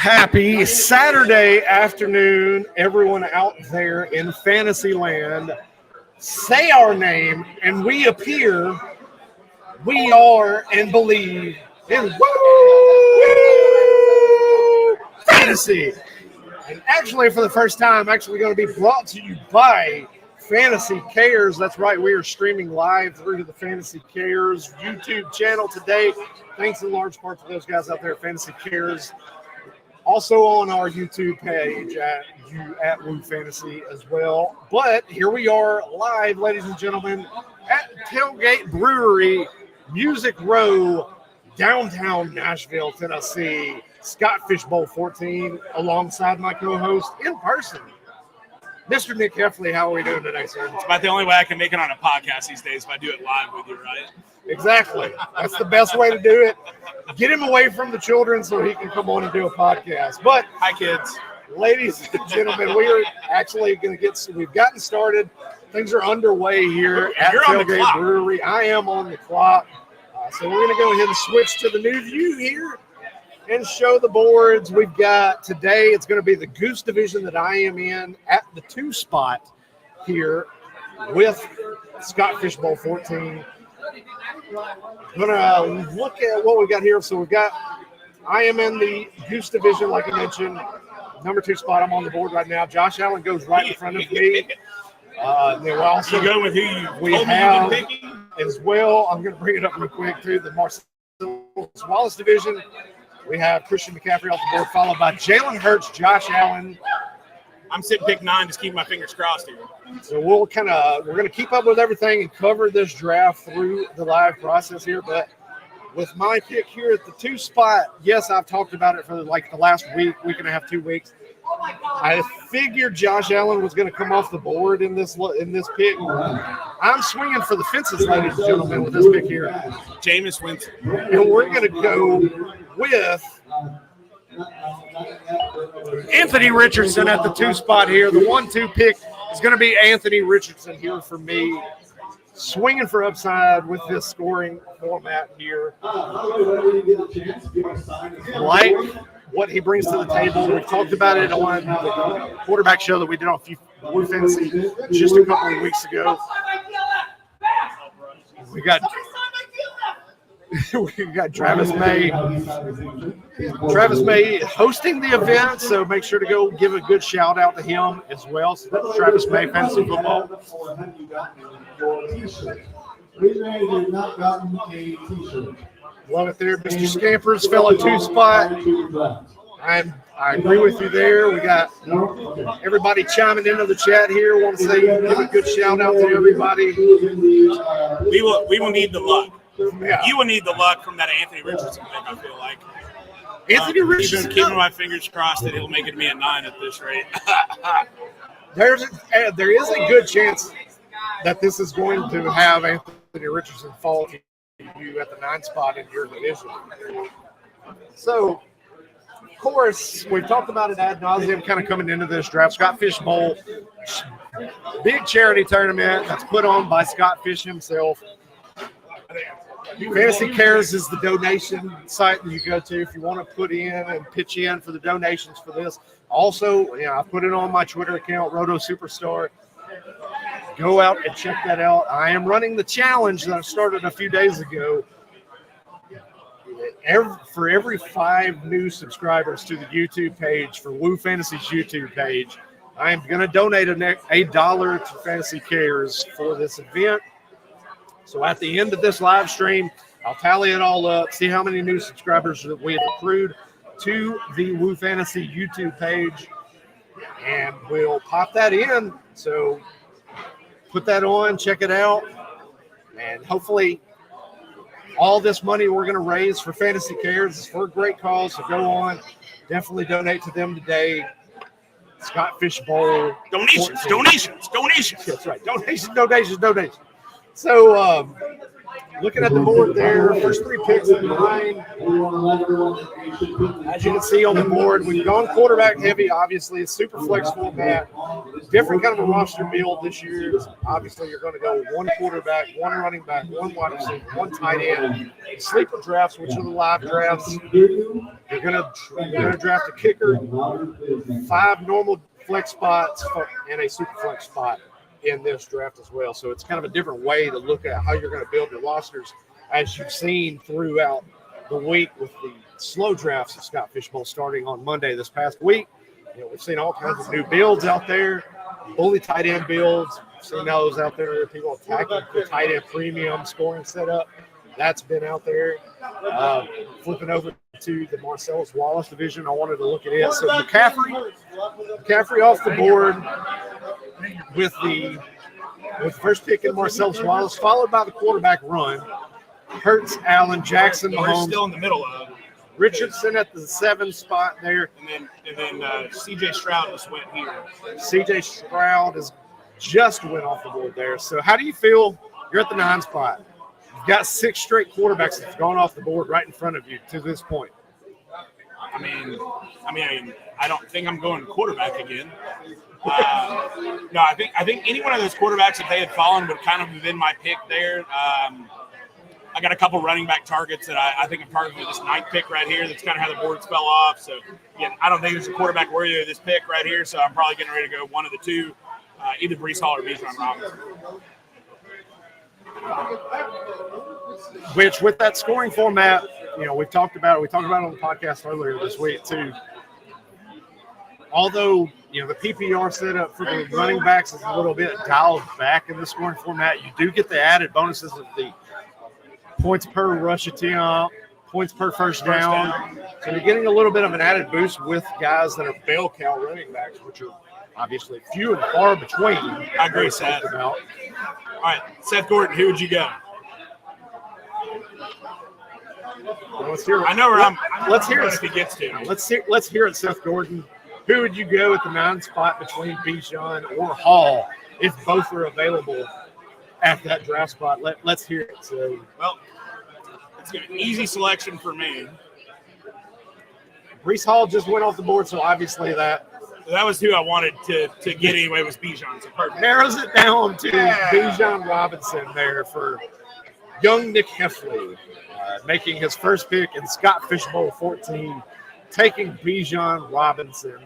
Happy Saturday afternoon, everyone out there in fantasy land. Say our name, and we appear, we are, and believe in Woo Fantasy. And actually, for the first time, actually going to be brought to you by Fantasy Cares. That's right, we are streaming live through to the Fantasy Cares YouTube channel today. Thanks in large part to those guys out there at Fantasy Cares. Also on our YouTube page at Woo Fantasy as well. But here we are live, ladies and gentlemen, at Tailgate Brewery, Music Row, downtown Nashville, Tennessee. Scott Fishbowl 14 alongside my co-host in person, Mr. Nick Hefley. How are we doing today, sir? It's about the only way I can make it on a podcast these days if I do it live with you, right? Exactly. That's the best way to do it. Get him away from the children so he can come on and do a podcast. But hi, kids. Ladies and gentlemen, we are actually going to we've gotten started. Things are underway here at Tailgate Brewery. I am on the clock. So we're going to go ahead and switch to the new view here and show the boards. We've got today, it's going to be the Goose Division that I am in at the 2 spot here with Scott Fishbowl 14. I'm going to look at what we got here. So I am in the Goose Division, like I mentioned, number 2 spot. I'm on the board right now. Josh Allen goes right in front of me. Then we're also you go with who we have as well. I'm going to bring it up real quick too. The Marcellus Wallace Division. We have Christian McCaffrey off the board, followed by Jalen Hurts, Josh Allen. I'm sitting pick 9, just keep my fingers crossed here. So we're going to keep up with everything and cover this draft through the live process here. But with my pick here at the 2 spot, yes, I've talked about it for like the last week and a half, 2 weeks. I figured Josh Allen was going to come off the board in this pick. I'm swinging for the fences, ladies and gentlemen, with this pick here. Jameis Winston. And we're going to go with Anthony Richardson at the 2 spot here. The 1-2 pick is going to be Anthony Richardson here for me. Swinging for upside with this scoring format here. Like what he brings to the table. We talked about it on the quarterback show that we did on Woo Fantasy just a couple of weeks ago. We got Travis May. Travis May hosting the event, so make sure to go give a good shout out to him as well. So that's Travis May, Fantasy Football. Love it there. Mr. Scampers fell at 2 spot. I agree with you there. We got everybody chiming into the chat here. Want to say give a good shout out to everybody. We will need the luck. Yeah. You will need the luck from that Anthony Richardson pick, I feel like. Anthony Richardson. Keeping my fingers crossed that he'll make it to me a 9 at this rate. There is a good chance that this is going to have Anthony Richardson fall to you at the 9 spot in your division. So, of course, we've talked about it ad nauseum kind of coming into this draft. Scott Fish Bowl, big charity tournament that's put on by Scott Fish himself. Fantasy Cares is the donation site that you go to if you want to put in and pitch in for the donations for this. Also, I put it on my Twitter account, Roto Superstar. Go out and check that out. I am running the challenge that I started a few days ago. For every 5 new subscribers to the YouTube page, for Woo Fantasy's YouTube page, I am going to donate $1 to Fantasy Cares for this event. So at the end of this live stream, I'll tally it all up, see how many new subscribers that we have accrued to the Woo Fantasy YouTube page, and we'll pop that in. So put that on, check it out, and hopefully all this money we're going to raise for Fantasy Cares is for a great cause. So go on, definitely donate to them today. Scott Fish Bowl. Donations. That's right. Donations. So, looking at the board there, first 3 picks at 9. As you can see on the board, we've gone quarterback heavy, obviously. It's super flex format. different kind of a roster build this year. Obviously, you're going to go one quarterback, one running back, one wide receiver, one tight end. Sleeper drafts, which are the live drafts. You're going to draft a kicker, 5 normal flex spots, and a super flex spot in this draft as well. So it's kind of a different way to look at how you're going to build your rosters, as you've seen throughout the week with the slow drafts of Scott Fishbowl starting on Monday this past week. We've seen all kinds of new builds out there, bully tight end builds. We've seen those out there, people attacking the tight end premium scoring setup. That's been out there. Flipping over to the Marcellus Wallace division, I wanted to look at it. So McCaffrey off the board with the first pick in Marcellus Wallace, followed by the quarterback run. Hurts, Allen, Jackson, Mahomes. We're still in the middle of Richardson at the 7 spot there. And then C.J. Stroud just went here. C.J. Stroud just went off the board there. So how do you feel? You're at the 9 spot. You've got 6 straight quarterbacks that's gone off the board right in front of you to this point. I mean, I don't think I'm going quarterback again. No, I think any one of those quarterbacks, if they had fallen, would kind of have been my pick there. I got a couple running back targets that I think I'm targeting with this 9th pick right here. That's kind of how the boards fell off. So, again, I don't think there's a quarterback worthy of this pick right here. So I'm probably getting ready to go one of the 2, either Breece Hall or Bijan Robinson. Which, with that scoring format, we've talked about it. We talked about it on the podcast earlier this week too. Although, the PPR setup for the running backs is a little bit dialed back in the scoring format, you do get the added bonuses of the points per rush attempt, points per first down. So you're getting a little bit of an added boost with guys that are bell cow running backs, which are obviously few and far between. I agree, Seth. All right, Seth Gordon, who would you go? Well, let's hear it. I know where I'm. Let's hear it if he gets to. Let's hear it, Seth Gordon. Who would you go at the 9 spot between Bijan or Hall if both are available at that draft spot? Let's hear it. So, well, it's an easy selection for me. Breece Hall just went off the board, so obviously that was who I wanted to get anyway, was Bijan. So perfect. Narrows it down to Bijan Robinson there for young Nick Hefley, making his first pick in Scott Fishbowl 14, taking Bijan Robinson.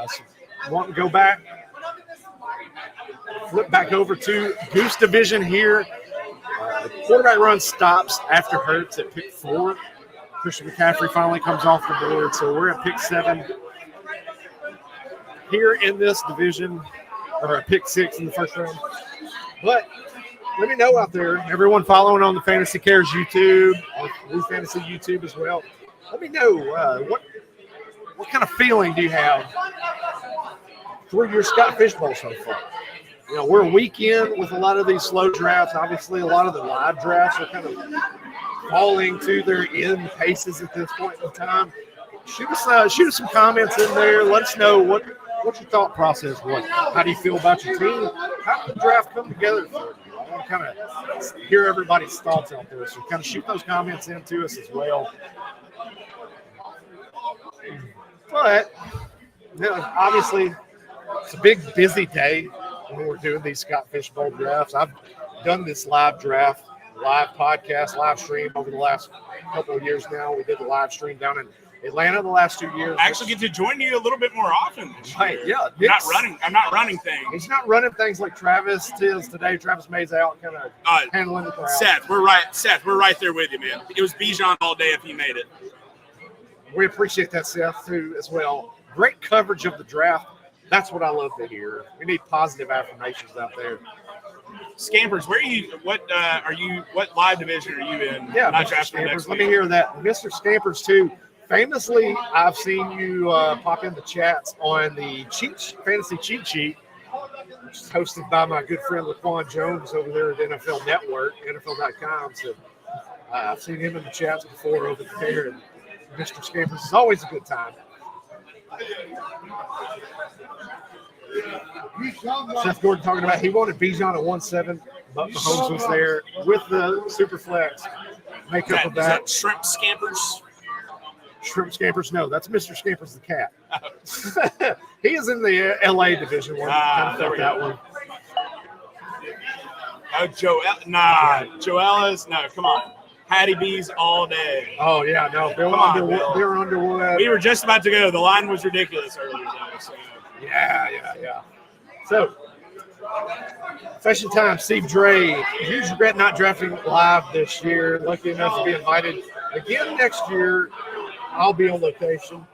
So want to go back, flip back over to Goose Division here. The quarterback run stops after Hurts at pick 4. Christian McCaffrey finally comes off the board, so we're at pick 7 here in this division, or at pick 6 in the first round. But let me know out there, everyone following on the Fantasy Cares YouTube, or Blue Fantasy YouTube as well. Let me know what kind of feeling do you have through your Scott Fishbowl so far? We're a week in with a lot of these slow drafts. Obviously, a lot of the live drafts are kind of falling to their end paces at this point in time. Shoot us some comments in there. Let us know what your thought process was. How do you feel about your team? How did the draft come together for you? I want to kind of hear everybody's thoughts out there. So kind of shoot those comments into us as well. But obviously, it's a big, busy day when we're doing these Scott Fishbowl drafts. I've done this live draft, live podcast, live stream over the last couple of years now. We did the live stream down in Atlanta the last 2 years. I actually get to join you a little bit more often. Right, yeah. I'm not running things. He's not running things like Travis is today. Travis May's out kind of handling the crowd. Seth, we're right there with you, man. It was Bijan all day if he made it. We appreciate that, Seth, too, as well. Great coverage of the draft. That's what I love to hear. We need positive affirmations out there. Scampers, where are you? What live division are you in? Yeah, Mr. Scampers. Let me hear that. Mr. Scampers, too. Famously, I've seen you pop in the chats on the Fantasy Cheat Sheet, which is hosted by my good friend Laquan Jones over there at NFL Network, NFL.com. So I've seen him in the chats before over there. And Mr. Scampers is always a good time. Seth Gordon talking about he wanted Bijan at 1-7, but Mahomes was there with the super flex makeup of that. Shrimp Scampers? Shrimp Scampers? No, that's Mr. Scampers the cat. He is in the LA division one. Kind of felt that one. Oh, Joella's. No, come on. Hattie B's all day. Oh, yeah, no. Bill Underwood. We were just about to go. The line was ridiculous earlier, though. So. Yeah. So, Confession time, Steve Dre. Huge regret not drafting live this year. Lucky enough to be invited again next year. I'll be on location.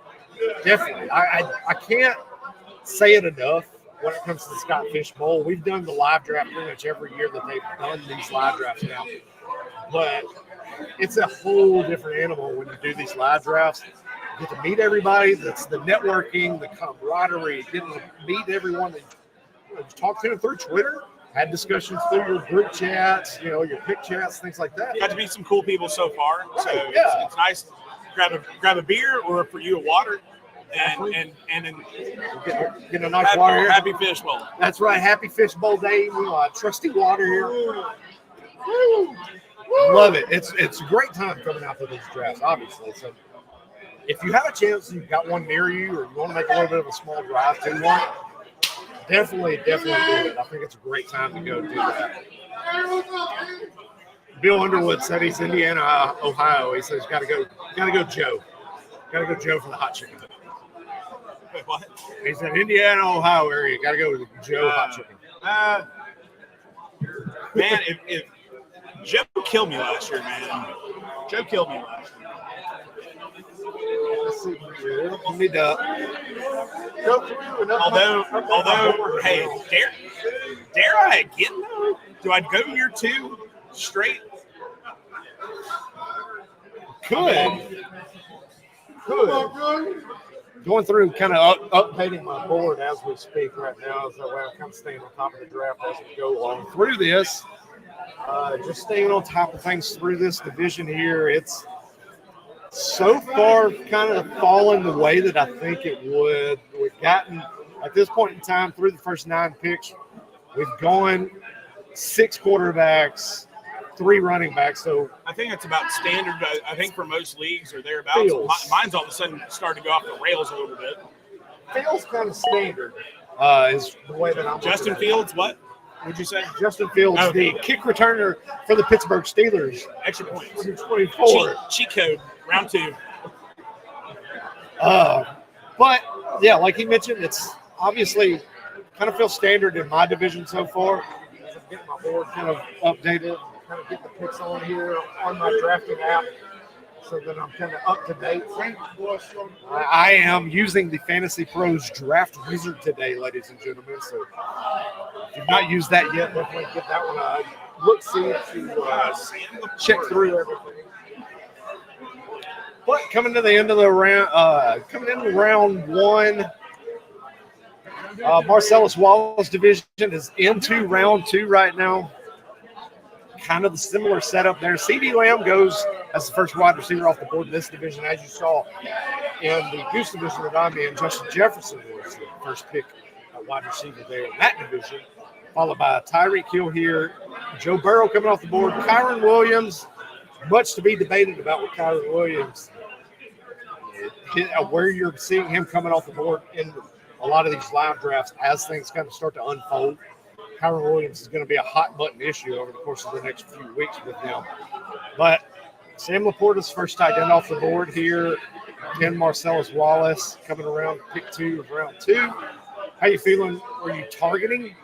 Definitely. I can't say it enough when it comes to the Scott Fish Bowl. We've done the live draft pretty much every year that they've done these live drafts now. But it's a whole different animal when you do these live drafts. You get to meet everybody. That's the networking, the camaraderie, getting to meet everyone that you talk to them through Twitter, had discussions through your group chats, your pick chats, things like that. Got to meet some cool people so far. Right, so yeah. It's nice to grab a beer or for you a water and get a nice water here. Happy Fish Bowl. That's right. Happy Fish Bowl day. Trusty water here. Love it. It's a great time coming out for these drafts, obviously. So if you have a chance, you've got one near you, or you want to make a little bit of a small drive to one, definitely do it. I think it's a great time to go do that. Bill Underwood said he's Indiana, Ohio. He says gotta go Joe. Gotta go Joe for the hot chicken. Wait, what? He said Indiana, Ohio area. Gotta go with Joe hot chicken. Man, if Joe killed me last year, man. Joe killed me last year. Let's see here. You need to go through and Although, hey, dare I again though? Do I go year 2 straight? Could. Going through, kind of updating my board as we speak right now, so that way I'm kind of staying on top of the draft as we go along through this. Just staying on top of things through this division here. It's so far kind of fallen the way that I think it would. We've gotten, at this point in time, through the first 9 picks, we've gone 6 quarterbacks, 3 running backs. So I think that's about standard. I think for most leagues or thereabouts. Mine's all of a sudden starting to go off the rails a little bit. Feels kind of standard is the way that I'm Justin Fields, what would you say? Justin Fields, the kick returner for the Pittsburgh Steelers. Extra points. 24. Cheat code, round 2. But, yeah, like he mentioned, it's obviously kind of feels standard in my division so far. As I'm getting my board kind of updated, kind of get the picks on here on my drafting app so that I'm kind of up to date. I am using the Fantasy Pros Draft Wizard today, ladies and gentlemen. So if you've not used that yet, definitely give that one a look-see to check through everything. But coming to the end of the round, coming into round 1, Marcellus Wallace division is into round 2 right now. Kind of the similar setup there. CD Lamb goes as the first wide receiver off the board in this division, as you saw in the Goose division that I'm in. Justin Jefferson was the first pick wide receiver there in that division, followed by Tyreek Hill here. Joe Burrow coming off the board. Kyron Williams, much to be debated about with Kyron Williams. Where you're seeing him coming off the board in a lot of these live drafts as things kind of start to unfold. Kyron Williams is going to be a hot button issue over the course of the next few weeks with him. But Sam Laporta's first tight end off the board here. Again, Marcellus Wallace coming around pick 2 of round 2. How you feeling? Are you targeting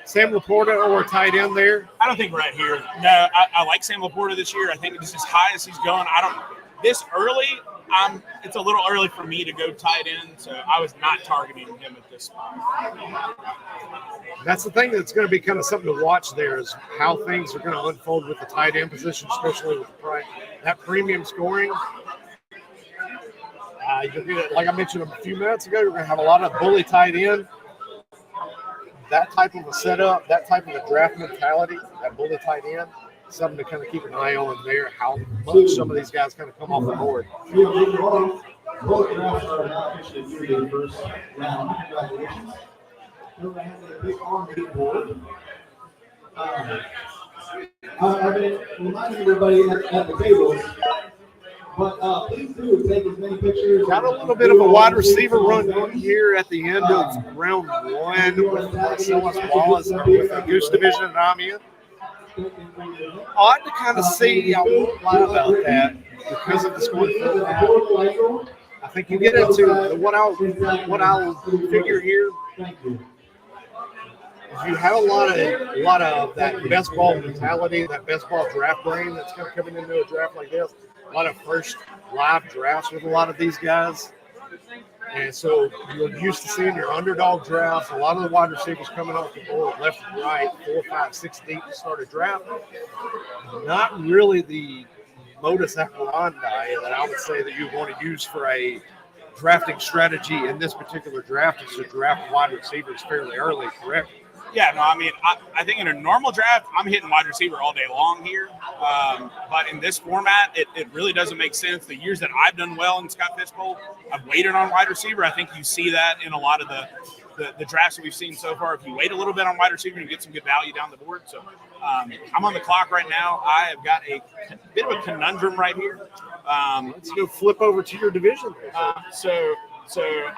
Sam Laporta or a tight end there? I don't think right here. No, I like Sam Laporta this year. I think it's as high as he's going. This early, it's a little early for me to go tight end, so I was not targeting him at this spot. That's the thing that's going to be kind of something to watch there is how things are going to unfold with the tight end position, especially with that premium scoring. Like I mentioned a few minutes ago, you're going to have a lot of bully tight end. That type of a setup, that type of a draft mentality, that bully tight end, something to kind of keep an eye on there, how much some of these guys kind of come off the board. Both drafts are now officially through the first round. Congratulations. We're going to have a pick on the board. I've been reminding everybody at the tables But please do take as many pictures. Got a little bit of a wide receiver run going here at the end of round one with Marcellus Wallace with the Goose Division that I'm in. Odd to kind of see, I won't lie about that, because of the scoring format. I think you get into what I'll figure here. You have a lot of that best ball mentality, that best ball draft brain that's kind of coming into a draft like this. A lot of first live drafts with a lot of these guys. And so you're used to seeing your underdog drafts. A lot of the wide receivers coming off the board left and right, 4, 5, 6 deep to start a draft. Not really the modus operandi that I would say that you want to use for a drafting strategy in this particular draft is to draft wide receivers fairly early, correct? Yeah, no, I mean, I think in a normal draft, I'm hitting wide receiver all day long here. But in this format, it really doesn't make sense. The years that I've done well in Scott Fishbowl, I've waited on wide receiver. I think you see that in a lot of the drafts that we've seen so far. If you wait a little bit on wide receiver, you get some good value down the board. So I'm on the clock right now. I have got a bit of a conundrum right here. Let's go flip over to your division. So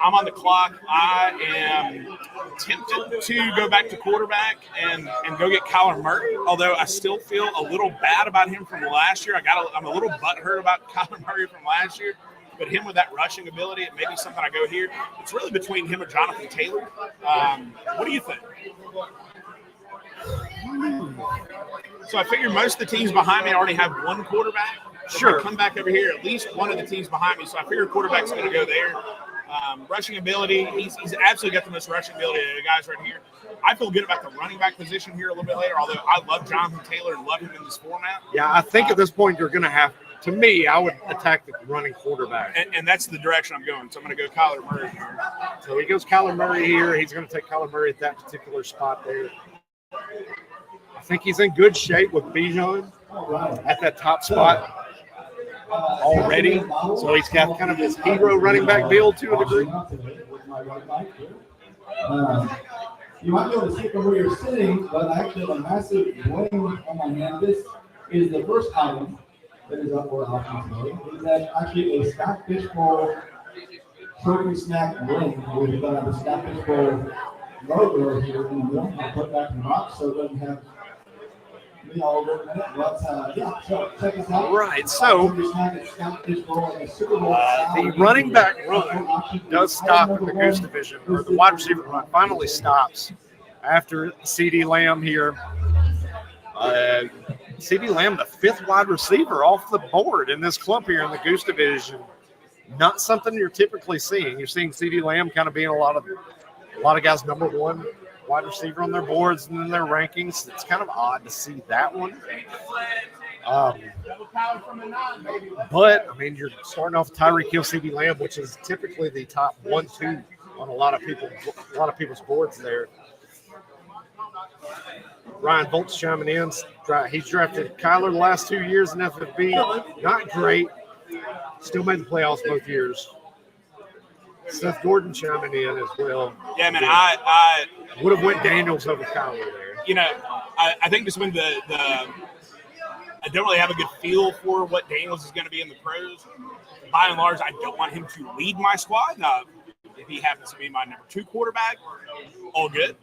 I'm on the clock. I am tempted to go back to quarterback and go get Kyler Murray, although I still feel a little bad about him from last year. I'm a little butthurt about Kyler Murray from last year, but him with that rushing ability, it may be something I go here. It's really between him and Jonathan Taylor. What do you think? So I figure most of the teams behind me already have one quarterback. Sure. If I come back over here, at least one of the teams behind me. So I figure quarterback's going to go there. Rushing ability, he's absolutely got the most rushing ability of the guys right here. I feel good about the running back position here a little bit later, although I love Jonathan Taylor and love him in this format. Yeah, I think at this point you're going to have, to me, I would attack the running quarterback. And that's the direction I'm going. So I'm going to go Kyler Murray here. So he goes Kyler Murray here. He's going to take Kyler Murray at that particular spot there. I think he's in good shape with Bijan at that top spot already. So he's got kind of his hero running back build to a degree. You might be able to see from where you're sitting, but I actually have a massive bling on my hand. This is the first item that is up for auction today. It's actually a Scott Fishbowl trophy snack bling. We've got the Scott Fishbowl logo here in the middle. I'll put back in the box so it doesn't have me all over a minute. But yeah, so check this out. Right, so the running back run does stop in the Goose Division, or the wide receiver run finally stops after CeeDee Lamb here. CeeDee Lamb, the 5th wide receiver off the board in this clump here in the Goose Division. Not something you're typically seeing. You're seeing CeeDee Lamb kind of being a lot of guys' number 1 wide receiver on their boards and in their rankings. It's kind of odd to see that one. But, I mean, you're starting off Tyreek Hill, CeeDee Lamb, which is typically the top 1-2 on a lot of people's boards there. Ryan Volt's chiming in. He's drafted Kyler the last 2 years in FFB. Not great. Still made the playoffs both years. Seth Gordon chiming in as well. Yeah, man, I would have went Daniels over Kyler there. You know, I think just when I don't really have a good feel for what Daniels is going to be in the pros. By and large, I don't want him to lead my squad. If he happens to be my number 2 quarterback, all good.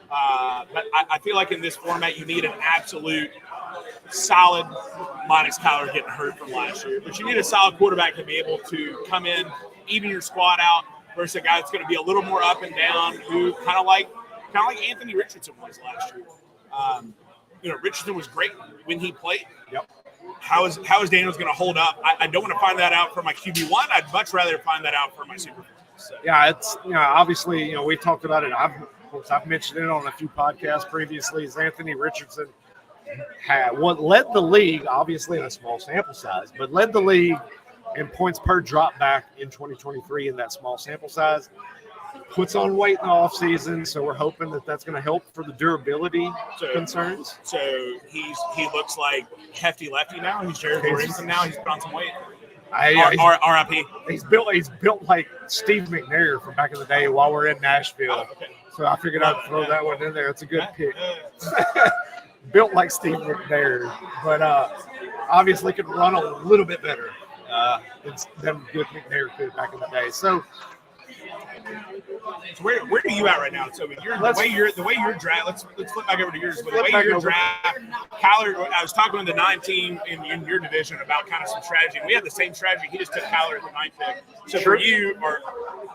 But I feel like in this format, you need an absolute solid, minus Kyler getting hurt from last year. But you need a solid quarterback to be able to come in, even your squad out, versus a guy that's going to be a little more up and down, who kind of like Anthony Richardson was last year. Richardson was great when he played. Yep. How is Daniels going to hold up? I don't want to find that out for my QB1. I'd much rather find that out for my Super Bowl. So. Yeah, it's obviously we talked about it. I've mentioned it on a few podcasts previously. Is Anthony Richardson led the league, obviously in a small sample size, but led the league in points per drop back in 2023 in that small sample size. Puts on weight in the offseason, so we're hoping that that's going to help for the durability concerns. So he looks like hefty lefty now. He's Jared Williamson now. He's put on some weight. RIP. He's built like Steve McNair from back in the day while we're in Nashville. Okay. So I figured I'd throw that one in there. It's a good pick. Built like Steve McNair, but obviously could run a little bit better. It's them good McNair too back in the day. So where are you at right now? So the way you're draft. Let's flip back over to yours. But the way you're draft, Kyler. I was talking with the 9 team in your division about kind of some strategy. We had the same strategy. He just took Kyler at the 9th pick. So for you,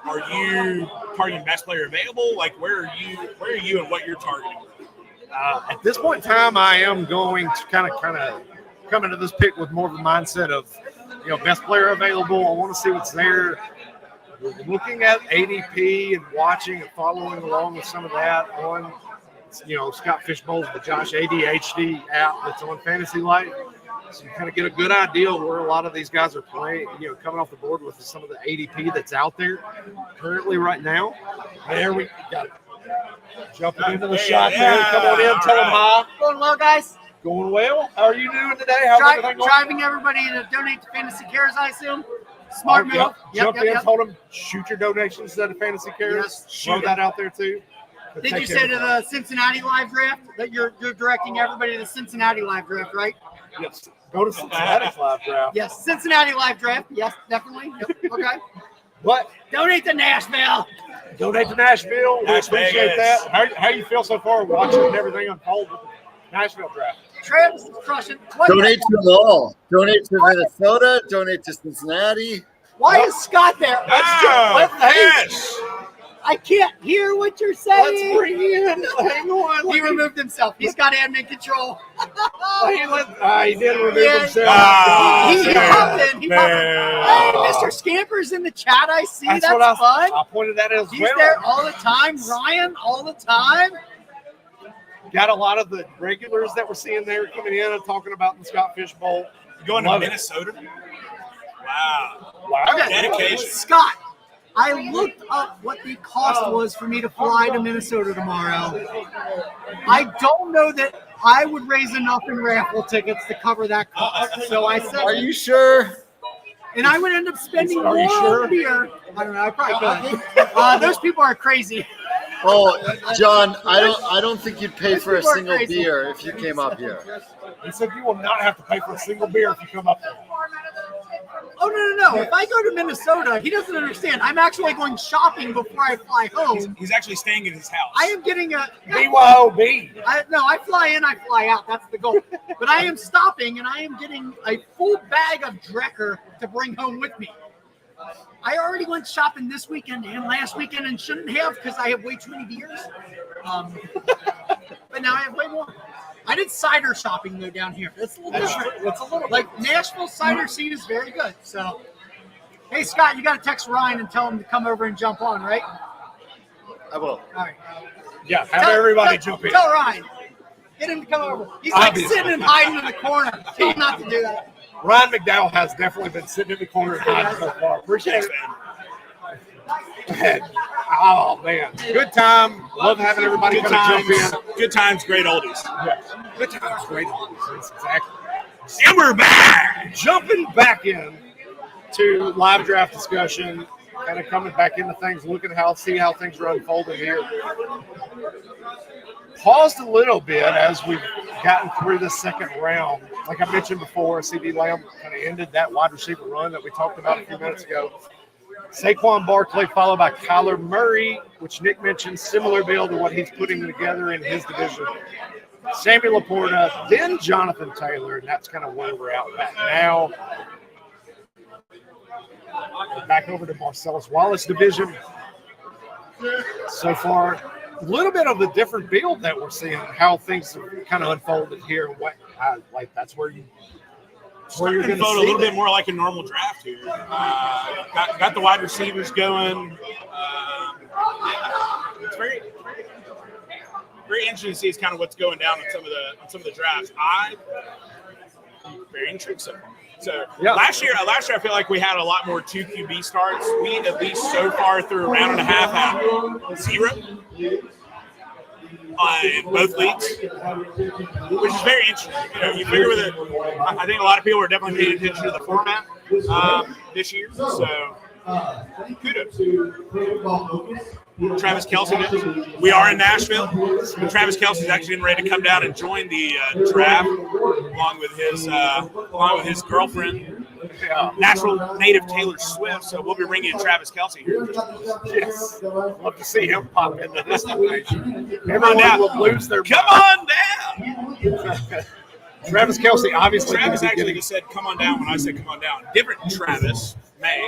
are you targeting best player available? Like where are you and what you're targeting? At this point in time, I am going to kind of come into this pick with more of a mindset of, best player available. I want to see what's there. Looking at ADP and watching and following along with some of that on, Scott Fishbowl's the Josh ADHD app that's on Fantasy Life. So you kind of get a good idea of where a lot of these guys are playing, coming off the board with some of the ADP that's out there currently right now. There we got it. Jumping into the shot there. Come on in, tell them hi. Going well, guys. Going well. How are you doing today? How's everything going? Driving everybody to donate to Fantasy Cares, I assume. Smart move. Yep. Jump in, told them, shoot your donations to the Fantasy Cares. Yes. Throw that out there too. Did you say to the Cincinnati live draft that you're directing everybody to the Cincinnati live draft, right? Yes. Go to Cincinnati's live draft. Yes, Cincinnati live draft. Yes, definitely. Yep. Okay. But donate to Nashville. Donate to Nashville. We appreciate that. How you feel so far watching everything unfold with the Nashville draft? Travis is crushing. Donate to them all. Donate to Minnesota. Donate to Cincinnati. Why is Scott there? Yes. I can't hear what you're saying. Let's bring in. Hang on. He removed himself. He's got admin control. He did remove himself. He popped in. Hey, Mr. Scamper's in the chat. I see. That's fun. I pointed that as He's well. there all the time. Ryan, all the time. Got a lot of the regulars that we're seeing there coming in and talking about the Scott Fishbowl. Going to Minnesota? Wow. Okay. Dedication. Scott, I looked up what the cost was for me to fly to Minnesota tomorrow. I don't know that I would raise enough in raffle tickets to cover that cost. So I said, Are you sure? and I would end up spending more on beer. I don't know. I probably could. Those people are crazy. Oh, John, I don't think you'd pay for a single beer if you came up here. He said you will not have to pay for a single beer if you come up there. Oh, no. If I go to Minnesota, he doesn't understand. I'm actually going shopping before I fly home. He's actually staying in his house. I am getting a BYOB. I fly in, I fly out. That's the goal. But I am stopping, and I am getting a full bag of Drecker to bring home with me. I already went shopping this weekend and last weekend and shouldn't have because I have way too many beers. But now I have way more. I did cider shopping though down here. It's a little different. It's a little like Nashville cider scene is very good. So, hey Scott, you got to text Ryan and tell him to come over and jump on, right? I will. All right. Yeah, have everybody jump in. Tell Ryan. Get him to come over. He's like sitting and hiding in the corner. Tell him not to do that. Ryan McDowell has definitely been sitting in the corner and hiding so far. Appreciate it. Oh, man. Good time. Love having everybody come jump in. Good times, great oldies. Yeah. Good times, great oldies. That's exactly. And we're back. Jumping back in to live draft discussion, kind of coming back into things, looking see how things are unfolding here. Paused a little bit as we've gotten through the second round. Like I mentioned before, CD Lamb kind of ended that wide receiver run that we talked about a few minutes ago. Saquon Barkley followed by Kyler Murray, which Nick mentioned, similar build to what he's putting together in his division. Samuel Laporta, then Jonathan Taylor, and that's kind of where we're at right now. Back over to Marcellus Wallace division. So far, a little bit of a different build that we're seeing, how things have kind of unfolded here. What that's where you're going to vote a little bit more like a normal draft here. Got the wide receivers going. It's very interesting to see kind of what's going down on some of the drafts. Very intrigued so far. So last year I feel like we had a lot more 2 QB starts. We at least so far through a round and a half had 0 in both leagues, which is very interesting. You figure with it, I think a lot of people are definitely paying attention to the format this year. So kudos. Travis Kelce. We are in Nashville. Travis Kelce is actually getting ready to come down and join the draft along with his girlfriend Nashville native Taylor Swift. So we'll be bringing in Travis Kelce here. Yes. Love to see him pop into this formation. Come on Everyone down. will lose their Come mind. on down. Travis Kelce, obviously. Travis actually just said, come on down when I said come on down. Different Travis, May.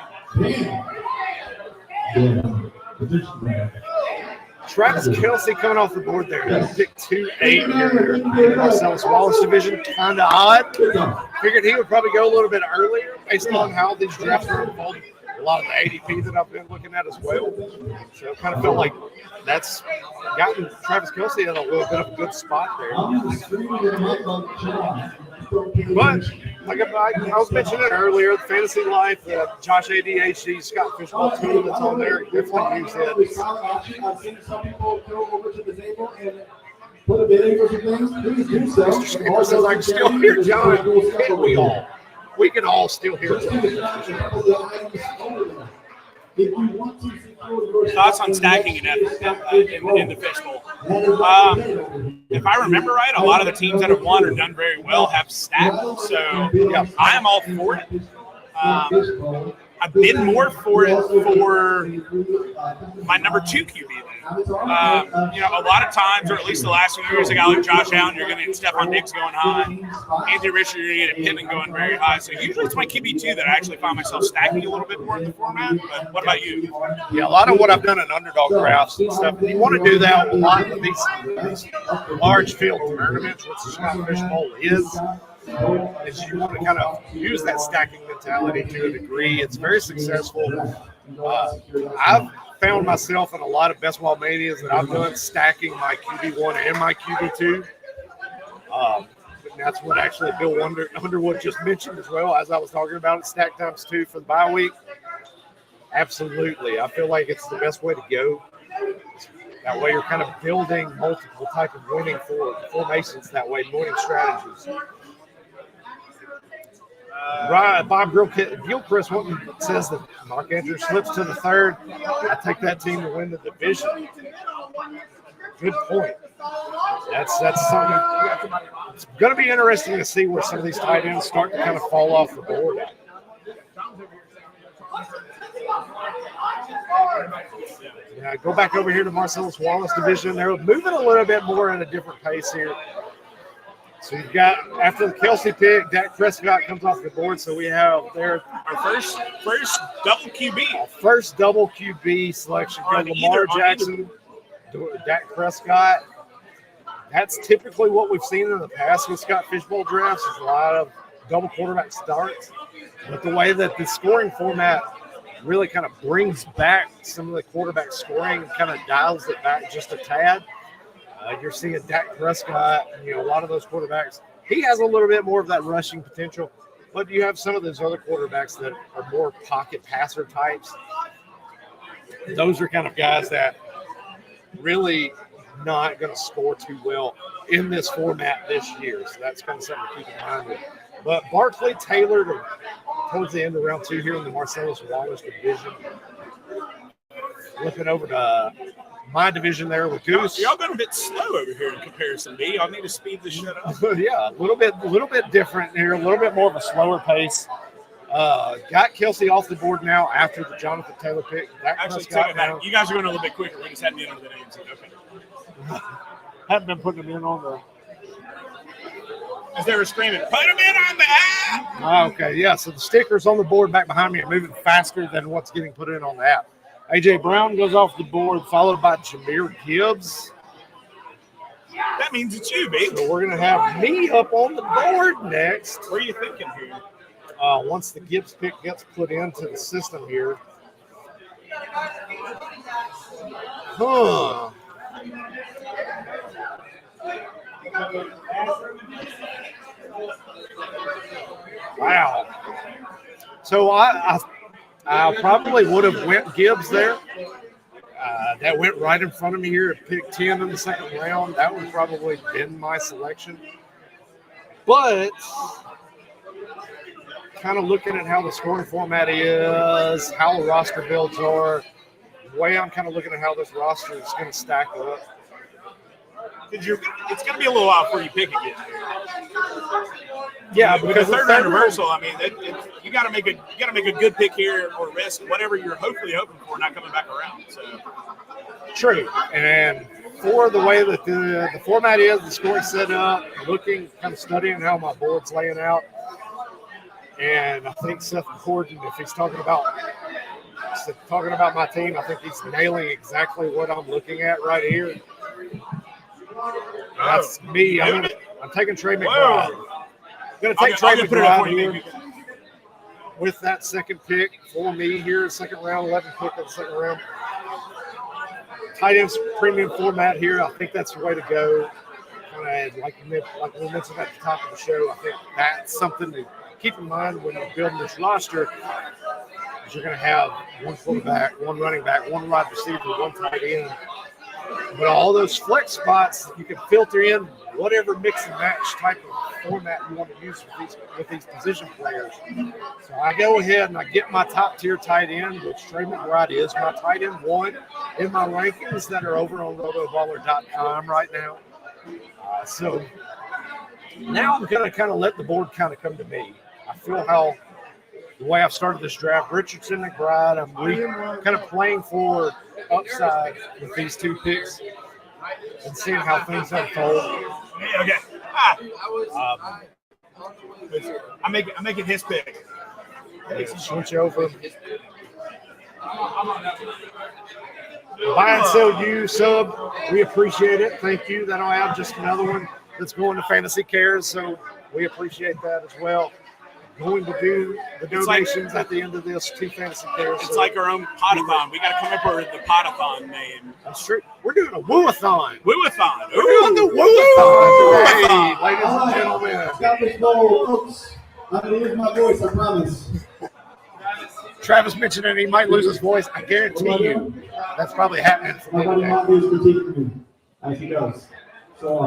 Travis Kelce coming off the board there. Pick 2-8 here in the Marcellus Wallace division. Kind of odd. Figured he would probably go a little bit earlier based on how these drafts are unfolding. A lot of the ADP that I've been looking at as well. So it kind of felt like that's gotten Travis Kelce in a little bit of a good spot there. But like I was mentioning earlier, the Fantasy Life, Josh ADHD, Scott Fishbowl tool that's on there. Definitely use it. I've seen some people go over to the table and put a bid in for some things. Please do so. Mr. Skipper says I can still hear John. Can't we all? We can all still hear John. Thoughts on stacking in the fishbowl? If I remember right, a lot of the teams that have won or done very well have stacked. So yeah, I am all for it. I've been more for it for my number 2 QB. A lot of times, or at least the last few years, a guy like Josh Allen, you're going to get Stephon Diggs going high. Anthony Richard, you're going to get Pittman going very high. So usually it's my QB2 that I actually find myself stacking a little bit more in the format. But what about you? Yeah, a lot of what I've done in underdog drafts and stuff. You want to do that a lot of these large field tournaments, which the Scott Fishbowl is you want to kind of use that stacking mentality to a degree. It's very successful. I've found myself in a lot of best ball manias that I've done stacking my QB1 and my QB2. And that's what actually Bill Underwood just mentioned as well, as I was talking about it, stack times 2 for the bye week. Absolutely. I feel like it's the best way to go. That way you're kind of building multiple type of winning formations that way, winning strategies. Right, Bob Gilchrist says that Mark Andrews slips to the 3rd. I take that team to win the division. Good point. That's something. It's going to be interesting to see where some of these tight ends start to kind of fall off the board. Yeah, go back over here to Marcellus Wallace division. They're moving a little bit more at a different pace here. So you've got, after the Kelce pick, Dak Prescott comes off the board. So we have there our first double QB. Our first double QB selection. Lamar Jackson, Dak Prescott. That's typically what we've seen in the past with Scott Fishbowl drafts. Is a lot of double quarterback starts. But the way that the scoring format really kind of brings back some of the quarterback scoring, kind of dials it back just a tad. You're seeing Dak Prescott, a lot of those quarterbacks. He has a little bit more of that rushing potential, but you have some of those other quarterbacks that are more pocket passer types. Those are kind of guys that really not going to score too well in this format this year. So that's kind of something to keep in mind. But Barkley Taylor towards the end of round 2 here in the Marcellus Wallace division. Looking over to my division there with Goose. Y'all been a bit slow over here in comparison to me. Y'all need to speed this shit up. Yeah, a little bit different here, a little bit more of a slower pace. Got Kelce off the board now after the Jonathan Taylor pick. Actually, you guys are going a little bit quicker. We just hadn't been on the names. Okay. Haven't been putting them in on the. As they were screaming, put them in on the app. Okay, yeah. So the stickers on the board back behind me are moving faster than what's getting put in on the app. A.J. Brown goes off the board, followed by Jahmyr Gibbs. That means it's you, babe. So we're going to have me up on the board next. What are you thinking here? Once the Gibbs pick gets put into the system here. Huh. Wow. So I probably would have went Gibbs there. That went right in front of me here at pick 10 in the second round. That would probably been my selection. But kind of looking at how the scoring format is, how the roster builds are, the way I'm kind of looking at how this roster is going to stack up. It's going to be a little while before you pick again. Yeah, with the because third the round third reversal, I mean, you got to make a good pick here or risk whatever you're hoping for not coming back around. So true. And for the way that the format is, the scoring set up, looking, kind of studying how my board's laying out, and I think Seth Gordon, if he's talking about my team, I think he's nailing exactly what I'm looking at right here. That's me. I'm taking Trey McBride. I'm going to take Trey McBride here with that second pick for me here, second round, 11th pick of the second round. Tight ends premium format here. I think that's the way to go. Kind of like we mentioned at the top of the show, I think that's something to keep in mind when you're building this roster. Is you're going to have one quarterback, one running back, one wide receiver, one tight end. But all those flex spots, you can filter in whatever mix and match type of format you want to use with these position players. So I go ahead and I get my top tier tight end, which Trey McBride is my tight end one in my rankings that are over on rotoballer.com right now. So now I'm going to kind of let the board kind of come to me. I feel how the way I've started this draft, Richardson, McBride, I'm kind of playing for upside with these two picks and seeing how things unfold. Okay. I'm making his pick. Switch over. Buy and sell you sub. We appreciate it. Thank you. Then I'll have just another one that's going to Fantasy Cares, so we appreciate that as well. Going to do the donations at the end of this to Fantasy Cares. It's like our own potathon. We got to come up with the potathon name. That's true. We're doing a woo-a-thon. Woo-a-thon. We're doing the woo-a-thon. Woo-a-thon. Hey, ladies and gentlemen. Got this goal, folks. I'm going to use my voice, I promise. Travis mentioned that he might lose his voice. I guarantee you that's probably happening for me Nobody today. might be critiquing me as he goes. So,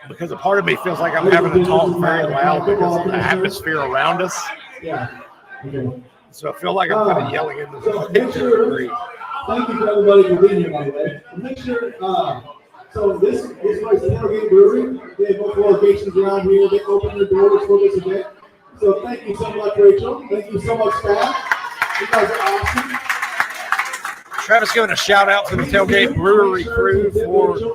Because a part of me feels like I'm having to talk very loud because of the atmosphere around us. yeah. Okay. So I feel like I'm kind of yelling into So the make sure, thank you to everybody for being here, by the way. And make sure, so this place is Tailgate Brewery. They have multiple locations around here. They open their doors for this event. So thank you so much, Rachel. Thank you so much, staff. You guys are awesome. Travis giving a shout out to the Tailgate Brewery crew for the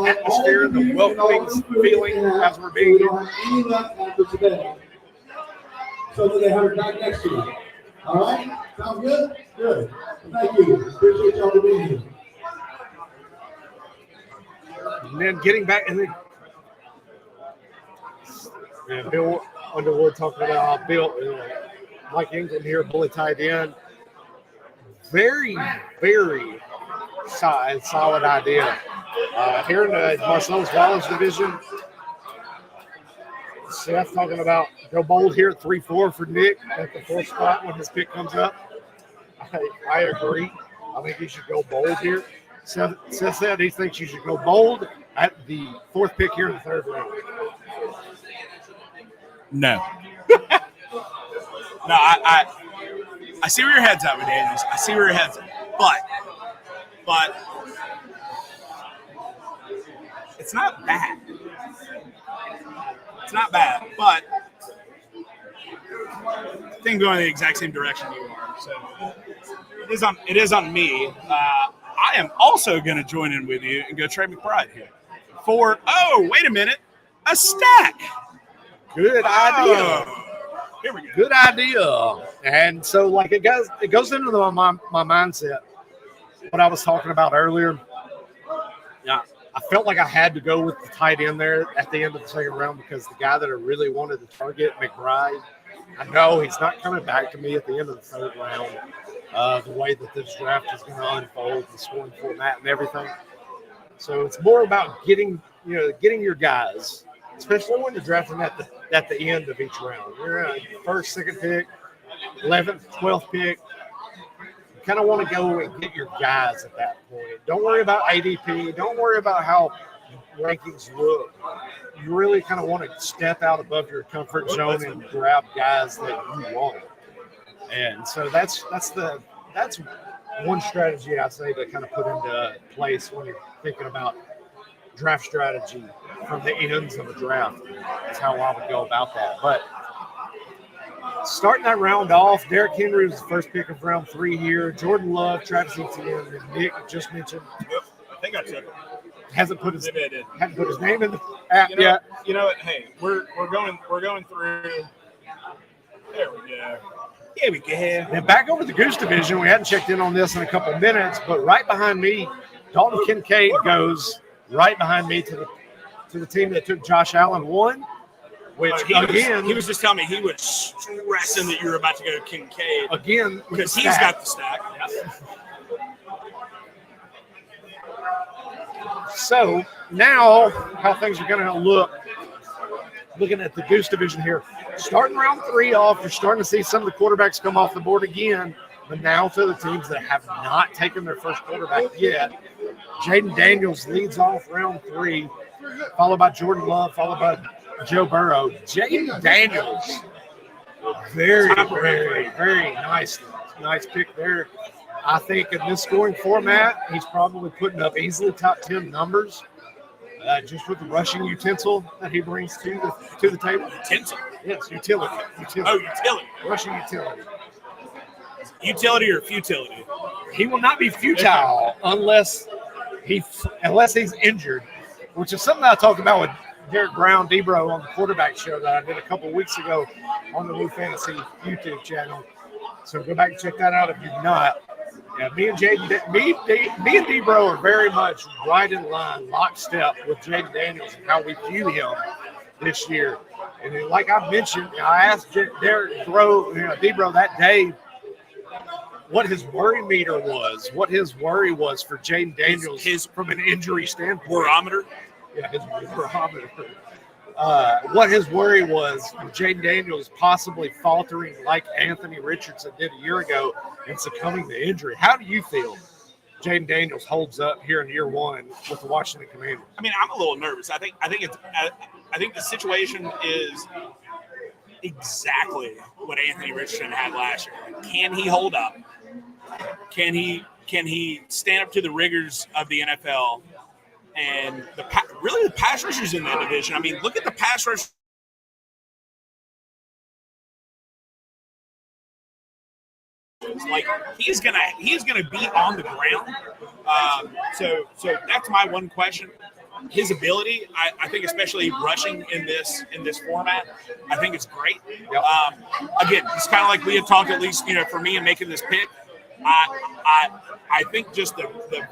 atmosphere and the welcoming feeling as we're being here. So that they have it back next to you. All right? Sound good? Good. Thank you. Appreciate y'all for being here. And then getting back, and then Bill Underwood talking about how Bill, Mike England here, bully tight end. Very, very solid idea. Here in the Marcellus Wallace division, Seth talking about go bold here at 3-4 for Nick at the 4th spot when his pick comes up. I agree. I think he should go bold here. Seth said he thinks you should go bold at the 4th pick here in the 3rd round. No. No, I see where your head's at with Daniels. I see where your head's at. But it's not bad. It's not bad, but I think going the exact same direction you are. So it is on me. I am also going to join in with you and go Trey McBride here. Wait a minute, a stack. Good idea. Here we go. Good idea. And so, like, it goes into my mindset. What I was talking about earlier. Yeah, I felt like I had to go with the tight end there at the end of the 2nd round because the guy that I really wanted to target, McBride, I know he's not coming back to me at the end of the 3rd round. The way that this draft is going to unfold, the scoring format and everything. So it's more about getting your guys, especially when you're drafting at the end of each round. You're a 1st, 2nd pick, 11th, 12th pick. You kind of want to go and get your guys at that point. Don't worry about ADP. Don't worry about how rankings look. You really kind of want to step out above your comfort zone and grab guys that you want. And so that's one strategy I say to kind of put into place when you're thinking about draft strategy from the ends of a draft. That's how I would go about that. But starting that round off, Derrick Henry was the first pick of round 3 here. Jordan Love, Travis Etienne, and Nick just mentioned. Yep, I think I took him. Hasn't put his Maybe I did. Hadn't put his name in the app yet. You know what? Hey, we're going through. There we go. Here we go. And back over the Goose Division, we hadn't checked in on this in a couple minutes, but right behind me, Dalton Kincaid goes right behind me to the team that took Josh Allen 1. Which he was just telling me he was stressing that you were about to go to Kincaid again because he's got the stack. So now, how things are going to look. Looking at the Goose Division here, starting round 3 off, you're starting to see some of the quarterbacks come off the board again. But now to the teams that have not taken their first quarterback yet. Jaden Daniels leads off round 3, followed by Jordan Love, followed by Joe Burrow. Jaden Daniels, very, very, very nice pick there. I think in this scoring format, he's probably putting up easily top 10 numbers. Just with the rushing utensil that he brings to the table. Utensil? Yes, utility. Oh, utility. Rushing utility. Utility or futility? He will not be futile unless he's injured, which is something I talked about with Derek Brown, Debro on the quarterback show that I did a couple of weeks ago on the Blue Fantasy YouTube channel. So go back and check that out if you've not. Yeah, me and Debro are very much right in line, lockstep with Jaden Daniels and how we view him this year. And then, like I mentioned, I asked Debro that day what his worry meter was, what his worry was for Jaden Daniels his from an injury standpoint. Barometer? Yeah, his barometer. What his worry was Jaden Daniels possibly faltering like Anthony Richardson did a year ago and succumbing to injury. How do you feel Jaden Daniels holds up here in year 1 with the Washington Commanders? I mean, I'm a little nervous. I think the situation is exactly what Anthony Richardson had last year. Can he hold up? Can he stand up to the rigors of the NFL? And the pass rushers in that division. I mean, look at the pass rush. Like he's gonna be on the ground. So that's my one question. His ability, I think, especially rushing in this format, I think it's great. Yep. Again, it's kind of like we had talked. At least for me in making this pick, I think just the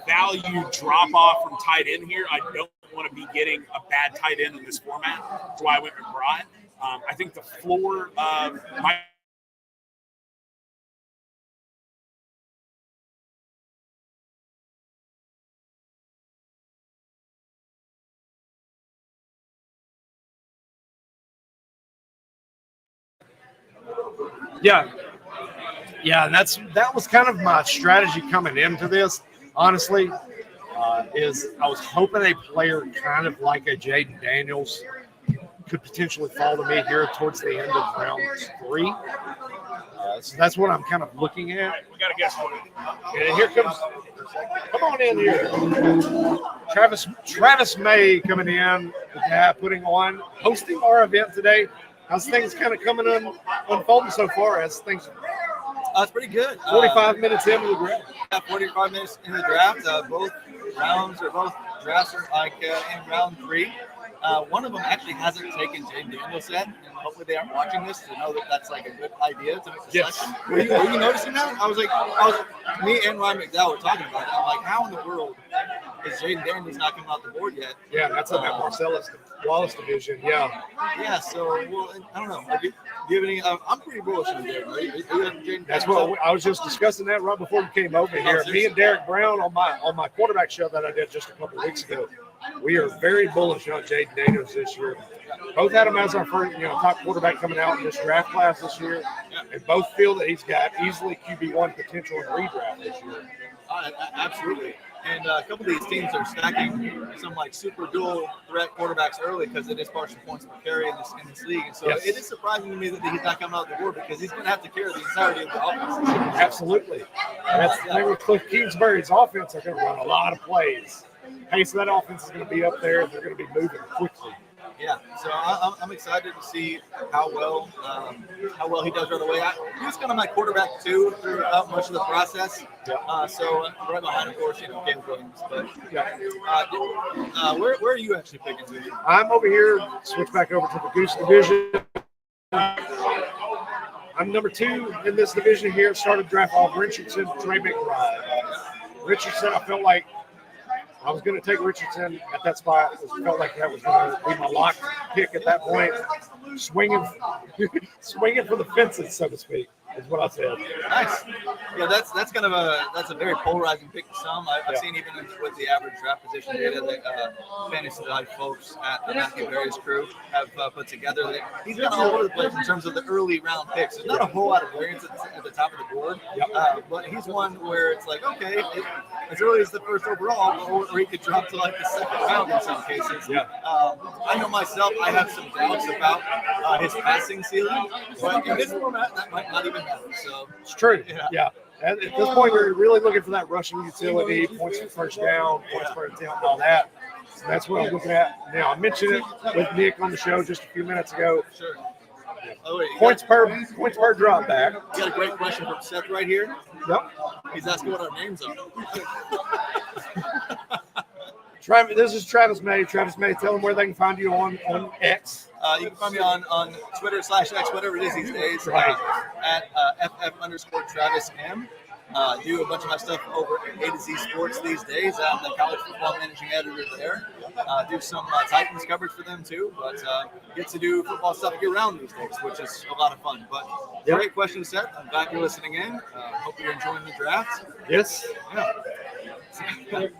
value drop off from tight end here. I don't want to be getting a bad tight end in this format. That's why I went McBride. I think the floor might. Yeah, and that was kind of my strategy coming into this, honestly, is I was hoping a player kind of like a Jaden Daniels could potentially fall to me here towards the end of round 3. So that's what I'm kind of looking at. We got to guess what. And here comes, come on in here. Travis May coming in, hosting our event today. How's things kind of coming unfolding so far as things? It's pretty good. 45 minutes into the draft. 45 minutes in the draft. Both drafts are in round 3. One of them actually hasn't taken Jaden Daniels yet, and hopefully they aren't watching this to know that that's like a good idea to make the selection. Were you noticing that? Me and Ryan McDowell were talking about it. I'm like, how in the world is Jaden Daniels not coming off the board yet? Yeah, that's in that Marcellus Wallace division. Yeah. Yeah. So I don't know. Do you have any? I'm pretty bullish on Derek. Right? That's what I was just discussing that right before you came over here. Me and Derek Brown on my quarterback show that I did just a couple of weeks ago. We are very bullish on Jaden Daniels this year. Both had him as our first, top quarterback coming out in this draft class this year, and both feel that he's got easily QB1 potential in redraft this year. Absolutely. And a couple of these teams are stacking some like super dual threat quarterbacks early because it is partial points per carry in this league. And so It is surprising to me that he's not coming out the board because he's going to have to carry the entirety of the offense. Absolutely. That's the thing with Cliff Kingsbury's offense. They're going to run a lot of plays. pace of that offense is going to be up there. They're going to be moving quickly. Yeah, so I'm excited to see how well he does right away. He was kind of my quarterback too throughout much of the process. So right behind, of course, Caleb Williams. But where are you actually picking? I'm over here. Switch back over to the Goose division. I'm number 2 in this division here. Started draft off Richardson, Trey McBride. Richardson, I felt like I was going to take Richardson at that spot. I felt like that was going to be my lock pick at that point. Swinging for the fences, so to speak, is what I said. Nice. Yeah, that's kind of a very polarizing pick to some. I've seen even with the average draft position data that Fantasy Life folks at the Matthew Berry's crew have put together. That he's kind of all over the place in terms of the early round picks. There's not a whole lot of variance at the top of the board, but he's one where it's like, okay, as early as the first overall, or he could drop to like the second round in some cases. I know myself, I have some doubts about his passing ceiling, but in this format, that might not even happen. So it's true. Yeah. At this point, we're really looking for that rushing utility, points for first down, points per attempt, and all that. So that's what I'm looking at now. I mentioned it with Nick on the show just a few minutes ago. Sure. Oh, wait, points per drop back. You got a great question from Seth right here. Yep. He's asking what our names are. This is Travis May. Travis May, tell them where they can find you on X. You can find me on Twitter/X, whatever it is these days, at @FF_TravisM. Do a bunch of my stuff over at A to Z Sports these days. I'm the college football managing editor there. Do some Titans coverage for them too, but get to do football stuff year round these days, which is a lot of fun. But great question, Seth. I'm glad you're listening in. Hope you're enjoying the draft. Yes.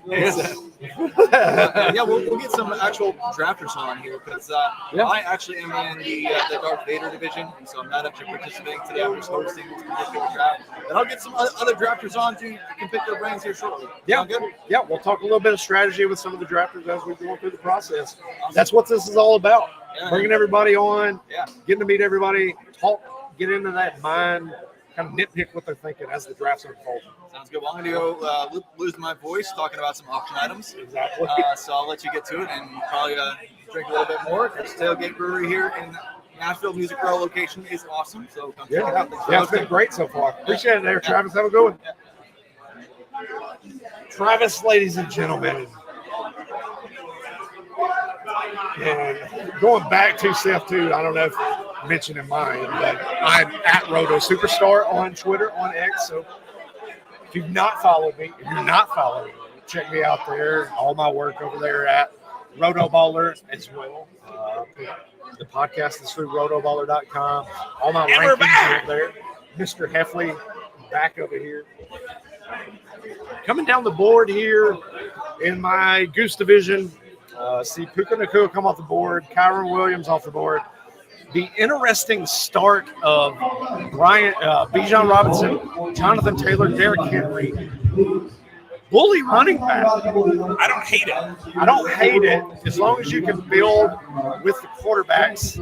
Yes. We'll get some actual drafters on here because I actually am in the Darth Vader division, and so I'm not actually participating today. I'm just hosting this particular draft. And I'll get some other drafters on too. You can pick their brains here shortly. Yeah, good. Yeah, we'll talk a little bit of strategy with some of the drafters as we go through the process. That's what this is all about. Bringing everybody on, getting to meet everybody, talk, get into that mind, kind of nitpick what they're thinking as the drafts unfold. Sounds good. Well, I'm going to go lose my voice talking about some auction items. Exactly. So I'll let you get to it and probably drink a little bit more because Tailgate Brewery here in Nashville Music Row location is awesome. So come check it out. Yeah, it's been great so far. Appreciate it there, Travis. Have a good one. Travis, ladies and gentlemen. And going back to Seth too, I don't know if I mentioned in mine, but I'm at Roto Superstar on Twitter, on X. So if you're not following me, check me out there. All my work over there at Rotoballer as well. The podcast is through rotoballer.com. All my rankings are up there. Mr. Hefley back over here. Coming down the board here in my Goose division, see Puka Nakua come off the board, Kyron Williams off the board. The interesting start of Bijan Robinson, Jonathan Taylor, Derrick Henry. Bully running back. I don't hate it. I don't hate it as long as you can build with the quarterbacks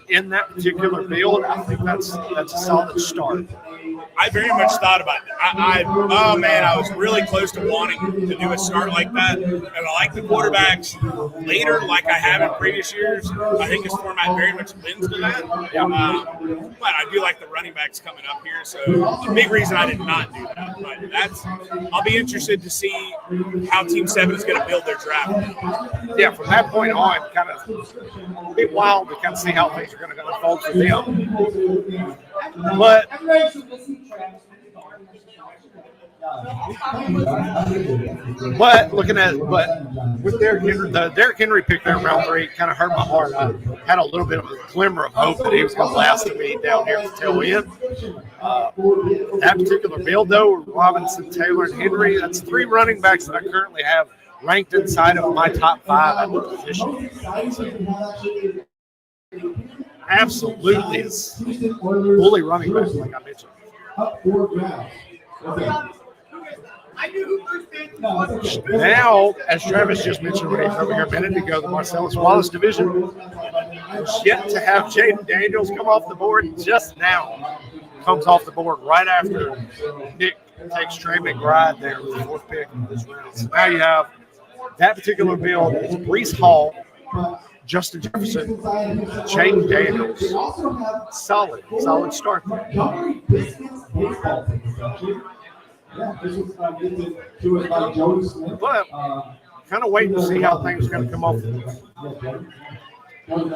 in that particular build. I think that's a solid start. I very much thought about it. I was really close to wanting to do a start like that. And I like the quarterbacks later, like I have in previous years. I think this format very much lends to that. But I do like the running backs coming up here. So the big reason I did not do that. But I'll be interested to see how Team 7 is going to build their draft. Yeah, from that point on, kind of be wild to kind of see how things are going to unfold for them. But with the Derrick Henry pick there in round 3 kind of hurt my heart. I had a little bit of a glimmer of hope that he was going to last to me down here at the tail end. That particular build, though, Robinson, Taylor, and Henry, that's 3 running backs that I currently have ranked inside of my top 5 at the position. Absolutely is bully running back, like I mentioned. Now, as Travis just mentioned right over here a minute ago, the Marcellus Wallace division is yet to have Jaden Daniels come off the board just now. Comes off the board right after Nick takes Trey McBride there with the 4th pick of this round. So now you have That particular build is Brees Hall, Justin Jefferson, Jaden Daniels. Solid start. Montgomery Biscuits baseball tickets, actually. Yeah, this was gifted to us by Joey Smith. But kind of waiting to see how things are going to come off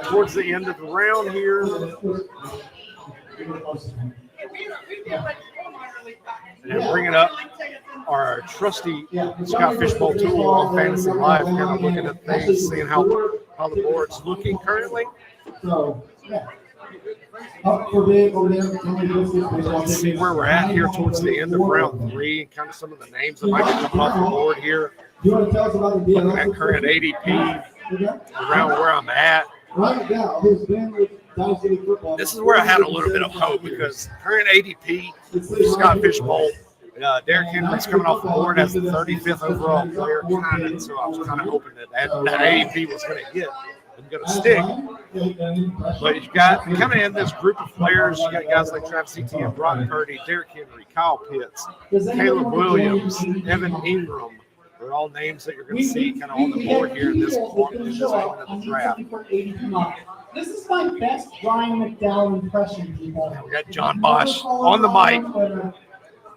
towards the end of the round here. And bringing up our trusty Scott Fishbowl tool on Fantasy Live, kind of looking at things, seeing how the board's looking currently. So, yeah. Up for bid over there. Let's see where we're at here towards the end of round 3 and kind of some of the names that might be coming off the board here. You want to tell us about the deal? Looking at current ADP, around where I'm at. Right now, who's been with Dynasty League Football. This is where I had a little bit of hope because current ADP, Scott Fishbowl, Derrick Henry's coming off the board as the 35th overall player, so I was kind of hoping that ADP was going to hit and going to stick. But you've got kind of in this group of players, you got guys like Travis Etienne, Brock Purdy, Derrick Henry, Kyle Pitts, Caleb Williams, Evan Ingram. They're all names that you're going to see kind of on the board here in this moment of the draft. This is my best Ryan McDowell impression, people. We got John Bosch on the mic.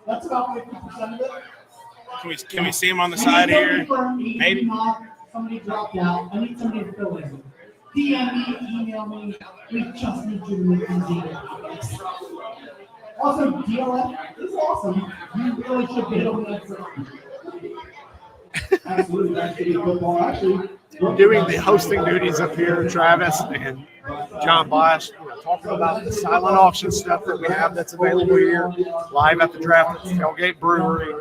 That's about 50% of it. Can we see him on the side here? Maybe. Somebody dropped out. I need somebody to fill in. DM me, email me. We just need you to make these data. Also, DLF is awesome. You really should be able to answer. Absolutely. Actually, Doing the hosting duties up here, Travis and John Bosch, talking about the silent auction stuff that we have that's available here, live at the draft at the Tailgate Brewery.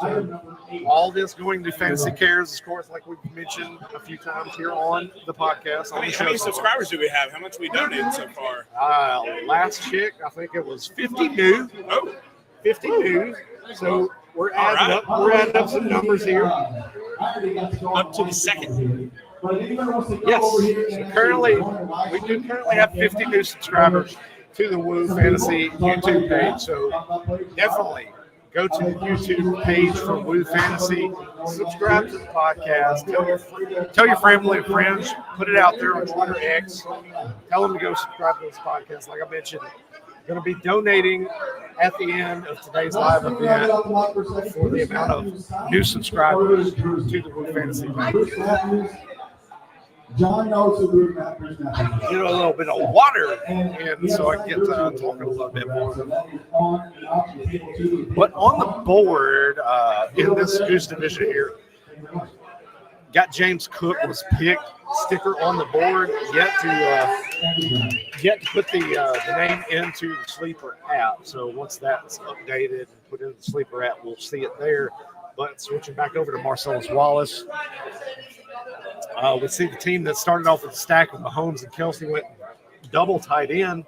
So all this going to Fantasy Cares, of course, like we've mentioned a few times here on the podcast. How many subscribers do we have? How much we donated so far? Last check, I think it was 50 new. Oh, 50 new. So we're adding up. We're adding up some numbers here. Up to the second. Yes. So currently, we do currently have 50 new subscribers to the Woo Fantasy YouTube page. So definitely go to the YouTube page for Woo Fantasy. Subscribe to the podcast. Tell your family and friends. Put it out there on Twitter X. Tell them to go subscribe to this podcast. Like I mentioned, going to be donating at the end of today's live event for the amount of new subscribers to the Woo Fantasy page. John knows the group. Get a little bit of water in so I can get talking a little bit more. But on the board in this Goose division here, got James Cook was picked. Sticker on the board, yet to put the name into the sleeper app. So once that's updated and put into the sleeper app, we'll see it there. But switching back over to Marcellus Wallace, we see the team that started off with a stack of Mahomes and Kelsey went double tight end.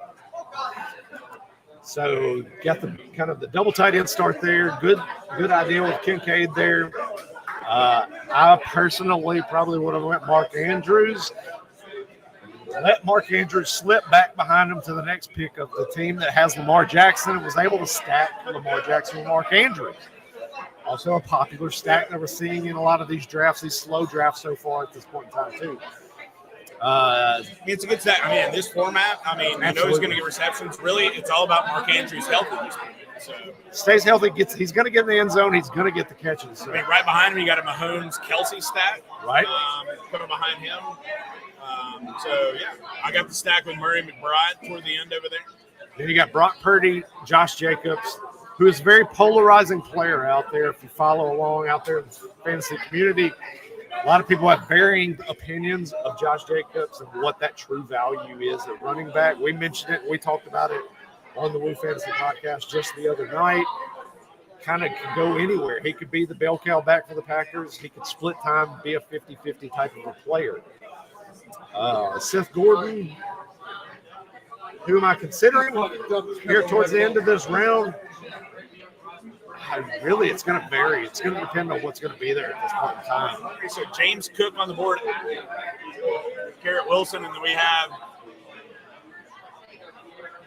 So got the kind of the double tight end start there. Good idea with Kincaid there. I personally probably would have went Mark Andrews. Let Mark Andrews slip back behind him to the next pick of the team that has Lamar Jackson and was able to stack Lamar Jackson and Mark Andrews. Also a popular stack that we're seeing in a lot of these drafts, these slow drafts so far at this point in time too. It's a good stack. I mean, in this format, I know he's going to get receptions. Really, it's all about Mark Andrews' health at this point. So stays healthy, he's going to get in the end zone. He's going to get the catches. So. I mean, right behind him, you got a Mahomes-Kelsey stack. Right. Coming behind him. So, yeah, I got the stack with Murray McBride toward the end over there. Then you got Brock Purdy, Josh Jacobs, who is a very polarizing player out there. If you follow along out there in the fantasy community, a lot of people have varying opinions of Josh Jacobs and what that true value is at running back. We mentioned it. We talked about it on the Woo Fantasy podcast just the other night. Kind of could go anywhere. He could be the bell cow back for the Packers. He could split time, be a 50-50 type of a player. Seth Gordon, who am I considering here towards the end of this round? It's going to vary. It's going to depend on what's going to be there at this point in time. Okay, so James Cook on the board, Garrett Wilson, and then we have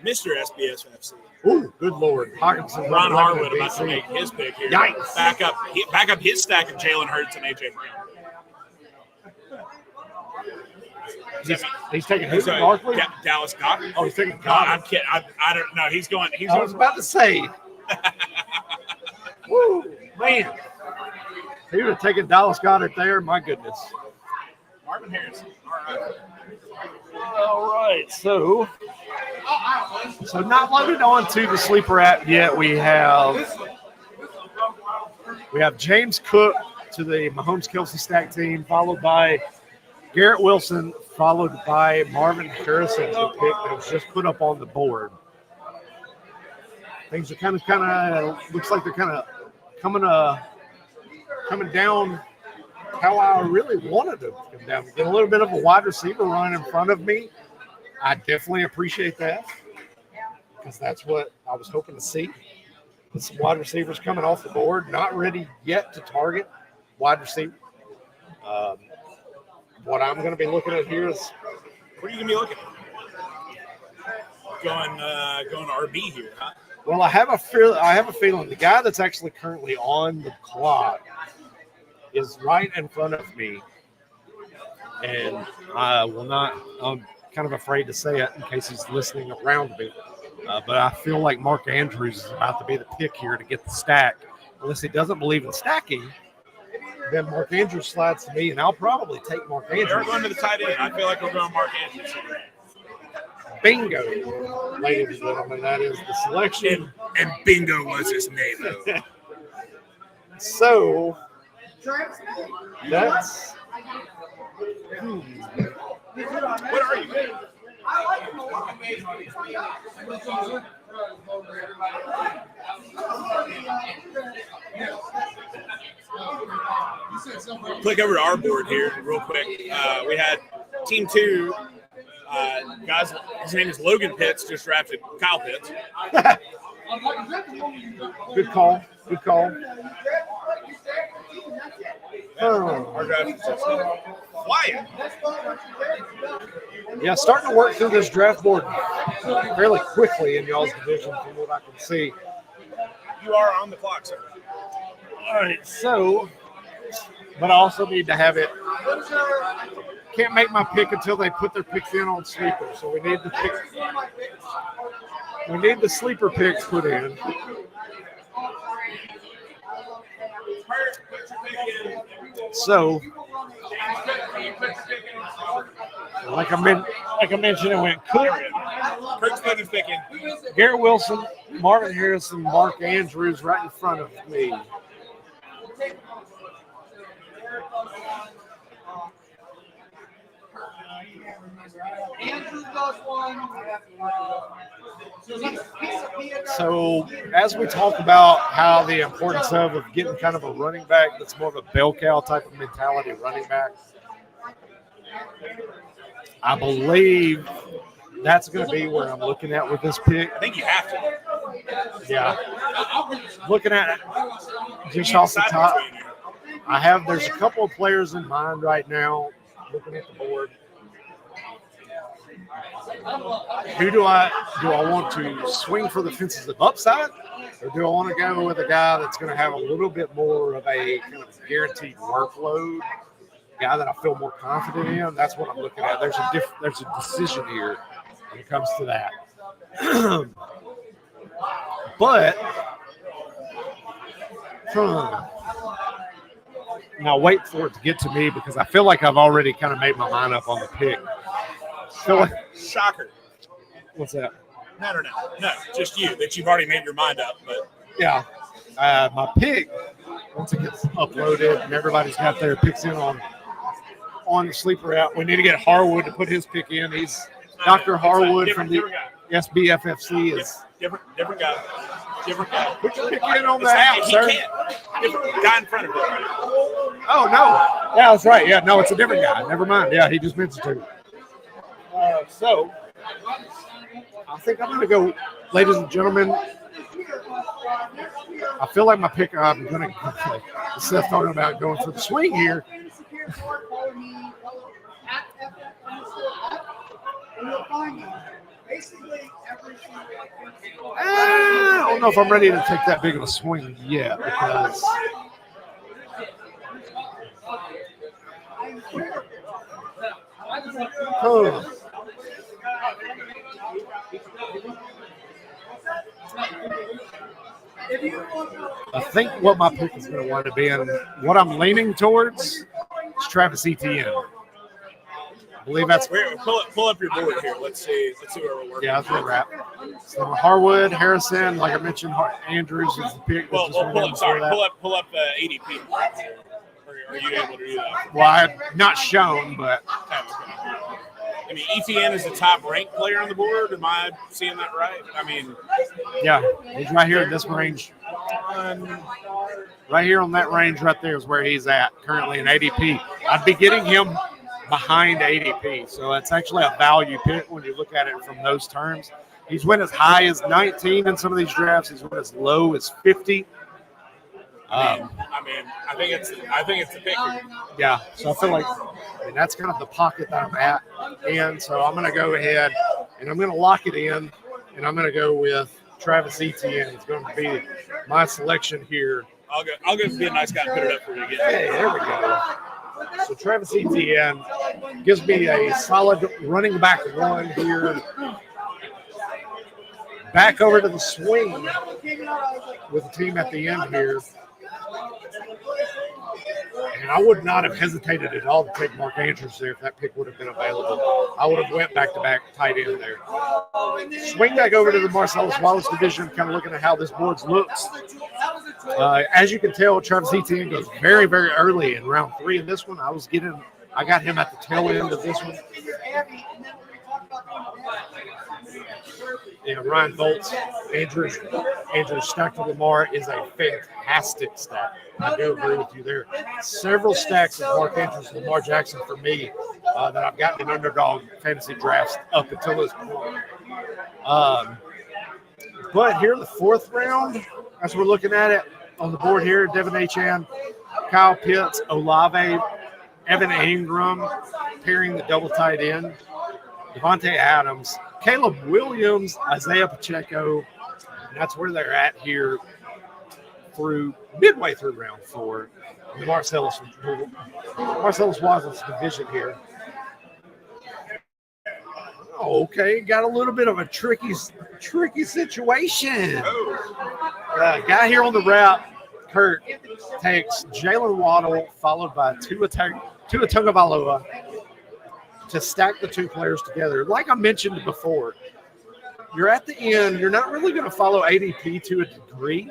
Mr. SBSFC. Ooh, good Lord. Hawkinson, Ron Harwood about to make his pick here. Yikes. Back up his stack of Jalen Hurts and A.J. Brown. He's taking who? So, Barkley? Dallas Goddard. Oh, he's taking No, Goddard. I'm kidding. I don't know. He's going. I was about to say. Woo, man. He would have taken Dallas Goddard there. My goodness. Marvin Harrison. All right. So not loaded onto the sleeper app yet. We have James Cook to the Mahomes-Kelsey stack team, followed by Garrett Wilson, followed by Marvin Harrison, the pick that was just put up on the board. Things are kind of looks like they're kind of coming down how I really wanted them to come down. Get a little bit of a wide receiver run in front of me. I definitely appreciate that because that's what I was hoping to see. With some wide receivers coming off the board, not ready yet to target wide receiver. What I'm going to be looking at here is What are you going to be looking at? Going RB here, huh? well, I have a feeling the guy that's actually currently on the clock is right in front of me, and I will not. I'm kind of afraid to say it in case he's listening around me. But I feel like Mark Andrews is about to be the pick here to get the stack. Unless he doesn't believe in stacking, then Mark Andrews slides to me, and I'll probably take Mark Andrews. We're going to the tight end. I feel like we're going Mark Andrews. Bingo, ladies and gentlemen, that is the selection. And bingo was his name, though. So that's. What are you? Click over to our board here real quick. We had Team 2. Guys, his name is Logan Pitts, just drafted Kyle Pitts. Good call. Good call. Our draft is just quiet. Yeah, starting to work through this draft board fairly quickly in y'all's division from what I can see. You are on the clock, sir. All right, so, but I also need to have it. Can't make my pick until they put their picks in on sleeper. So we need the pick. We need the sleeper picks put in. So, like I mentioned, it went Cook, Garrett Wilson, Marvin Harrison, Mark Andrews right in front of me. So, as we talk about how the importance of getting kind of a running back that's more of a bell cow type of mentality running back, I believe that's going to be where I'm looking at with this pick. I think you have to. Yeah. Looking at it just off the top, there's a couple of players in mind right now looking at the board. Who do I want to swing for the fences of upside, or do I want to go with a guy that's going to have a little bit more of a kind of guaranteed workload, guy that I feel more confident in? That's what I'm looking at. There's a decision here when it comes to that. But now wait for it to get to me because I feel like I've already kind of made my mind up on the pick. Shocker. What's that? No, just you, that you've already made your mind up. But yeah, my pick, once it gets uploaded and everybody's got their picks in on the sleeper app, we need to get Harwood to put his pick in. He's Dr. Harwood from the SBFFC. Is different guy. Put your pick in on the app, sir. Different guy in front of him. Oh, no. Yeah, that's right. Yeah, no, it's a different guy. Never mind. Yeah, he just mentioned to me. So, I think I'm going to go, ladies and gentlemen. I feel like my pick, I'm going to, Seth talking about going for the swing here. I don't know if I'm ready to take that big of a swing yet because Oh. I think what my pick is going to wind up being, what I'm leaning towards, is Travis Etienne. I believe that's. Pull up your board here. Let's see where we're working. Yeah, that's where we're at. So Harwood, Harrison, like I mentioned, Andrews is the pick. Well, pull up the ADP. Are you able to do that? Well, I'm not shown, but. I mean, ETN is the top ranked player on the board. Am I seeing that right? I mean, yeah, he's right here in this range. Right here on that range right there is where he's at currently in ADP. I'd be getting him behind ADP, so it's actually a value pick when you look at it from those terms. He's went as high as 19 in some of these drafts. He's went as low as 50. I think it's the pick. Yeah, so I feel like that's kind of the pocket that I'm at, and so I'm going to go ahead and I'm going to lock it in, and I'm going to go with Travis Etienne. It's going to be my selection here. I'll go be a nice guy and put it up for you again. Hey, there we go. So Travis Etienne gives me a solid running back one here. Back over to the swing with the team at the end here. And I would not have hesitated at all to take Mark Andrews there if that pick would have been available. I would have went back-to-back tight end there. Swing back over to the Marcellus Wallace division, kind of looking at how this board looks. As you can tell, Travis Etienne goes very, very early in round 3 in this one. I got him at the tail end of this one. Yeah, Ryan Bolts, Andrews stacked with Lamar is a fantastic stack. I do agree with you there. Several stacks of Mark Andrews and Lamar Jackson for me that I've gotten in underdog fantasy drafts up until this point. But here in the 4th round, as we're looking at it on the board here, Devin Achane, Kyle Pitts, Olave, Evan Ingram pairing the double tight end, Devontae Adams, Caleb Williams, Isaiah Pacheco, and that's where they're at here midway through round 4. The Marcellus Wallace division here. Okay, got a little bit of a tricky situation. Guy here on the wrap, Kurt, takes Jalen Waddle followed by Tua Tagovailoa to stack the two players together. Like I mentioned before, you're at the end. You're not really going to follow ADP to a degree.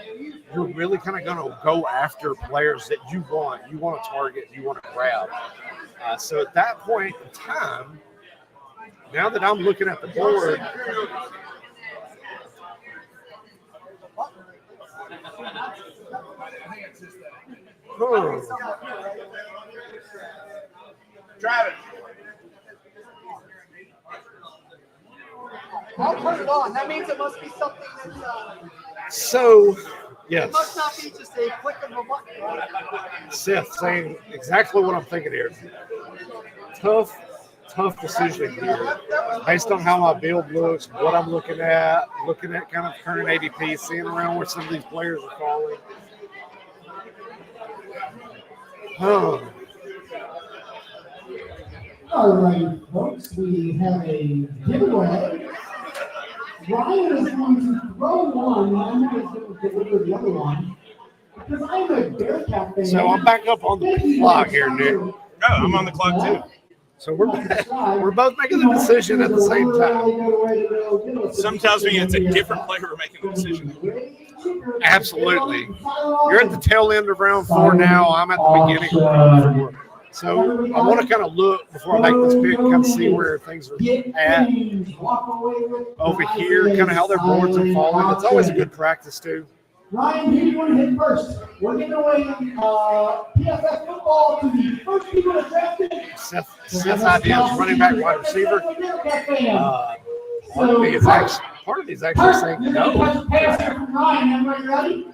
You're really kind of going to go after players that you want. You want to target. You want to grab. So at that point in time, now that I'm looking at the board, Travis. I'll turn it on. That means it must be something that's so yes. It must not be just a click of a button. Seth saying exactly what I'm thinking here. Tough decision here. Based on how my build looks, what I'm looking at kind of current ADP, seeing around where some of these players are falling. All right, folks, we have a giveaway. Ryan is going to throw one, and I'm going to deliver the other one. Because I'm a Bearcat fan. So I'm back up on the clock here, Nick. Oh, I'm on the clock too. So we're both making the decision at the same time. Some tells me it's a different player making the decision. Absolutely. You're at the tail end of round 4 now. I'm at the beginning of round 4. So I want to kind of look before I make this pick, kind of see where things are at over here, kind of how their boards are falling. It's always a good practice too. Ryan, who do you want to hit first? We're giving away PFF football to the first people that drafted. Seth's idea is running back, wide receiver. Part of me is actually saying no. Ryan, are you ready?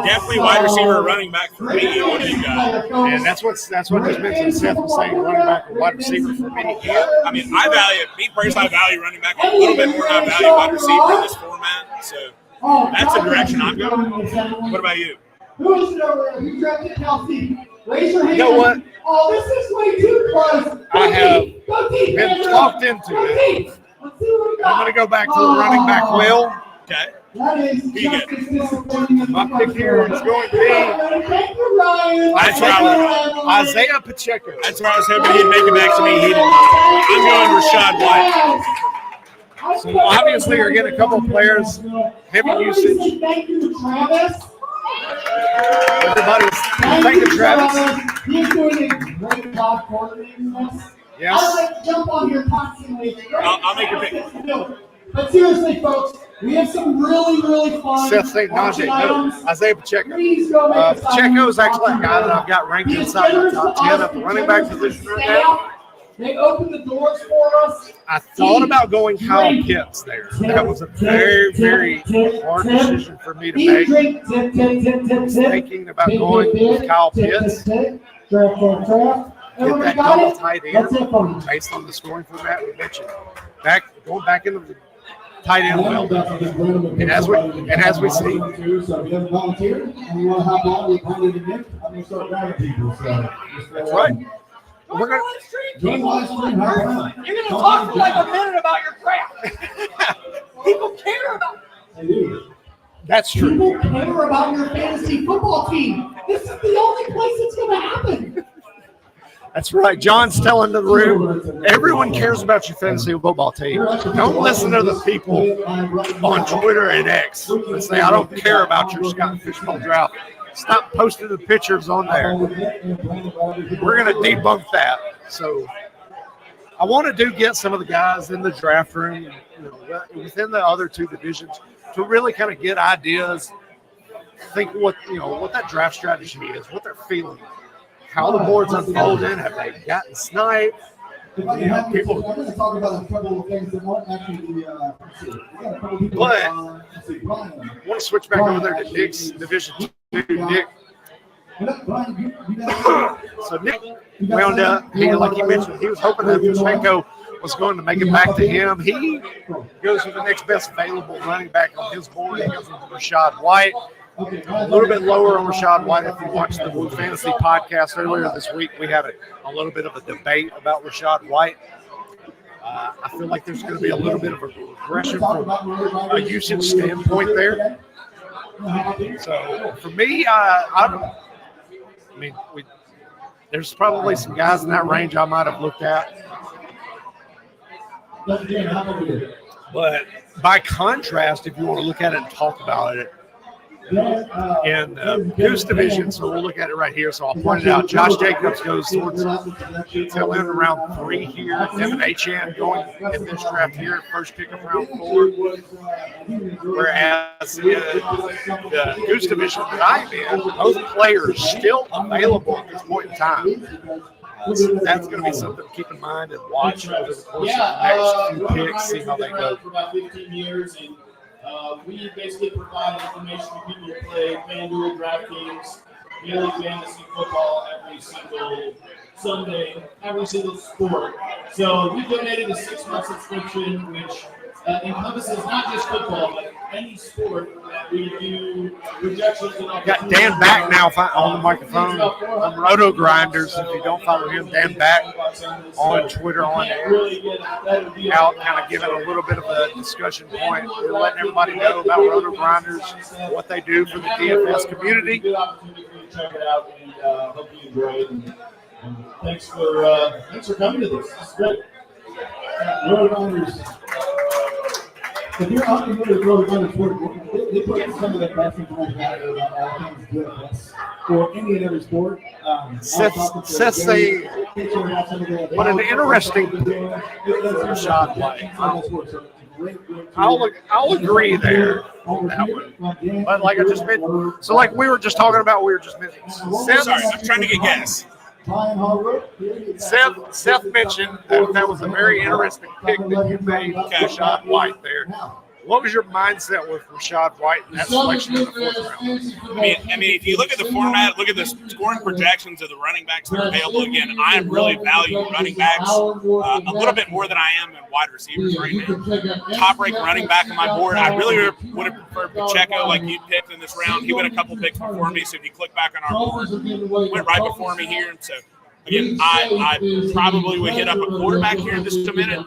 Definitely wide receiver, running back for me. What do you got? And that's what just mentioned. Seth was saying running back or wide receiver for me. Yeah, I mean, I value running back a little bit more than I value wide receiver in this format. So that's the direction I'm going. What about you? Who is it over there? Who drafted Kelsey? Raise your hand. You know what? Oh, this is way too close. I have Go deep, been Andrew. talked into Go it. deep. Let's see what we got. I'm going to go back to the running back Will. Okay. That is you just as disappointing as My the pick first here one. is going to be Thank you, Ryan. That's Thank what I you, Ryan. Isaiah Pacheco. That's where I was hoping he'd make it back to me. I'm going Rashad White. So obviously you're getting a couple of players, heavy Everybody usage. say thank you to Travis. Everybody's Thank you, Travis. He's doing a great job coordinating this. Yes. I like to jump on here constantly. I'll make your pick. But seriously, folks, we have some really, really fun Seth St. action Najee, items. no, Isaiah Pacheco. Please go make a Pacheco is sign. actually a guy that I've got ranked inside my top 10 at the running back position right now. They opened the doors for us. I thought about going Kyle Pitts there. That was a very, very hard decision for me to make. Thinking about going with Kyle Pitts. Get that double tight end based on the scoring format we mentioned. Going back into the tight end well. And as we see, So if you haven't volunteered and you want to hop on with Brandon and Nick, I'm going to start grabbing people. So that's right. We're gonna join the live stream. Hop on. You're going to talk for like a minute about your crap. People care about They do. That's true. People care about your fantasy football team. This is the only place it's going to happen. That's right. John's telling the room, everyone cares about your fantasy football team. Don't listen to the people on Twitter and X that say, I don't care about your Scott Fishbowl draft. Stop posting the pictures on there. We're going to debunk that. So I want to get some of the guys in the draft room, within the other two divisions, to really kind of get ideas, think what that draft strategy is, what they're feeling, how the board's unfolding, have they gotten sniped? If I can have people, I'm going to talk about a couple of things that won't actually be. We got a couple people. But let's see, Brian. I want to switch back over there to Nick's Division 2. Nick. Brian, you got So Nick wound up, like he mentioned, he was hoping that Pacheco was going to make it back to him. He goes with the next best available running back on his board. He goes with Rashad White. A little bit lower on Rashad White. If you watched the Blue Fantasy podcast earlier this week, we had a little bit of a debate about Rashad White. I feel like there's going to be a little bit of a regression from a usage standpoint there. So for me, there's probably some guys in that range I might have looked at. But by contrast, if you want to look at it and talk about it, in the Goose division, so we'll look at it right here. So I'll point it out. Josh Jacobs goes towards tail end around 3 here. Devin Achane going in this draft here, first pick of round 4. Whereas in the Goose division that I'm in, both players still available at this point in time. So that's going to be something to keep in mind and watch over the course of the next few picks, see how they go. For about 15 years, and we basically provide information to people who play FanDuel, DraftKings, daily fantasy football every single Sunday, every single sport. So we donated a 6-month subscription, which encompasses not just football, but any sport that we do projections and Got Dan Back now on the microphone from Roto Grinders. If you don't follow him, Dan Back on Twitter, on there, out kind of giving a little bit of a discussion point. We're letting everybody know about Roto Grinders, what they do for the DFS community. Good opportunity for you to check it out, and hope you enjoy it. And thanks for coming to this. This is great. Roto Grinders. If you're up and really Roto Grinders sport, they put some of the best information out there about all things DFS for any and every sport. Seth saying, what an interesting shot play. I'll agree there on that one. But like I just mentioned, so like we were just talking about, Sorry, I'm trying to get gas. Seth mentioned that was a very interesting pick that you made, Rashad White there. What was your mindset with Rashad White and that selection in the fourth round? I mean, if you look at the format, look at the scoring projections of the running backs that are available. Again, I am really valuing running backs a little bit more than I am in wide receivers right now. Top-ranked running back on my board. I really would have preferred Pacheco like you picked in this round. He went a couple picks before me, so if you click back on our board, he went right before me here. And so, again, I probably would hit up a quarterback here in just a minute.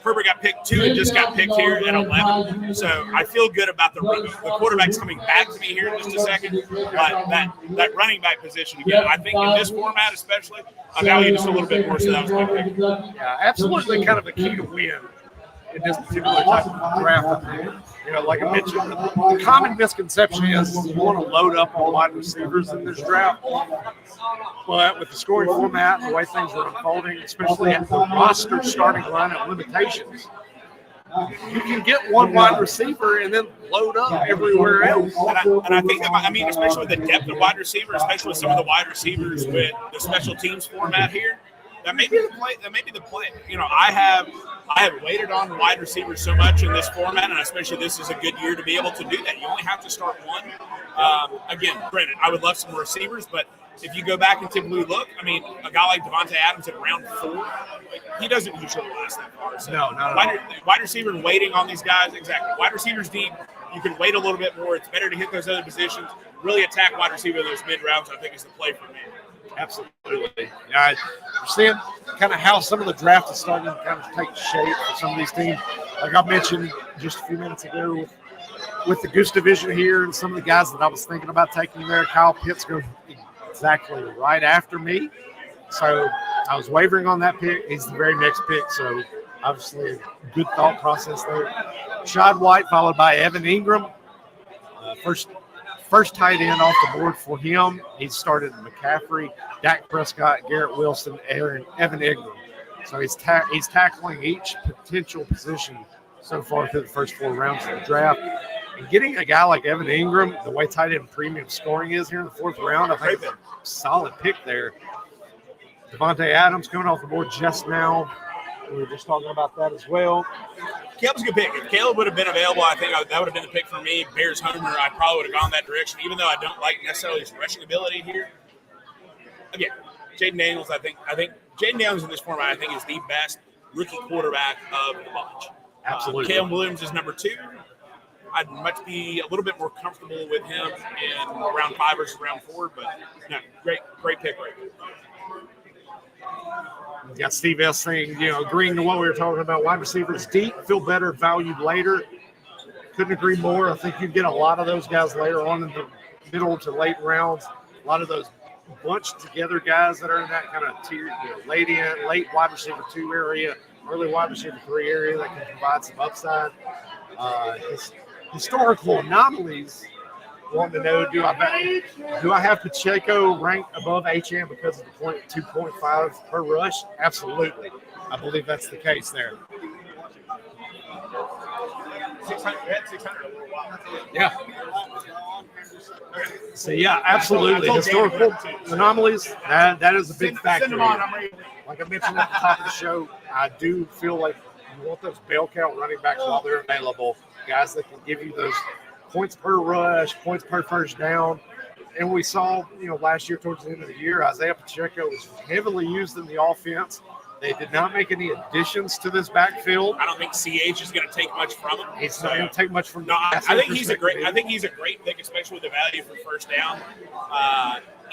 Herbert got picked 2 and just got picked here at 11. So I feel good about the quarterbacks coming back to me here in just a second. But that running back position, again, I think in this format especially, I value just a little bit more. So that was my pick. Yeah, absolutely kind of a key to win in this particular type of draft, I think. You know, like I mentioned, the common misconception is you want to load up on wide receivers in this draft. But with the scoring format and the way things are unfolding, especially at the roster starting lineup limitations, you can get one wide receiver and then load up everywhere else. And I think, especially with the depth of wide receiver, especially with some of the wide receivers with the special teams format here, that may be the play. That may be the play. You know, I have waited on wide receivers so much in this format, and especially this is a good year to be able to do that. You only have to start one. Again, granted, I would love some more receivers, but if you go back and typically look, I mean, a guy like Devontae Adams at round 4, he doesn't usually last that far. So no. Wide receiver waiting on these guys, exactly. Wide receivers deep, you can wait a little bit more. It's better to hit those other positions. Really attack wide receiver in those mid rounds, I think, is the play for me. Absolutely. Yeah, we're seeing kind of how some of the draft is starting to kind of take shape for some of these teams. Like I mentioned just a few minutes ago with the Goose division here and some of the guys that I was thinking about taking there, Kyle Pitts goes exactly right after me. So I was wavering on that pick. He's the very next pick. So obviously a good thought process there. Rashad White followed by Evan Ingram. First tight end off the board for him. He started McCaffrey, Dak Prescott, Garrett Wilson, Evan Ingram. So he's tackling each potential position so far through the first 4 rounds of the draft. And getting a guy like Evan Ingram, the way tight end premium scoring is here in the 4th round, I think it's a solid pick there. Devontae Adams coming off the board just now. We were just talking about that as well. Caleb's a good pick. If Caleb would have been available, I think that would have been the pick for me. Bears homer, I probably would have gone that direction, even though I don't like necessarily his rushing ability here. Again, Jaden Daniels, I think Jaden Daniels in this format, I think, is the best rookie quarterback of the bunch. Absolutely. Caleb Williams is number 2. I'd much be a little bit more comfortable with him in round 5 versus round 4, but no, great pick right there. You got Steve S. saying, agreeing to what we were talking about. Wide receivers deep, feel better, valued later. Couldn't agree more. I think you get a lot of those guys later on in the middle to late rounds. A lot of those bunched together guys that are in that kind of tier, late wide receiver 2 area, early wide receiver 3 area that can provide some upside. Historical anomalies. Wanting to know, do I have Pacheco ranked above HM because of the 2.5 per rush? Absolutely. I believe that's the case there. 600. Yeah. So, yeah, absolutely. Historical anomalies, that is a big factor. Like I mentioned at the top of the show, I do feel like you want those bell count running backs while they're available, guys that can give you those points per rush, points per first down. And we saw, last year towards the end of the year, Isaiah Pacheco was heavily used in the offense. They did not make any additions to this backfield. I don't think CH is going to take much from him. He's not going to take much from. No, I think he's a great pick, especially with the value for first down.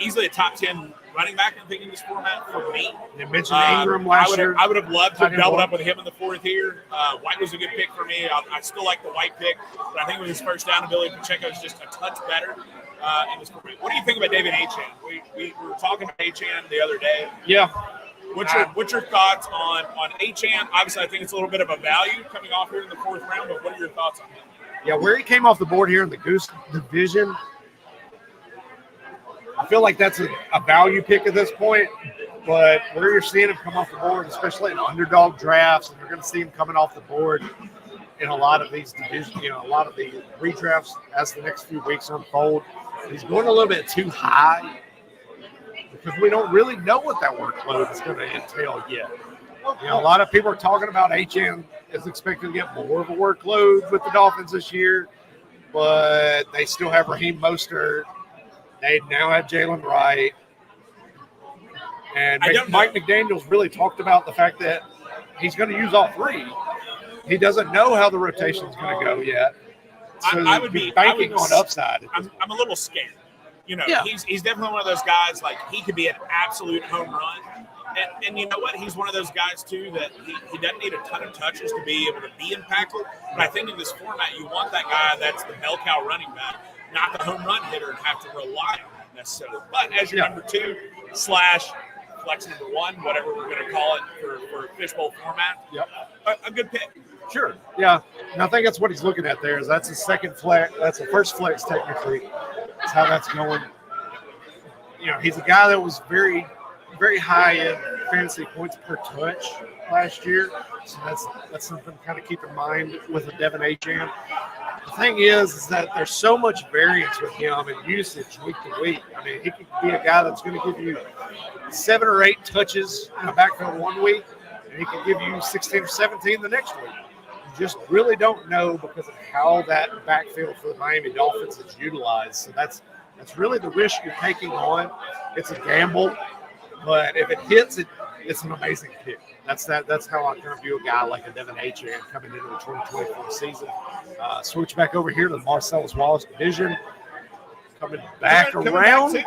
Easily a top 10 running back, I think, in this format for me. They mentioned Ingram last year. I would have loved to have doubled up with him in the 4th here. White was a good pick for me. I still like the White pick, but I think with his first down ability, Pacheco is just a touch better in this format. What do you think about David Achane? We were talking about Achane the other day. Yeah. What's your thoughts on Achane? Obviously, I think it's a little bit of a value coming off here in the 4th round, but what are your thoughts on him? Yeah, where he came off the board here in the Goose division, I feel like that's a value pick at this point, but where you're seeing him come off the board, especially in underdog drafts, and you're going to see him coming off the board in a lot of these divisions, a lot of the redrafts as the next few weeks unfold. He's going a little bit too high because we don't really know what that workload is going to entail yet. A lot of people are talking about HM is expected to get more of a workload with the Dolphins this year, but they still have Raheem Mostert. They now have Jalen Wright. And Mike McDaniels really talked about the fact that he's going to use all three. He doesn't know how the rotation is going to go yet. So I would be banking on upside. I'm a little scared. Yeah. He's definitely one of those guys, like, he could be an absolute home run. And you know what? He's one of those guys, too, that he doesn't need a ton of touches to be able to be impactful. But I think in this format, you want that guy that's the bell cow running back, not the home run hitter, and have to rely on him necessarily. But as your number 2 / flex number 1, whatever we're going to call it for fishbowl format, a good pick. Sure. Yeah. And I think that's what he's looking at there. Is that's his second flex. That's the first flex technically. That's how that's going. He's a guy that was very, very high in fantasy points per touch last year. So that's something to kind of keep in mind with a Devin Achane. The thing is that there's so much variance with him in usage week to week. I mean, he could be a guy that's going to give you 7 or 8 touches in a backfield one week, and he could give you 16 or 17 the next week. You just really don't know because of how that backfield for the Miami Dolphins is utilized. So that's really the risk you're taking on. It's a gamble, but if it hits, it's an amazing pick. That's how I kind of view a guy like a Devin Achane coming into the 2024 season. Switch back over here to the Marcellus Wallace division. Coming back around.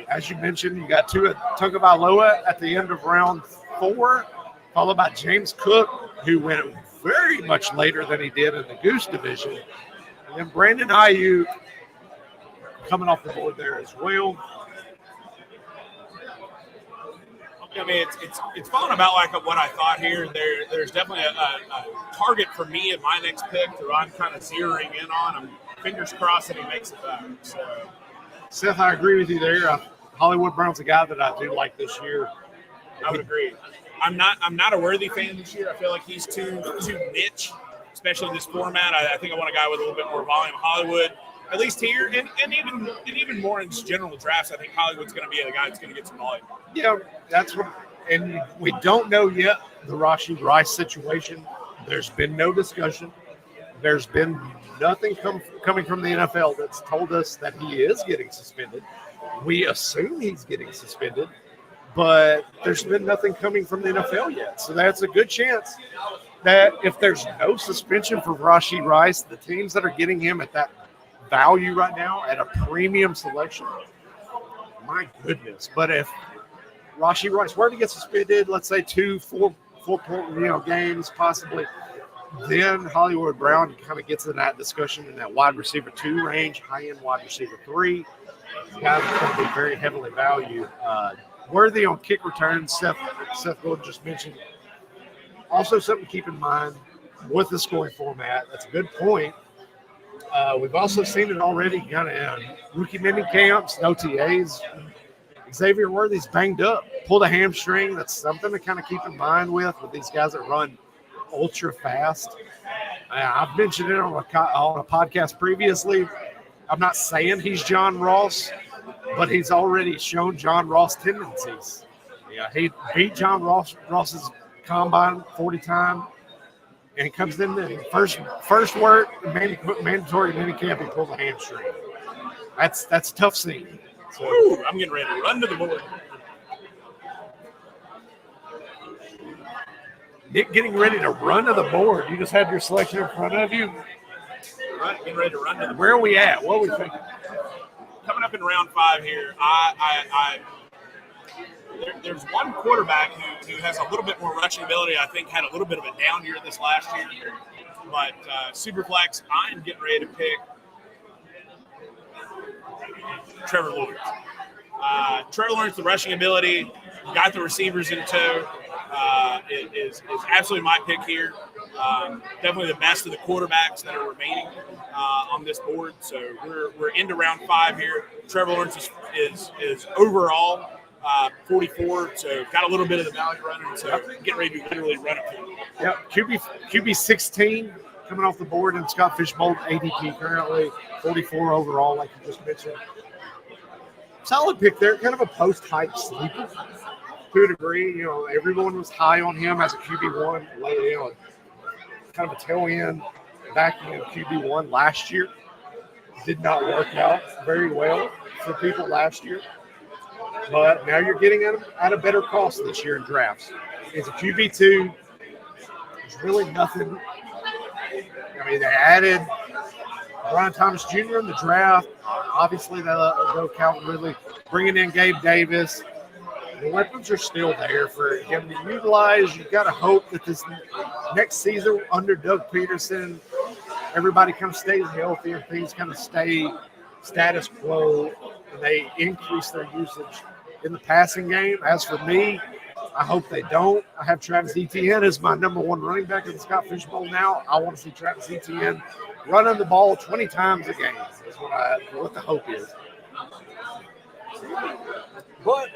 As you mentioned, you got Tua Tagovailoa at the end of round 4, followed by James Cook, who went very much later than he did in the Goose division. And then Brandon Ayuk coming off the board there as well. I mean, it's falling about like what I thought here. There's definitely a target for me in my next pick who I'm kind of zeroing in on. I'm fingers crossed that he makes it back. So, Seth, I agree with you there. Hollywood Brown's a guy that I do like this year. I would agree. I'm not a Worthy fan this year. I feel like he's too niche, especially in this format. I think I want a guy with a little bit more volume. Hollywood, at least here, and even more in general drafts, I think Hollywood's going to be the guy that's going to get some volume. Yeah, that's what. And we don't know yet the Rashee Rice situation. There's been no discussion. There's been nothing coming from the NFL that's told us that he is getting suspended. We assume he's getting suspended, but there's been nothing coming from the NFL yet. So that's a good chance that if there's no suspension for Rashee Rice, the teams that are getting him at that value right now at a premium selection, my goodness. But if Rashee Rice were to get suspended, let's say 4 games possibly, then Hollywood Brown kind of gets in that discussion in that wide receiver 2 range, high-end wide receiver 3. Guys are going to be very heavily valued. Worthy on kick returns, Seth Gordon just mentioned. Also something to keep in mind with the scoring format. That's a good point. We've also seen it already kind of in rookie mini camps, no TAs. Xavier Worthy's banged up, pulled a hamstring. That's something to kind of keep in mind with these guys that run ultra fast. I've mentioned it on a podcast previously. I'm not saying he's John Ross, but he's already shown John Ross tendencies. Yeah, he beat John Ross's combine 40 times, and he comes in the first work mandatory minicamp. He pulls a hamstring. That's tough scene. So, ooh, I'm getting ready to run to the board. Nick getting ready to run to the board. You just had your selection in front of you. Right, getting ready to run to the board. Where are we at? What are we thinking? Coming up in round 5 here, there's one quarterback who has a little bit more rushing ability. I think had a little bit of a down year this last year. But Superflex, I'm getting ready to pick Trevor Lawrence. Trevor Lawrence, the rushing ability, got the receivers in tow. Is absolutely my pick here. Definitely the best of the quarterbacks that are remaining on this board. So we're into round 5 here. Trevor Lawrence is overall 44, so got a little bit of the value running. So getting ready to literally run it through. Yep, QB 16 coming off the board, and Scott Fishbowl ADP currently 44 overall, like you just mentioned. Solid pick there, kind of a post-hype sleeper to a degree. Everyone was high on him as a QB1. kind of a tail end backing in QB1 last year. Did not work out very well for people last year. But now you're getting at a better cost this year in drafts. It's a QB2. There's really nothing. I mean, they added Brian Thomas Jr. in the draft. Obviously, they let go Calvin Ridley. Bringing in Gabe Davis. The weapons are still there for him to utilize. You've got to hope that this next season under Doug Peterson, everybody kind of stays healthy and things kind of stay status quo and they increase their usage in the passing game. As for me, I hope they don't. I have Travis Etienne as my number one running back in the Scott Fish Bowl now. I want to see Travis Etienne running the ball 20 times a game is what the hope is. But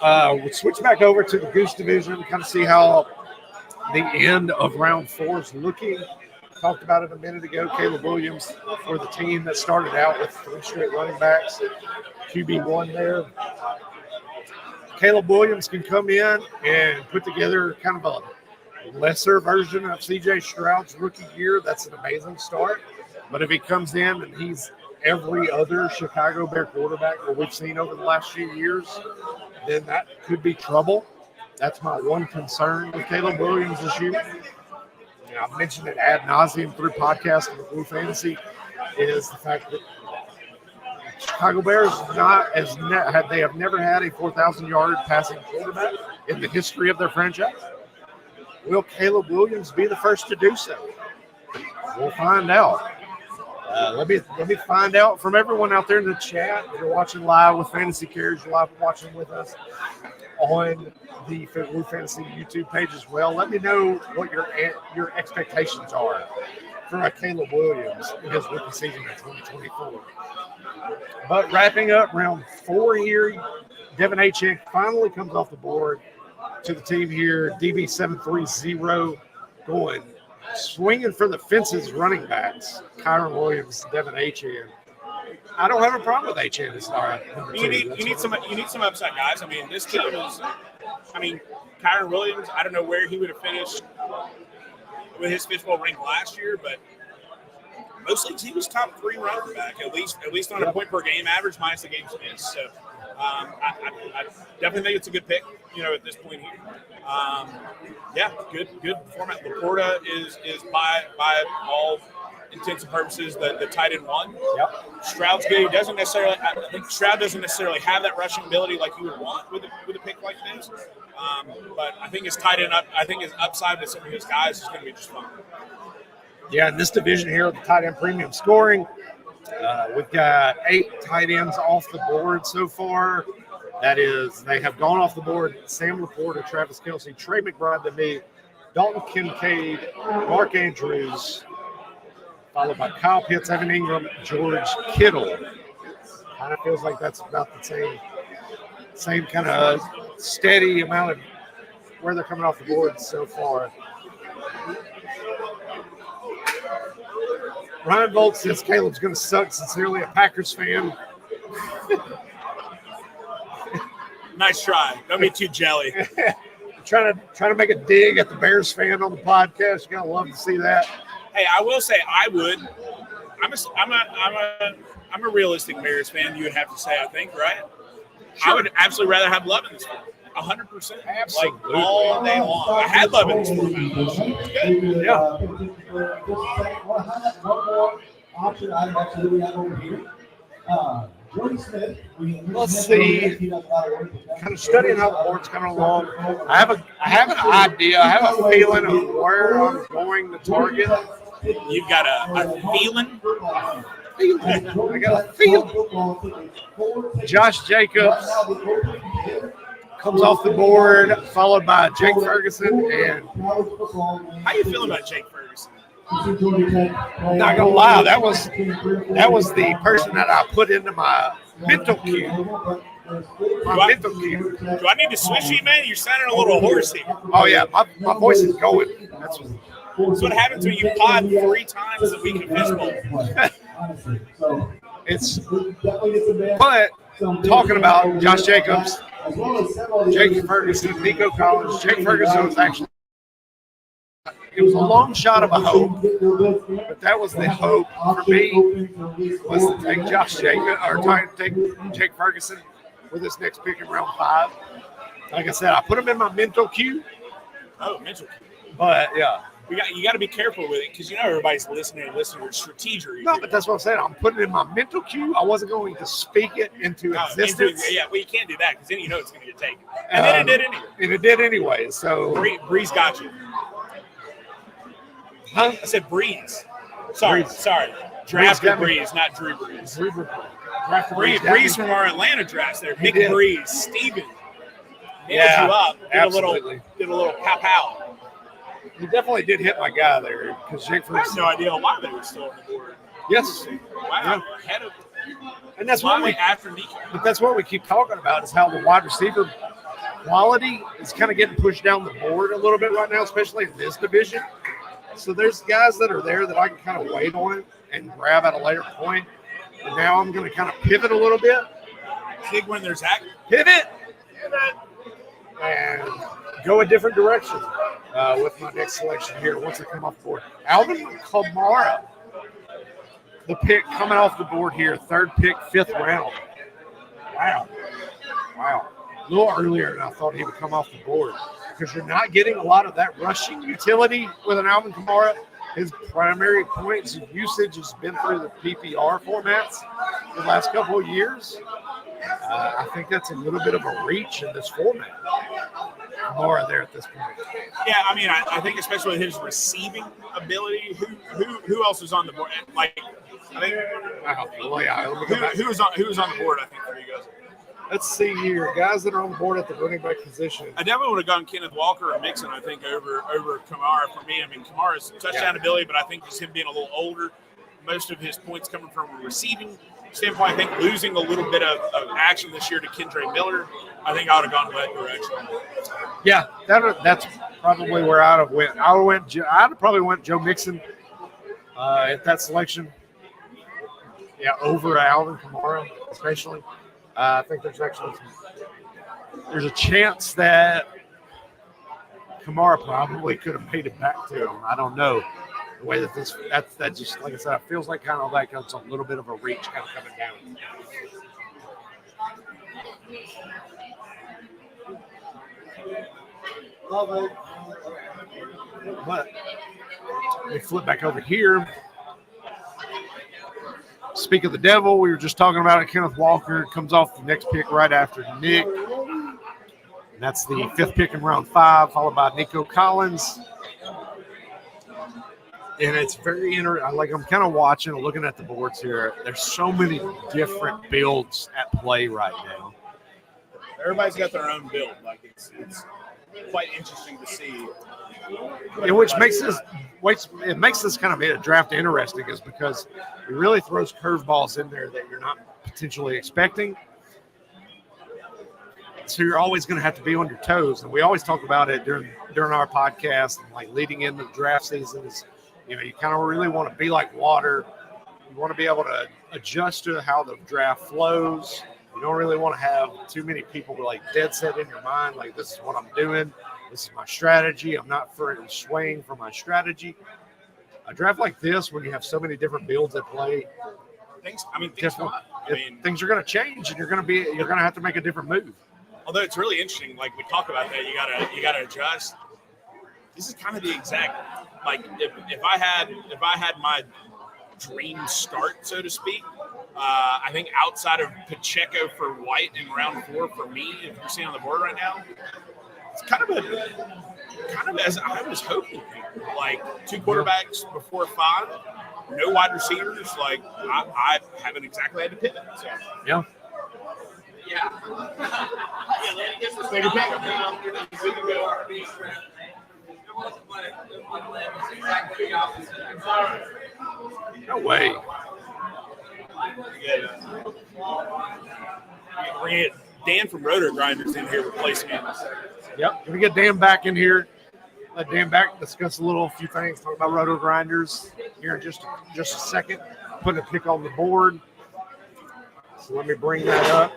we'll switch back over to the Goose Division, kind of see how the end of round 4 is looking. Talked about it a minute ago. Caleb Williams for the team that started out with 3 straight running backs, QB1 there. Caleb Williams can come in and put together kind of a lesser version of C.J. Stroud's rookie year. That's an amazing start. But if he comes in and he's every other Chicago Bear quarterback that we've seen over the last few years, then that could be trouble. That's my one concern with Caleb Williams this year. You know, I've mentioned it ad nauseum through podcasts and Blue Fantasy, is the fact that Chicago Bears they have never had a 4,000-yard passing quarterback in the history of their franchise. Will Caleb Williams be the first to do so? We'll find out. Let me find out from everyone out there in the chat. If you're watching live with Fantasy Carriers, you're live watching with us on the Blue Fantasy YouTube page as well. Let me know what your expectations are for Caleb Williams in his rookie season in 2024. But wrapping up round 4 here, Devin Achane finally comes off the board to the team here. DB730 going swinging for the fences running backs. Kyron Williams, Devin Achane. I don't have a problem with Achane this time. You need some upside, guys. I mean, this team is. I mean, Kyron Williams. I don't know where he would have finished with his fishbowl rank last year, but most leagues he was top 3 running back, at least on a point per game average minus the games missed. So I definitely think it's a good pick. You know, at this point here. Yeah, good format. Laporta is by all intents and purposes the tight end 1. Yep. Stroud's good. I think Stroud doesn't necessarily have that rushing ability like you would want with a pick like this. But I think his tight end his upside with some of his guys is going to be just fun. Yeah, in this division here with the tight end premium scoring, we've got 8 tight ends off the board so far. That is, they have gone off the board. Sam Laporta, Travis Kelce, Trey McBride to me, Dalton Kincaid, Mark Andrews, followed by Kyle Pitts, Evan Ingram, George Kittle. Kind of feels like that's about the same kind of steady amount of where they're coming off the board so far. Ryan Bolt says Caleb's going to suck. Sincerely, a Packers fan. Nice try. Don't be too jelly. trying to make a dig at the Bears fan on the podcast. You gotta love to see that. Hey, I will say I would. I'm a realistic Bears fan. You would have to say, I think, right? Sure. I would absolutely rather have Love in this format. 100%. Absolutely. Like all day long. I had Love in this format. Good. Yeah. One more option item actually we have over here. Jordan Smith. Let's see. Kind of studying how the board's coming along. I have an idea. I have a feeling of where I'm going to target. You've got a feeling? I got a feeling. Josh Jacobs comes off the board, followed by Jake Ferguson. And how you feeling about Jake Ferguson? I'm not gonna lie, that was the person that I put into my mental cue. Do I need to switch you, man? You're sounding a little hoarse here. Oh yeah, my voice is going. That's what happens when you pod 3 times a week in fishbowl. But talking about Josh Jacobs, Jake Ferguson, Nico Collins. Jake Ferguson was actually it was a long shot of a hope, but that was the hope for me, was to take Josh Jacobs or take Jake Ferguson with this next pick in round 5. Like I said, I put him in my mental queue. Oh, mental queue. But yeah. You got to be careful with it because you know everybody's listening to strategic. No, but that's what I'm saying. I'm putting it in my mental queue. I wasn't going to speak it into existence. Well, you can't do that because then you know it's going to get taken. And then it did anyway. And it did anyway. So Breeze got you. Huh? I said Breeze. Sorry. Drafted Breeze, not Drew Breeze. Breeze from our Atlanta drafts there. Nick Breeze, Steven. Yeah, you up. Absolutely. Did a little pow. He definitely did hit my guy there because Jake I have no idea why they were still on the board. Yes. Wow. Ahead of. And that's what we after Nico. But that's what we keep talking about is how the wide receiver quality is kind of getting pushed down the board a little bit right now, especially in this division. So there's guys that are there that I can kind of wait on and grab at a later point. And now I'm going to kind of pivot a little bit. Big when there's act. Pivot. And go a different direction with my next selection here once I come off the board. Alvin Kamara, the pick coming off the board here, 3rd pick, 5th round. Wow. A little earlier than I thought he would come off the board because you're not getting a lot of that rushing utility with an Alvin Kamara. His primary points of usage has been through the PPR formats the last couple of years. I think that's a little bit of a reach in this format. Kamara there at this point. Yeah, I mean, I think especially his receiving ability. Who else is on the board? Like, I think. Who was on the board? I think for you guys. Let's see here, guys that are on the board at the running back position. I definitely would have gone Kenneth Walker or Mixon. I think over Kamara for me. I mean, Kamara's touchdown ability, but I think just him being a little older, most of his points coming from a receiving standpoint. I think losing a little bit of action this year to Kendre Miller, I think I would have gone that direction. Yeah, that's probably where I'd have went. I'd probably went Joe Mixon at that selection. Yeah, over Alvin Kamara, especially. I think there's a chance that Kamara probably could have paid it back to him. I don't know. The way that that just, like I said, it feels like kind of like it's a little bit of a reach kind of coming down. Love it. But we flip back over here. Speak of the devil, we were just talking about it. Kenneth Walker comes off the next pick right after Nick. And that's the 5th pick in round 5, followed by Nico Collins. And it's very interesting. Like, I'm kind of watching and looking at the boards here. There's so many different builds at play right now. Everybody's got their own build. Like, it's quite interesting to see. And which makes this kind of a draft interesting is because it really throws curveballs in there that you're not potentially expecting. So you're always going to have to be on your toes. And we always talk about it during our podcast and like leading into the draft season is, you know, you kind of really want to be like water. You want to be able to adjust to how the draft flows. You don't really want to have too many people like dead set in your mind, like this is what I'm doing. This is my strategy. I'm not swaying from my strategy. A draft like this, when you have so many different builds at play, things are going to change, and you're going to have to make a different move. Although it's really interesting, like we talk about that, you gotta adjust. This is kind of the exact like if I had my dream start, so to speak. I think outside of Pacheco for White in round 4 for me, if you're seeing on the board right now. It's kind of as I was hoping. Like 2 quarterbacks before 5, no wide receivers. Like I haven't exactly had to pivot. So. Yeah. No way. We're gonna get Dan from Roto Grinders in here replacing him. Yep. Can we get Dan back in here? Let Dan back discuss a few things. Talk about Roto Grinders here in just a second. Put a pick on the board. So let me bring that up.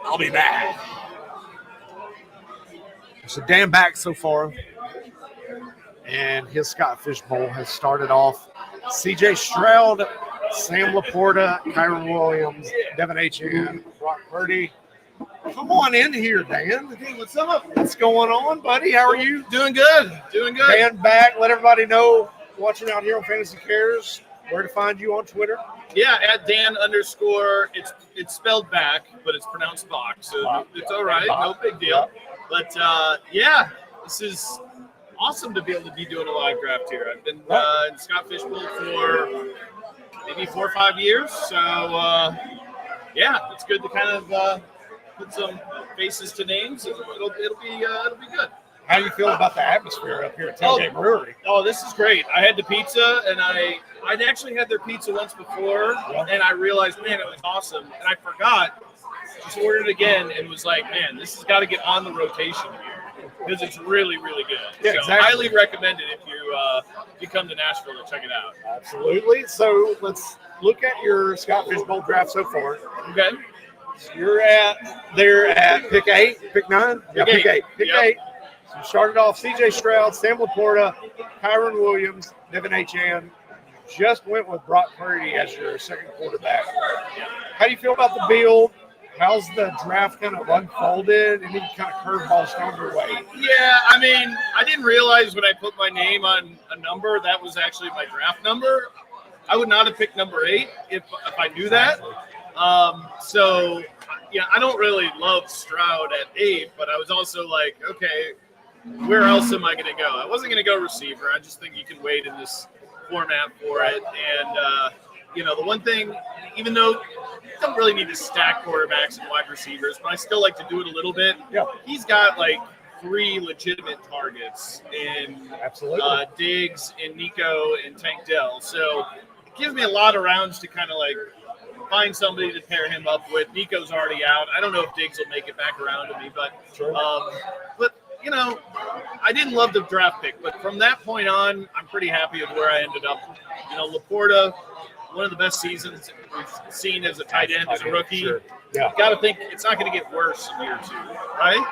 I'll be back. So Dan back so far. And his Scott Fish Bowl has started off C.J. Stroud, Sam Laporta, Kyron Williams, Devin H.N., Brock Purdy. Come on in here, Dan. Hey, what's up? What's going on, buddy? How are you? Doing good. Doing good. Dan back. Let everybody know watching out here on Fantasy Cares where to find you on Twitter. Yeah, at Dan _ it's spelled back, but it's pronounced Bach, so it's all right, no big deal. But yeah, this is awesome to be able to be doing a live draft here. I've been in Scott Fish Bowl for maybe 4 or 5 years, so yeah, it's good to kind of put some faces to names, and it'll be good. How do you feel about the atmosphere up here at Tailgate Brewery? Oh, this is great. I had the pizza, and I'd actually had their pizza once before, and I realized, man, it was awesome. And I forgot, just ordered it again, and was like, man, this has got to get on the rotation here because it's really, really good. Yeah, so exactly. highly recommend it if you come to Nashville to check it out. Absolutely. So let's look at your Scott Fish Bowl draft so far. Okay. So they're at pick 8, pick 9? Yeah, pick 8. Pick 8. So you started off C.J. Stroud, Sam Laporta, Kyron Williams, Devin H.N. Just went with Brock Purdy as your second quarterback. How do you feel about the build? How's the draft kind of unfolded? Any kind of curveballs thrown your way? Yeah, I mean, I didn't realize when I put my name on a number that was actually my draft number. I would not have picked number 8 if I knew that. So, yeah, I don't really love Stroud at 8, but I was also like, okay, where else am I going to go? I wasn't going to go receiver. I just think you can wait in this format for it. And, the one thing, even though you don't really need to stack quarterbacks and wide receivers, but I still like to do it a little bit. Yeah. He's got like 3 legitimate targets in Diggs and Nico and Tank Dell. So it gives me a lot of rounds to kind of like find somebody to pair him up with. Nico's already out. I don't know if Diggs will make it back around to me, but I didn't love the draft pick, but from that point on, I'm pretty happy with where I ended up. Laporta, one of the best seasons we've seen as a tight end, as a rookie. Sure. Yeah. Got to think it's not going to get worse in year 2, right?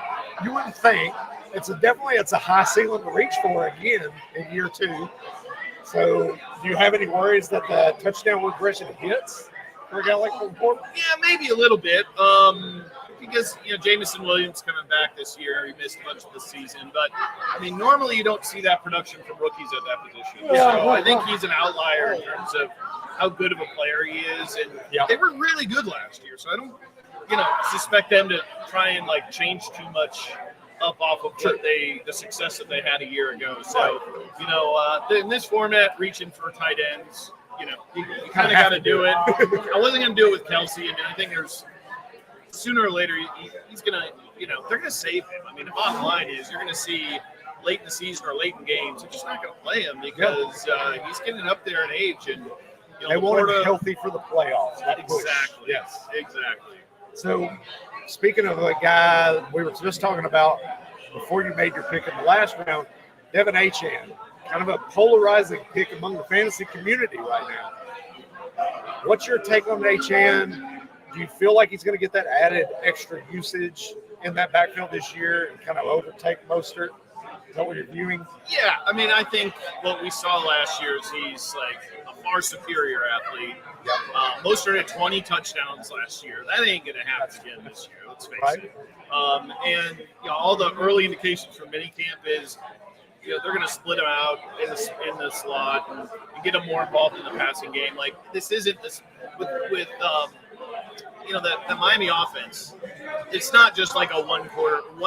You wouldn't think. It's a high ceiling to reach for again in year 2. So do you have any worries that the touchdown regression hits for a guy like Laporta? Yeah, maybe a little bit. Because, Jamison Williams coming back this year, he missed much of the season. But, I mean, normally you don't see that production from rookies at that position. So I think he's an outlier in terms of how good of a player he is. And they were really good last year. So I don't, suspect them to try and, change too much up off of the success that they had a year ago. So, in this format, reaching for tight ends, you kind of got to do it. I wasn't going to do it with Kelsey. I mean, I think there's sooner or later he's going to, they're going to save him. I mean, the bottom line is you're going to see late in the season or late in games, they're just not going to play him because he's getting up there in age. And they want him healthy for the playoffs. Exactly. Yes. Exactly. So, speaking of a guy we were just talking about before you made your pick in the last round, Devin H.N., kind of a polarizing pick among the fantasy community right now. What's your take on H.N.? Do you feel like he's going to get that added extra usage in that backfield this year and kind of overtake Mostert? Is that what you're viewing? Yeah, I mean, I think what we saw last year is he's a far superior athlete. Mostert had 20 touchdowns last year. That ain't going to happen again this year, let's face it. And all the early indications from minicamp is they're going to split him out in the slot and get him more involved in the passing game. This isn't this with the Miami offense. It's not just like a one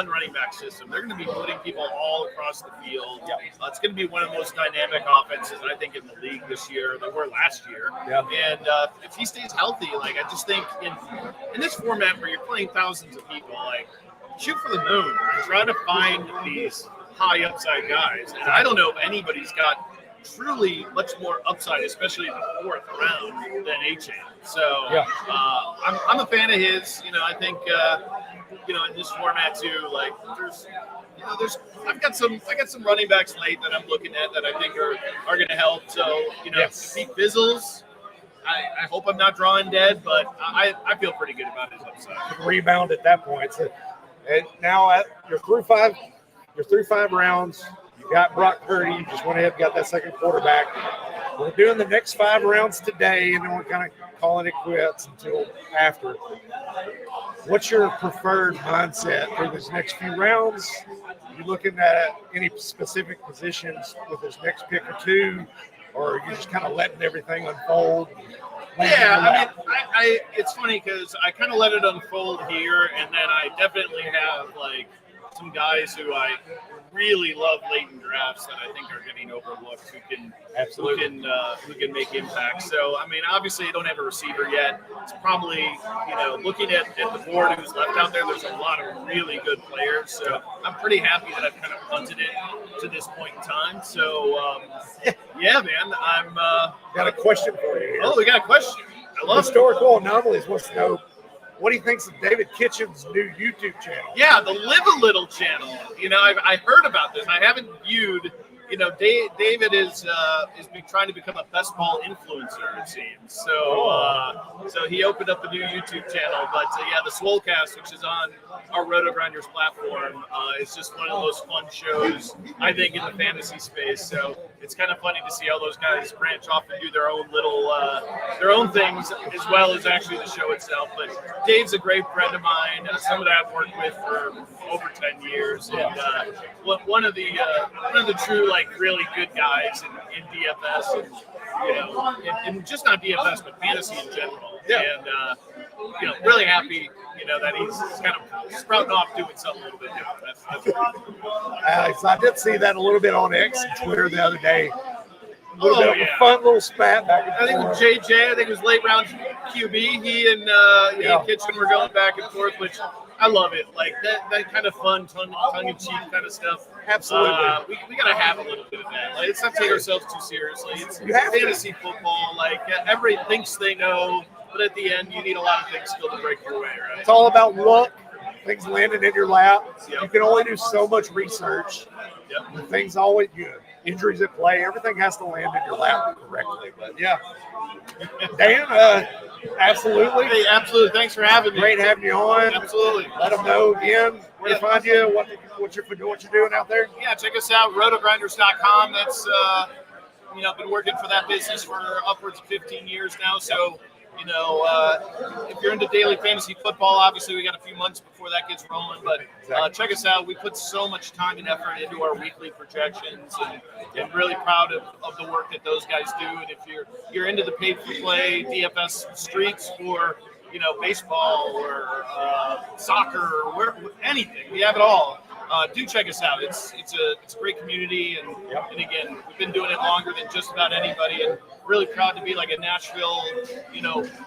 running back system. They're going to be putting people all across the field. It's going to be one of the most dynamic offenses, I think, in the league this year that were last year. And if he stays healthy, I just think in this format where you're playing thousands of people, shoot for the moon. Try to find these high upside guys. And I don't know if anybody's got truly much more upside, especially in the 4th round, than H.N. So I'm a fan of his. I think in this format too. I got some running backs late that I'm looking at that I think are going to help. So if he fizzles, I hope I'm not drawing dead, but I feel pretty good about his upside. Rebound at that point. So, and now you're through 5 rounds. You got Brock Purdy, just went ahead and got that second quarterback. We're doing the next 5 rounds today, and then we're kind of calling it quits until after. What's your preferred mindset for this next few rounds? You looking at any specific positions with this next pick or two, or are you just kind of letting everything unfold? Yeah, I mean, it's funny because I kind of let it unfold here, and then I definitely have like some guys who I really love late in drafts that I think are getting overlooked who can make impact. So I mean, obviously I don't have a receiver yet. It's probably looking at the board who's left out there. There's a lot of really good players. So I'm pretty happy that I've kind of punted it to this point in time. So yeah, man, I'm got a question for you here. Oh, we got a question. I love Historical Anomalies wants to know, what do you think of David Kitchen's new YouTube channel? Yeah, the Live a Little channel. I heard about this. I haven't viewed. David is trying to become a best ball influencer, it seems. So he opened up a new YouTube channel. But yeah, the Swolecast, which is on our Rotogrinders platform, is just one of those fun shows, I think, in the fantasy space. So it's kind of funny to see how those guys branch off and do their own little their own things as well as actually the show itself. But Dave's a great friend of mine, someone that I've worked with for over 10 years, and one of the true really good guys in DFS, and just not DFS but fantasy in general. Yeah. And really happy that he's kind of sprouting off doing something a little bit different. That's Alex, I did see that a little bit on X and Twitter the other day. A little bit of a fun little spat back and forth. I think with JJ, I think it was late round QB. He and Kitchen were going back and forth, which I love it. Like that kind of fun, tongue-in-cheek kind of stuff. Absolutely. We got to have a little bit of that. Like, let's not take ourselves too seriously. It's fantasy football. Like, everybody thinks they know, but at the end, you need a lot of things still to break your way, right? It's all about luck. Things landing in your lap. Yep. You can only do so much research. Yep. Things always good. Injuries at play. Everything has to land in your lap correctly. But yeah, Dan, absolutely. Hey, absolutely. Thanks for having me. Great having you on. Absolutely. Let them know again where to find you, what you're doing out there. Yeah, check us out, rotogrinders.com. That's been working for that business for upwards of 15 years now. So, if you're into daily fantasy football, obviously we got a few months before that gets rolling, but check us out. We put so much time and effort into our weekly projections, and really proud of the work that those guys do. And if you're into the pay-for-play DFS streets for baseball or soccer or anything, we have it all. Do check us out. It's a great community, and again, we've been doing it longer than just about anybody, and really proud to be like a Nashville,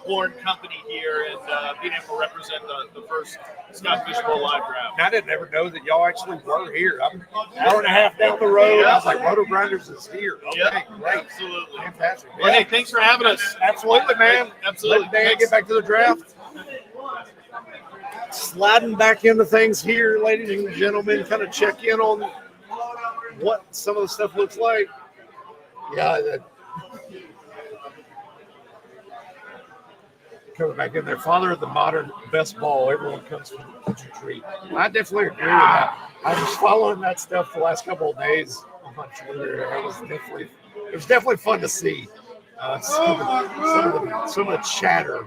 born company here, and being able to represent the first Scott Fishbowl live draft. I didn't ever know that y'all actually were here. I'm an hour and a half down the road. I was like, Rotogrinders is here. Okay, great. Absolutely. Fantastic. Well, hey, thanks for having us. Absolutely, man. Absolutely. Let Dan get back to the draft. Sliding back into things here, ladies and gentlemen, kind of check in on what some of the stuff looks like. Yeah, coming back in there. Father of the modern best ball. Everyone comes from the tree. I definitely agree with that. I was following that stuff the last couple of days on Twitter. It was definitely fun to see some of the chatter.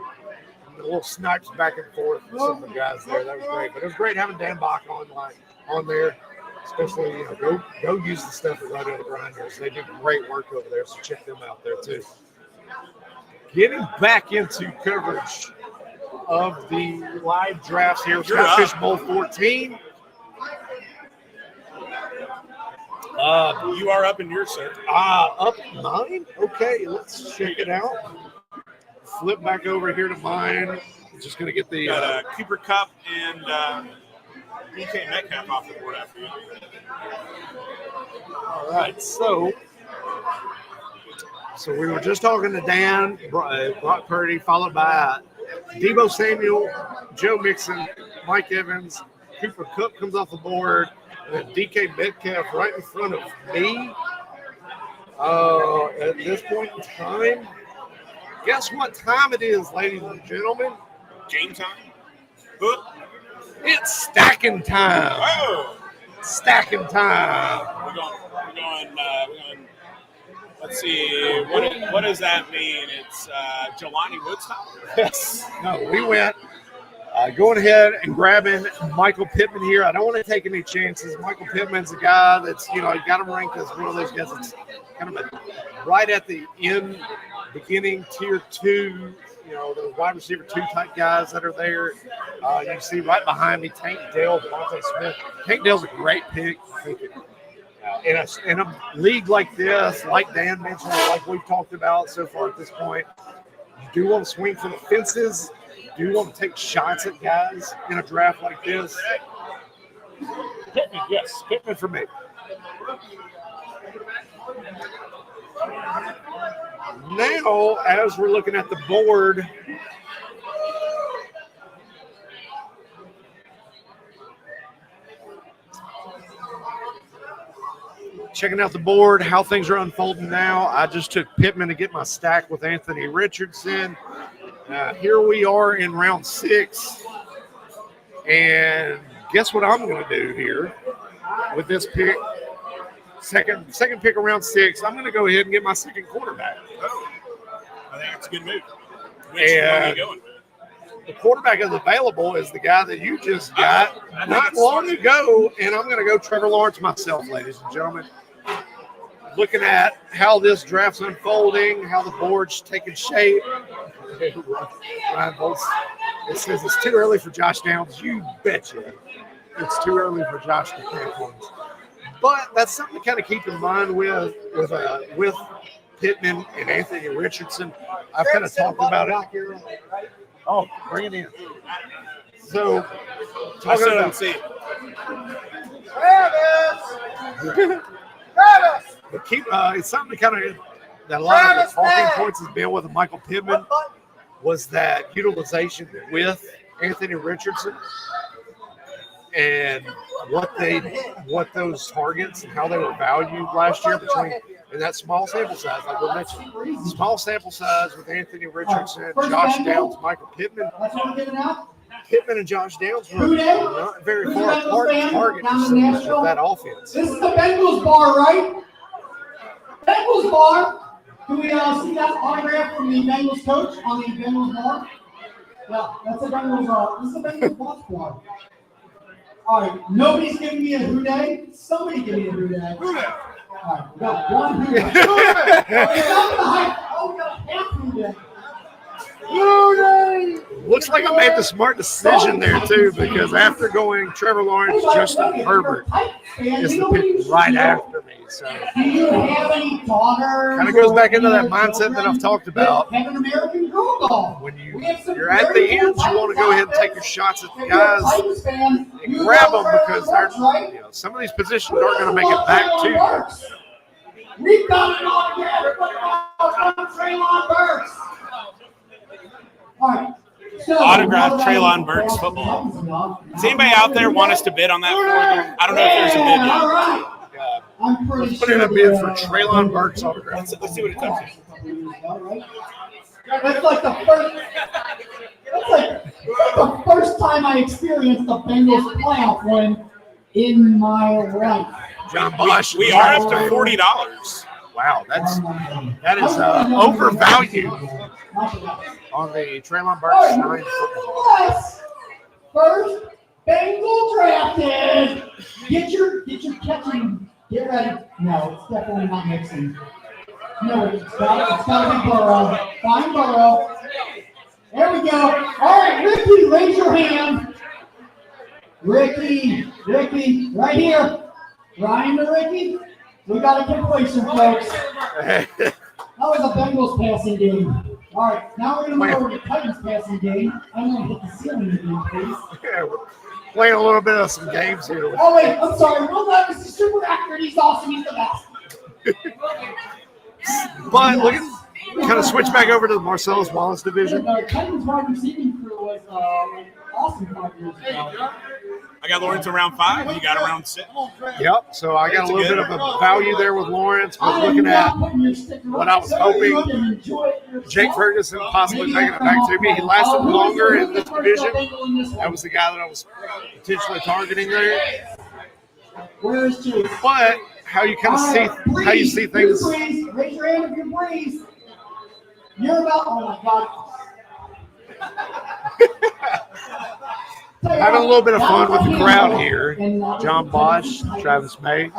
The little snipes back and forth with some of the guys there. That was great. But it was great having Dan Bach on there, especially, go use the stuff at Rotogrinders. They do great work over there, so check them out there too. Getting back into coverage of the live drafts here. Scott Fishbowl 14. You are up in yours, sir. Up 9? Okay, let's check it out. Flip back over here to mine. Just going to get the Cooper Kupp and DK Metcalf off the board after you. All right, so we were just talking to Dan, Brock Purdy, followed by Deebo Samuel, Joe Mixon, Mike Evans, Cooper Kupp comes off the board, and then DK Metcalf right in front of me. At this point in time, guess what time it is, ladies and gentlemen? Game time? It's stacking time. Oh! Stacking time. We're going let's see, what does that mean? It's Jelani Woodstock? Yes. No, we went going ahead and grabbing Michael Pittman here. I don't want to take any chances. Michael Pittman's a guy that's, you got him ranked as one of those guys that's kind of right at the end, beginning tier 2, the wide receiver 2 type guys that are there. You can see right behind me, Tank Dell, Devontae Smith. Tank Dell's a great pick. I think in a league like this, like Dan mentioned, like we've talked about so far at this point, you do want to swing for the fences. You do want to take shots at guys in a draft like this. Pittman, yes, Pittman for me. Now, as we're looking at the board, checking out the board, how things are unfolding now. I just took Pittman to get my stack with Anthony Richardson. Here we are in round 6. And guess what I'm going to do here with this pick? Second pick around 6. I'm going to go ahead and get my second quarterback. I think it's a good move. Which one are you going? The quarterback that's available is the guy that you just got not long ago, and I'm going to go Trevor Lawrence myself, ladies and gentlemen. Looking at how this draft's unfolding, how the board's taking shape. Ryan Bolts, it says it's too early for Josh Downs. You betcha. It's too early for Josh Downs. But that's something to kind of keep in mind with Pittman and Anthony Richardson. I've kind of talked about it. Oh, bring it in. So, talking about but it's something to kind of that a lot of the talking points has been with Michael Pittman was that utilization with Anthony Richardson and what those targets and how they were valued last year between in that small sample size, like we mentioned, small sample size with Anthony Richardson, Josh Downs, Michael Pittman. Pittman and Josh Downs were not very far apart in target percentage of that offense. This is the Bengals bar, right? Bengals bar. Do we see that autograph from the Bengals coach on the Bengals bar? Yeah, that's a Bengals. This is a Bengals boss bar. All right, nobody's giving me a who day. Somebody give me a who day. Who day? All right, we got one who day. We got half who day. Looks like I made the smart decision there too, because after going Trevor Lawrence, Justin Herbert is the pick right after me. So do you have any daughters? Kind of goes back into that mindset that I've talked about. Have an American Girl doll. When you're at the end, you want to go ahead and take your shots at the guys and grab them because some of these positions aren't going to make it back to you. We've got it all together. Treylon Burks. All right. So, autographed Treylon Burks football. Does anybody out there want us to bid on that for them? I don't know if there's a bid yet. All right. I'm pretty Put in a bid for Treylon Burks autograph. Let's see what it comes to. That's like the first time I experienced the Bengals playoff win in my life. John Bosch. We are up to $40. Wow, that is overvalued on the Treylon Burks 9 football. Yes. First Bengal drafted. Get your catching. Get ready. No, it's definitely not mixing. No, it's got to be Burrow. Find Burrow. There we go. All right, Ricky, raise your hand. Ricky, right here. Ryan to Ricky. We got a completion, folks. That was a Bengals passing game. All right, now we're going to move over to Titans passing game. I'm going to hit the ceiling again, please. Yeah, we're playing a little bit of some games here. Oh, wait, I'm sorry. We'll let Mr. Super Actor. He's awesome. He's the best. But look at kind of switch back over to the Marcellus Wallace division. The Titans wide receiving crew was awesome 5 years ago. I got Lawrence around 5. You got around 6. Yep. So I got a little bit of a value there with Lawrence, but looking at what I was hoping, Jake Ferguson possibly making it back to me. He lasted longer in this division. That was the guy that I was potentially targeting there. Where's Jake? But how you kind of see how you see things. Breeze, raise your hand if you breeze. You're about. Oh my God. Having a little bit of fun with the crowd here. John Bosch, Travis May.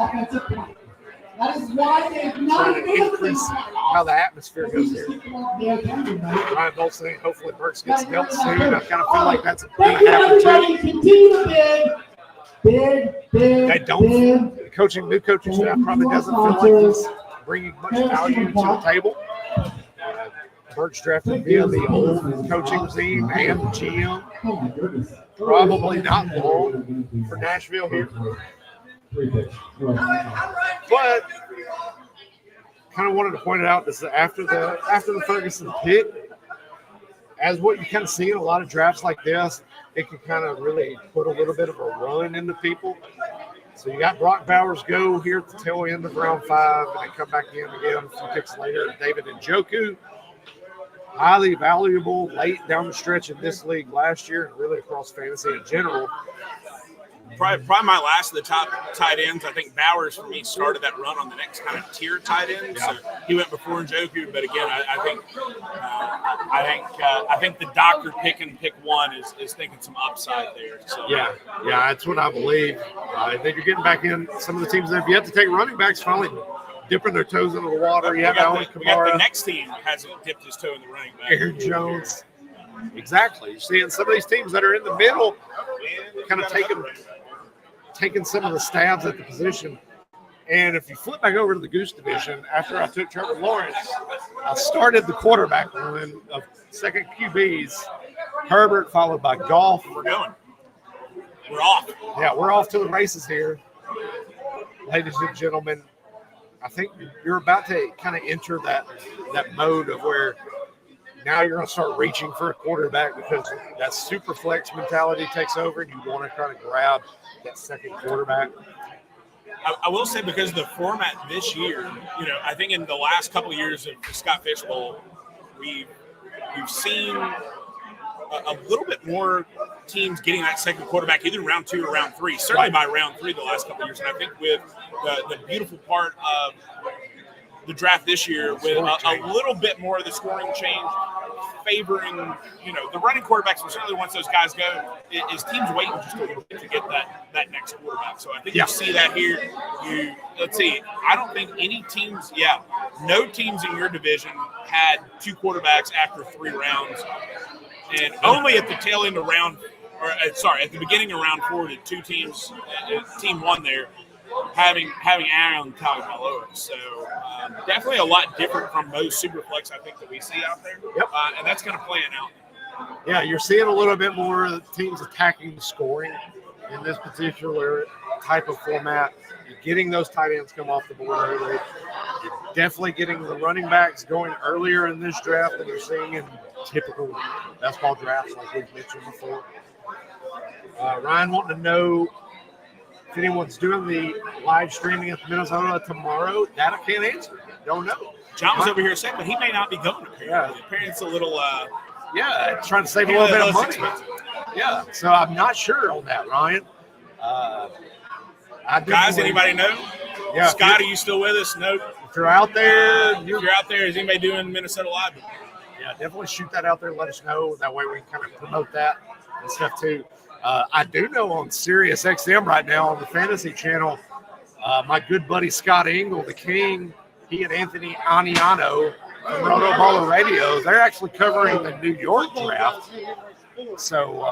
That is why they have not Trying to increase how the atmosphere goes here. Ryan Bolt saying hopefully Burks gets dealt soon. I kind of feel like that's a Thank big you, everybody. opportunity. Continue to bid. They don't. The new coaching staff probably doesn't feel like he's bringing much value to the table. Burks drafted via the old coaching team and the GM. Oh my goodness. Probably not long for Nashville here. But kind of wanted to point it out this after the Ferguson pick, as what you kind of see in a lot of drafts like this, it can kind of really put a little bit of a run into people. So you got Brock Bowers go here at the tail end of round 5, and then come back in again a few picks later. David Njoku, highly valuable late down the stretch in this league last year, and really across fantasy in general. Probably my last of the top tight ends. I think Bowers for me started that run on the next kind of tier tight end. So he went before Njoku, but again, I think the doctor picking pick 1 is thinking some upside there. So Yeah, that's what I believe. I think you're getting back in some of the teams that have yet to take running backs finally dipping their toes into the water. we got the next team hasn't dipped his toe in the running back. Aaron Jones. Exactly. You're seeing some of these teams that are in the middle kind of taking some of the stabs at the position. And if you flip back over to the Goose division, after I took Trevor Lawrence, I started the quarterback run of second QBs. Herbert followed by Goff. We're going. We're off. Yeah, we're off to the races here. Ladies and gentlemen, I think you're about to kind of enter that mode of where now you're going to start reaching for a quarterback because that super flex mentality takes over and you want to kind of grab that second quarterback. I will say because of the format this year, I think in the last couple of years of the Scott Fish Bowl, we've seen a little bit more teams getting that second quarterback either round 2 or round 3, certainly by round 3 the last couple of years. And I think with the beautiful part of the draft this year with a little bit more of the scoring change favoring, the running quarterbacks, were certainly once those guys go, is teams waiting just a little bit to get that next quarterback. So I think you see that here. Let's see, I don't think any teams, no teams in your division had 2 quarterbacks after 3 rounds. And only at the tail end of at the beginning of round 4 did 2 teams, team 1 there, having Aaron Tagovailoa. So definitely a lot different from most superflex I think that we see out there. Yep. And that's kind of playing out. Yeah, you're seeing a little bit more teams attacking the scoring in this particular type of format. You're getting those tight ends come off the board early. You're definitely getting the running backs going earlier in this draft than you're seeing in typical best ball drafts like we've mentioned before. Ryan wanting to know if anyone's doing the live streaming at Minnesota tomorrow. That I can't answer. Don't know. John was over here saying, but he may not be going. Apparently. Apparently it's a little trying to save a little bit of money. Yeah, so I'm not sure on that, Ryan. Guys, anybody know? Yeah, Scott, are you still with us? Nope. If you're out there, if you're out there, is anybody doing Minnesota Live? Yeah, definitely shoot that out there. Let us know. That way we can kind of promote that and stuff too. I do know on Sirius XM right now on the Fantasy Channel, my good buddy Scott Engel, the King, he and Anthony Aniano from Rotoballer Radio, they're actually covering the New York draft. So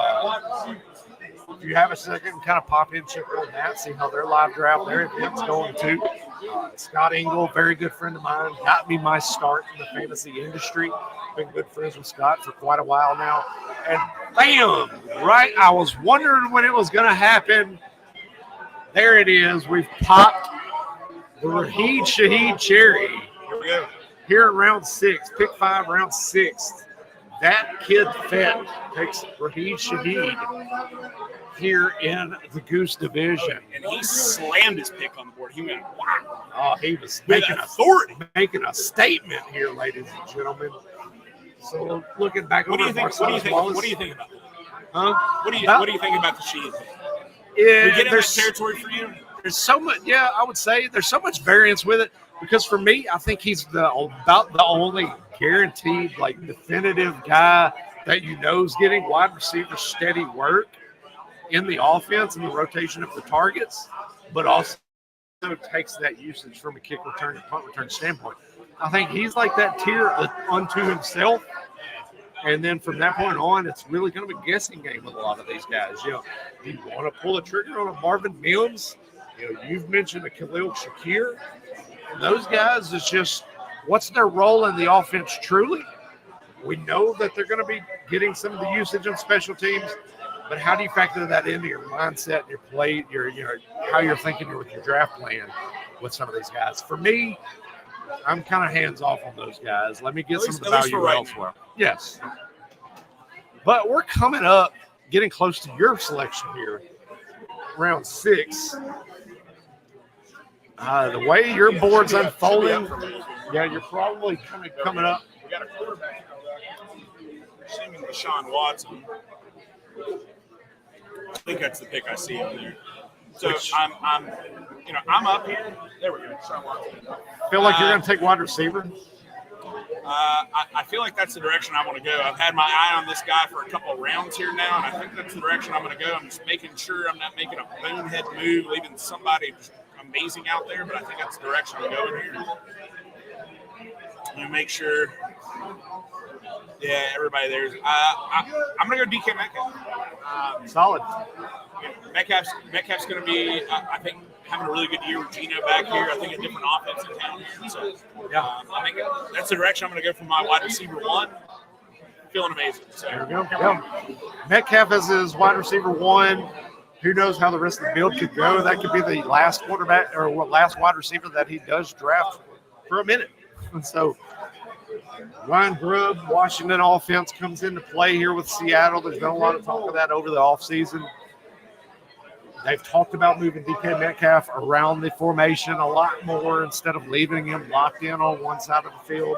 if you have a second, kind of pop in, check on that, see how their live draft, their event's going too. Scott Engel, very good friend of mine, got me my start in the fantasy industry. Been good friends with Scott for quite a while now. And bam, right, I was wondering when it was going to happen. There it is. We've popped the Raheed Shaheed cherry. Here we go. Here at round 6, pick 5, round 6. That kid Fett takes Raheed Shaheed here in the Goose division. And he slammed his pick on the board. He went, wow. Oh, he was making making a statement here, ladies and gentlemen. So looking back what over do you think? What do you think about that? Huh? What do you think about the Shaheed? Yeah, we get in that territory for you? there's so much. Yeah, I would say there's so much variance with it because for me, I think he's about the only guaranteed, like definitive guy that is getting wide receiver steady work in the offense and the rotation of the targets, but also takes that usage from a kick return and punt return standpoint. I think he's like that tier unto himself. And then from that point on, it's really going to be a guessing game with a lot of these guys. Do you want to pull the trigger on a Marvin Mims? You've mentioned a Khalil Shakir. And those guys is just what's their role in the offense truly? We know that they're going to be getting some of the usage on special teams, but how do you factor that into your mindset, your play, your how you're thinking with your draft plan with some of these guys? For me, I'm kind of hands off on those guys. Let me get some of the value elsewhere. Yes. But we're coming up, getting close to your selection here, round 6. The way your board's unfolding, you're probably coming up. We got a quarterback. Assuming Deshaun Watson. I think that's the pick I see on there. So I'm up here. There we go. Deshaun Watson. Feel like you're going to take wide receiver? I feel like that's the direction I want to go. I've had my eye on this guy for a couple of rounds here now, and I think that's the direction I'm going to go. I'm just making sure I'm not making a bonehead move, leaving somebody amazing out there, but I think that's the direction I'm going here. I'm going to make sure. Yeah, everybody there's. I'm going to go DK Metcalf. Solid. Metcalf's going to be, I think, having a really good year with Geno back here. I think a different offense in town. So, I think that's the direction I'm going to go for my wide receiver 1. Feeling amazing. So there we go. Yeah. Metcalf is his wide receiver 1. Who knows how the rest of the build could go? That could be the last quarterback or last wide receiver that he does draft for a minute. And so Ryan Grubb, Washington offense comes into play here with Seattle. There's been a lot of talk of that over the offseason. They've talked about moving DK Metcalf around the formation a lot more instead of leaving him locked in on one side of the field.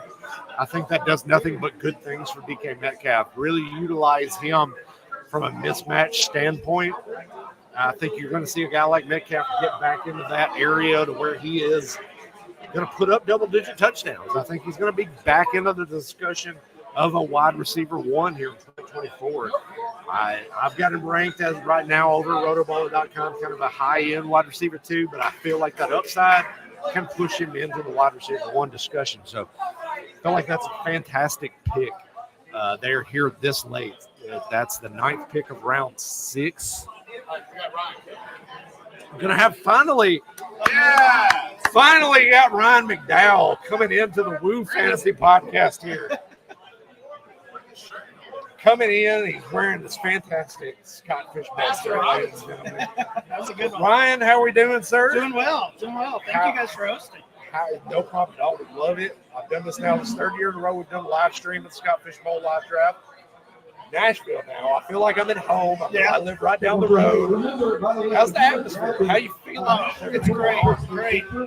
I think that does nothing but good things for DK Metcalf. Really utilize him from a mismatch standpoint. I think you're going to see a guy like Metcalf get back into that area to where he is going to put up double-digit touchdowns. I think he's going to be back into the discussion of a wide receiver 1 here in 2024. I've got him ranked as right now over Rotoballer.com, kind of a high-end wide receiver 2, but I feel like that upside can push him into the wide receiver 1 discussion. So I feel like that's a fantastic pick there here this late. That's the 9th pick of round 6. I'm going to have finally got Ryan McDowell coming into the Woo Fantasy Podcast here. Coming in, he's wearing this fantastic Scott Fishbowl. That's a good one. Ryan, how are we doing, sir? Doing well. Thank you guys for hosting. No problem at all. We love it. I've done this now this 3rd year in a row. We've done a live stream at the Scott Fishbowl live draft. Nashville now. I feel like I'm at home. I live right down the road. How's the atmosphere? How you feeling? It's great. We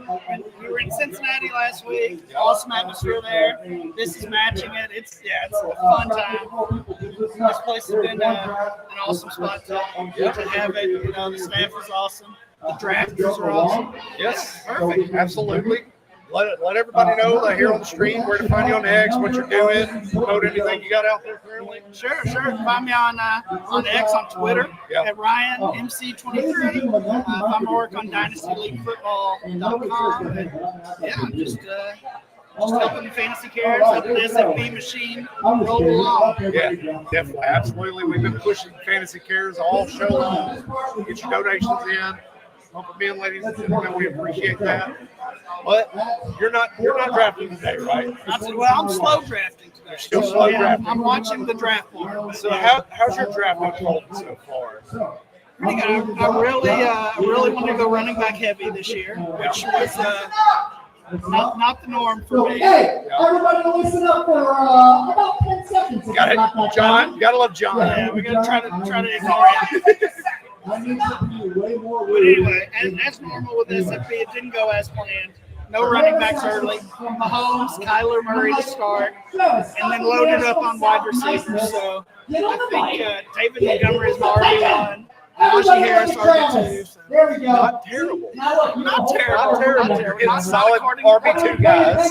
were in Cincinnati last week. Awesome atmosphere there. This is matching it. It's a fun time. This place has been an awesome spot to have it. The staff is awesome. The drafters are awesome. Yes, perfect. Absolutely. Let everybody know that here on the stream where to find you on X, what you're doing, promote anything you got out there currently. Sure. Find me on X on Twitter at RyanMC23. I'm work on DynastyLeagueFootball.com. I'm just helping the fantasy carriers, helping the SFB machine roll along. Yeah, definitely, absolutely. We've been pushing fantasy carriers all show long. Get your donations in. Pump them in, ladies and gentlemen. We appreciate that. But you're not drafting today, right? I'm slow drafting today. You're still slow drafting. I'm watching the draft board. So how's your draft unfolding so far? Pretty good. I really want to go running back heavy this year, which was not the norm for me. Hey, everybody listen up for about 10 seconds. Got it, John. You gotta love John. Yeah, we gotta try to ignore it. I need to be way more. But anyway, as normal with SFB, it didn't go as planned. No running backs early. Mahomes, Kyler Murray to start, and then loaded up on wide receivers. So I think David Montgomery is already one. Najee Harris, RB2. So. There we go. Not terrible. Not terrible. They're getting solid RB2 guys,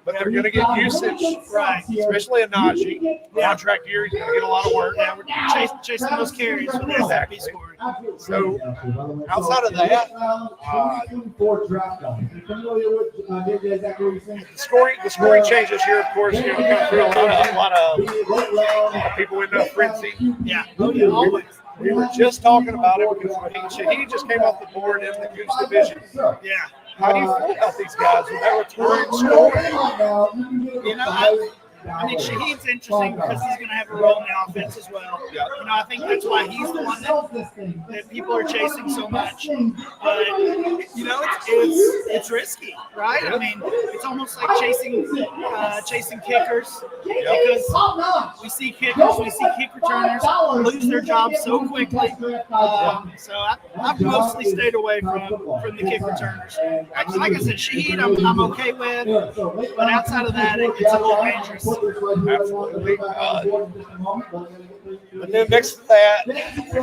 but they're going to get usage, Right. especially a Najee. Contract year, he's going to get a lot of work. Yeah, we're chasing those carries for the Exactly. SFP scoring. So, outside of that, the scoring change this year, of course, kind of threw a lot of people into a frenzy. Yeah. Always. We were just talking about it because he just came off the board in the Goose division. Yeah. How do you feel about these guys with that return scoring? You know, I mean, Shaheed's interesting because he's going to have a role in the offense as well. Yeah. You know, I think that's why he's the one that people are chasing so much. But you know, it's risky, right? I mean, it's almost like chasing kickers because we see kickers, we see kick returners lose their jobs so quickly. So I've mostly stayed away from the kick returners. Actually, like I said, Shaheed I'm okay with, but outside of that, it's a little dangerous. Absolutely. But then next to that, we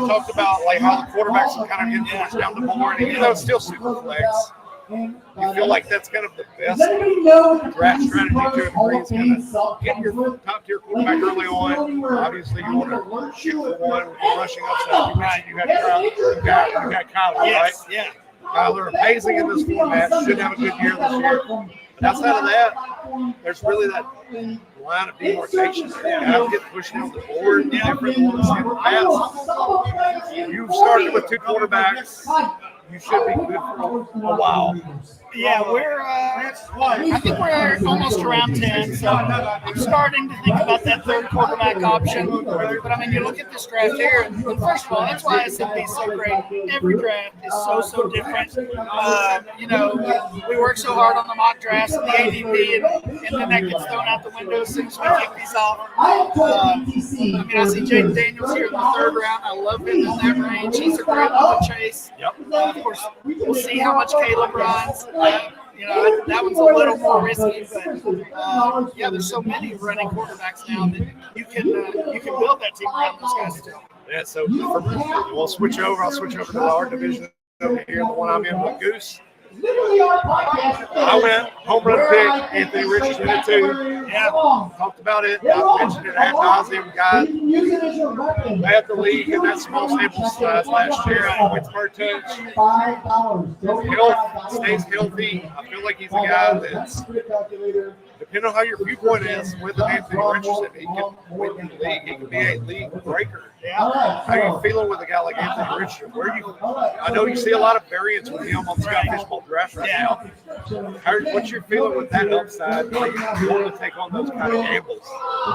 talked about like how the quarterbacks are kind of getting pushed down the board, and even though it's still super flex, you feel like that's kind of the best draft strategy to a degree. Is kind of get your top tier quarterback early on. Obviously, you want to shoot for one with rushing upside. You mentioned you got Kyler, right? Yeah. Kyler amazing in this format. Should have a good year this year. But outside of that, there's really that line of demarcation. Guys get pushed down the board, different ones in the past. You've started with two quarterbacks. You should be good for a while. Yeah, I think we're almost around 10, so I'm starting to think about that third quarterback option. But I mean, you look at this draft here, and first of all, that's why SMP is so great. Every draft is so different. You know, we work so hard on the mock drafts and the ADP, and then that gets thrown out the window as soon as we kick these off. I mean, I see Jaden Daniels here in the third round. I love him in that range. He's a great one to chase. Of course, we'll see how much Caleb runs. You know, that one's a little more risky, but yeah, there's so many running quarterbacks now that you can build that team around those guys too. Yeah, so we'll switch over. I'll switch over to our division over here, the one I'm in with Goose. I went home run pick Anthony Richardson at 2. Yeah, talked about it. I mentioned it ad nauseum. Guy led the league in that small sample size last year. Wins per touch. Health, stays healthy. I feel like he's a guy that's, depending on how your viewpoint is with Anthony Richardson, he can win the league. He can be a league breaker. How are you feeling with a guy like Anthony Richardson? I know you see a lot of variance with him on Scott Fishbowl draft right now. What's your feeling with that upside? Are you want to take on those kind of gambles?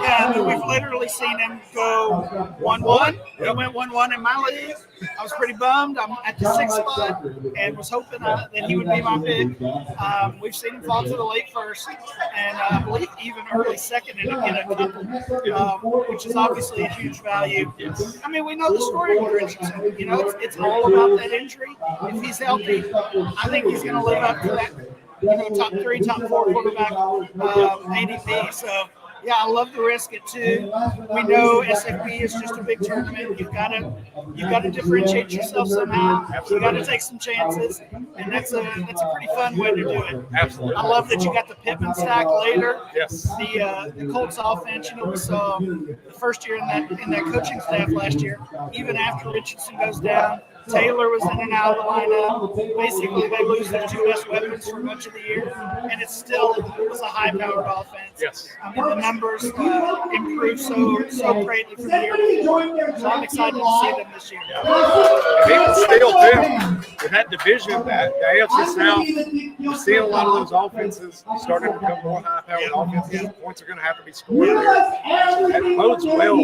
Yeah, I mean, we've literally seen him go 1-1. He went 1-1 in my league. I was pretty bummed. I'm at the 6th spot and was hoping that he would be my pick. We've seen him fall to the late first, and I believe even early second in a couple, which is obviously a huge value. I mean, we know the story with Richardson. You know, it's all about that injury. If he's healthy, I think he's going to live up to that, top 3, top 4 quarterback ADP. So, yeah, I love the risk at 2. We know SFB is just a big tournament. You've got to differentiate yourself somehow. You got to take some chances, and that's a pretty fun way to do it. Absolutely. I love that you got the Pittman stack later. Yes. The Colts offense. You know, we saw the first year in that coaching staff last year. Even after Richardson goes down, Taylor was in and out of the lineup. Basically, they lose their 2 best weapons for much of the year, and it was a high-powered offense. Yes. I mean, the numbers improved so greatly from year to year. So I'm excited to see them this year. And even still, too, in that division, that the AFC South, you see a lot of those offenses starting to become more high-powered offenses. Points are going to have to be scored there. That bodes well.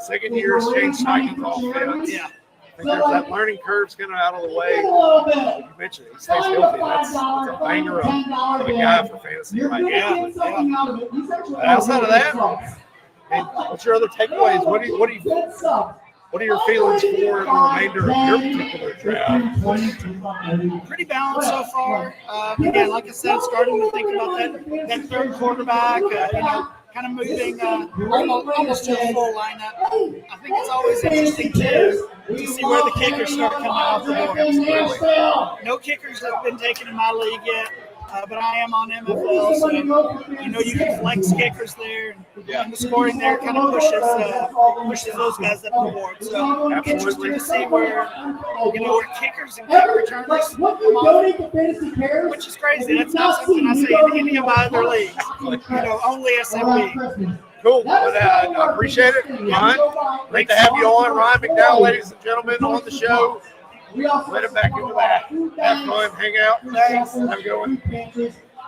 Second year is Shane Steichen's offense. Yeah. I think there's that learning curve's kind of out of the way. Like you mentioned, he stays healthy. That's a banger of a guy for fantasy right now. But outside of that, what's your other takeaways? What are your feelings for the remainder of your particular draft? Pretty balanced so far. Again, like I said, starting to think about that third quarterback. kind of moving almost to a full lineup. I think it's always interesting to see where the kickers start coming off the board. No kickers have been taken in my league yet, but I am on MFL, so you can flex kickers there, and the scoring there kind of pushes those guys up the board. So interesting to see where kickers and kick returners come off, which is crazy. That's not something I say in any of my other leagues. Only SMB. Cool. But, I appreciate it, Ryan. Great to have you on, Ryan McDowell, ladies and gentlemen, on the show. Let him back into that. Have fun, hang out. Thanks. Have a good one.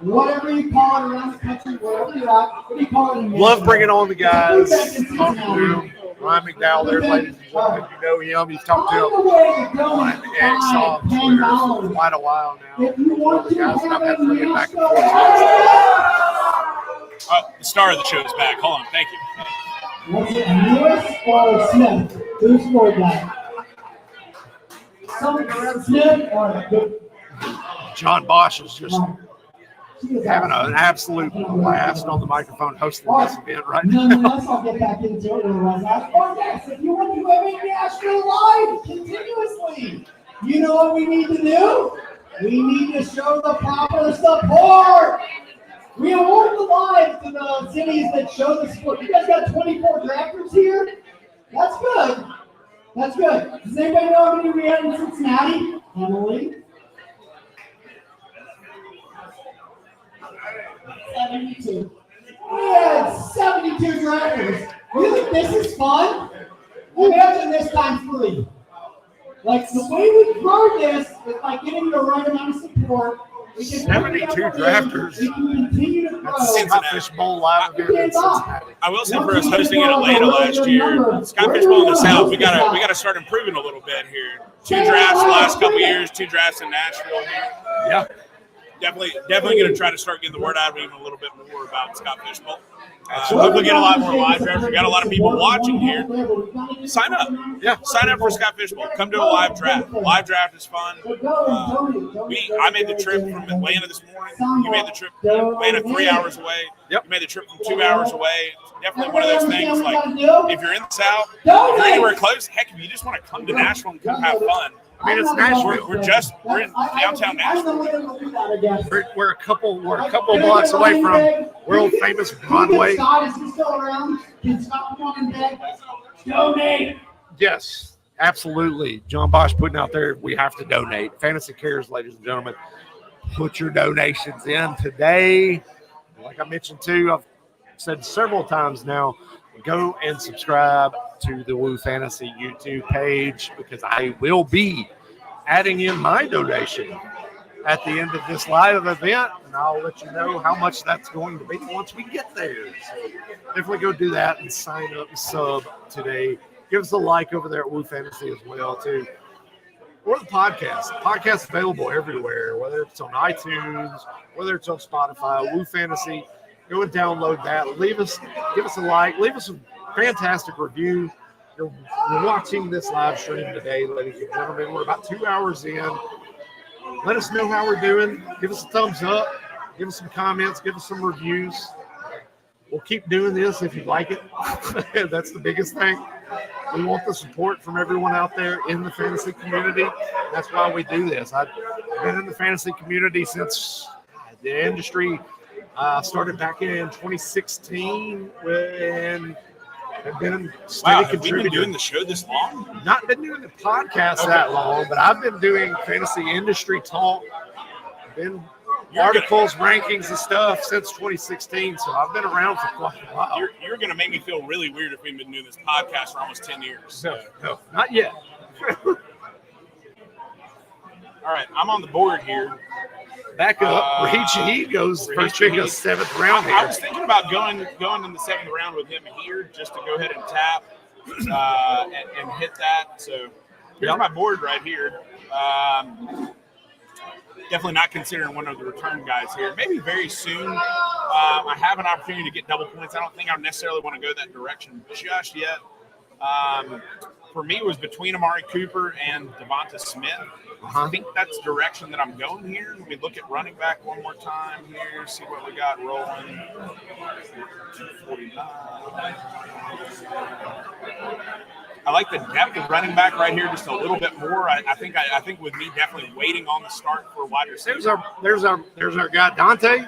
Whatever you call it around the country, wherever you're at, what do you call it? Love bringing on the guys. Talking to him. Ryan McDowell there, ladies and gentlemen. You know him. You've talked to him on X on Twitter for quite a while now. All the guys that I've had to get back and forth. The star of the show is back. Hold on. Thank you. Was it Lewis or Smith? Who scored that? Smith or John Bosch is just having an absolute blast on the microphone hosting this event right now. Nonetheless, I'll get back into it. Oh, yes, if you want to go Nashville live continuously, you know what we need to do? We need to show the proper support. We award the live to the cities that show the support. You guys got 24 drafters here? That's good. That's good. Does anybody know how many we had in Cincinnati? Emily? 72. We had 72 drafters. You think this is fun? Imagine this times 3. Like, the way we grow this is by getting the right amount of support. 72 drafters. We can continue to grow. That's Scottish Bowl live event in Cincinnati. I will say for us hosting in Atlanta last year, Scottish Bowl in the South, we gotta start improving a little bit here. 2 drafts the last couple years, 2 drafts in Nashville here. Yeah. Definitely going to try to start getting the word out even a little bit more about Scott Fishbowl. Hopefully get a lot more live drafts. We got a lot of people watching here. Sign up. Yeah, sign up for Scott Fishbowl. Come to a live draft. Live draft is fun. I made the trip from Atlanta this morning. You made the trip from Atlanta 3 hours away. Yep. You made the trip from 2 hours away. Definitely one of those things, like, if you're in the South, if you're anywhere close, heck, if you just want to come to Nashville and come have fun. I mean, it's Nashville. We're in downtown Nashville. We're a couple blocks away from world famous Broadway. Donate. Yes, absolutely. John Bosch putting out there, we have to donate. Fantasy Cares, ladies and gentlemen, put your donations in today. Like I mentioned too, I've said several times now, go and subscribe to the Woo Fantasy YouTube page, because I will be adding in my donation at the end of this live event, and I'll let you know how much that's going to be once we get there. So definitely go do that and sign up and sub today. Give us a like over there at Woo Fantasy as well too. Or the podcast. The podcast available everywhere, whether it's on iTunes, whether it's on Spotify, Woo Fantasy. Go and download that. Give us a like. Leave us a fantastic review. You're watching this live stream today, ladies and gentlemen. We're about 2 hours in. Let us know how we're doing. Give us a thumbs up. Give us some comments. Give us some reviews. We'll keep doing this if you like it. That's the biggest thing. We want the support from everyone out there in the fantasy community. That's why we do this. I've been in the fantasy community since the industry started back in 2016 when I've been a steady contributor. Have we been doing the show this long? Not been doing the podcast that long, but I've been doing fantasy industry talk. Been articles, rankings, and stuff since 2016. So I've been around for quite a while. You're going to make me feel really weird if we've been doing this podcast for almost 10 years. No, not yet. All right, I'm on the board here. Back up. He goes first pick of 7th round here. I was thinking about going in the 7th round with him here just to go ahead and tap and hit that. So here's my board right here. Definitely not considering one of the return guys here. Maybe very soon I have an opportunity to get double points. I don't think I necessarily want to go that direction just yet. For me, it was between Amari Cooper and Devonta Smith. I think that's the direction that I'm going here. Let me look at running back one more time here, see what we got rolling. 249. I like the depth of running back right here just a little bit more. I think with me definitely waiting on the start for wide receiver. There's our guy Dante,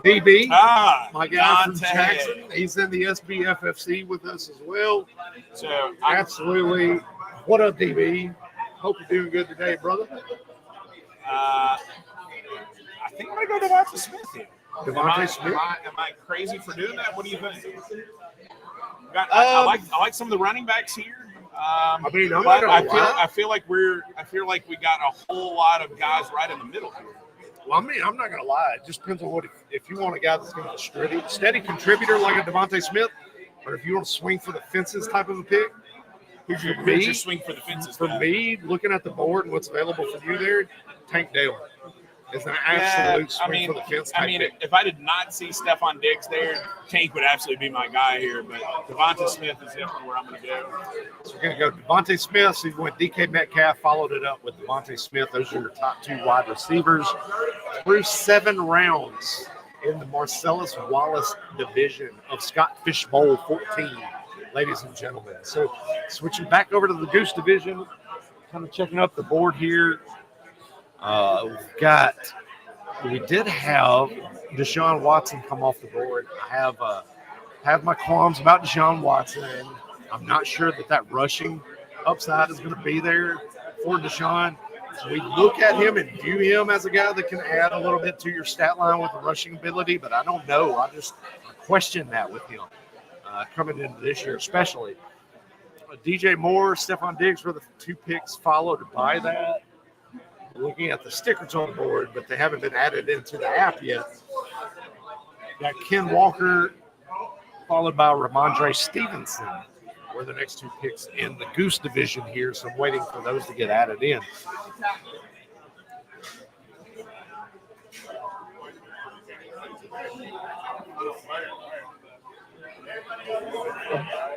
DB. My guy from Jackson. He's in the SBFFC with us as well. So absolutely, what up, DB? Hope you're doing good today, brother. I think I'm gonna go Devontae Smith here. Devontae Smith. Am I crazy for doing that? What do you think? I like some of the running backs here. I feel like we got a whole lot of guys right in the middle here. Well, I'm not gonna lie. It just depends on what if you want a guy that's gonna be a steady contributor like a Devontae Smith, or if you want to swing for the fences type of a pick. Who's your swing for the fences? For me, looking at the board and what's available for you there, Tank Dale is an absolute swing for the fence type pick. If I did not see Stephon Diggs there, Tank would absolutely be my guy here. But Devontae Smith is definitely where I'm going to go. So we're going to go Devontae Smith. So you went DK Metcalf, followed it up with Devontae Smith. Those are your top two wide receivers through 7 rounds in the Marcellus Wallace division of Scott Fish Bowl 14. Ladies and gentlemen. So switching back over to the Goose division, kind of checking up the board here. We did have Deshaun Watson come off the board. I have my qualms about Deshaun Watson. I'm not sure that rushing upside is going to be there for Deshaun. So we look at him and view him as a guy that can add a little bit to your stat line with the rushing ability, but I don't know. I question that with him. Coming into this year, especially. DJ Moore, Stephon Diggs were the 2 picks followed by that. Looking at the stickers on the board, but they haven't been added into the app yet. Got Ken Walker, followed by Ramondre Stevenson, were the next 2 picks in the Goose division here, so I'm waiting for those to get added in.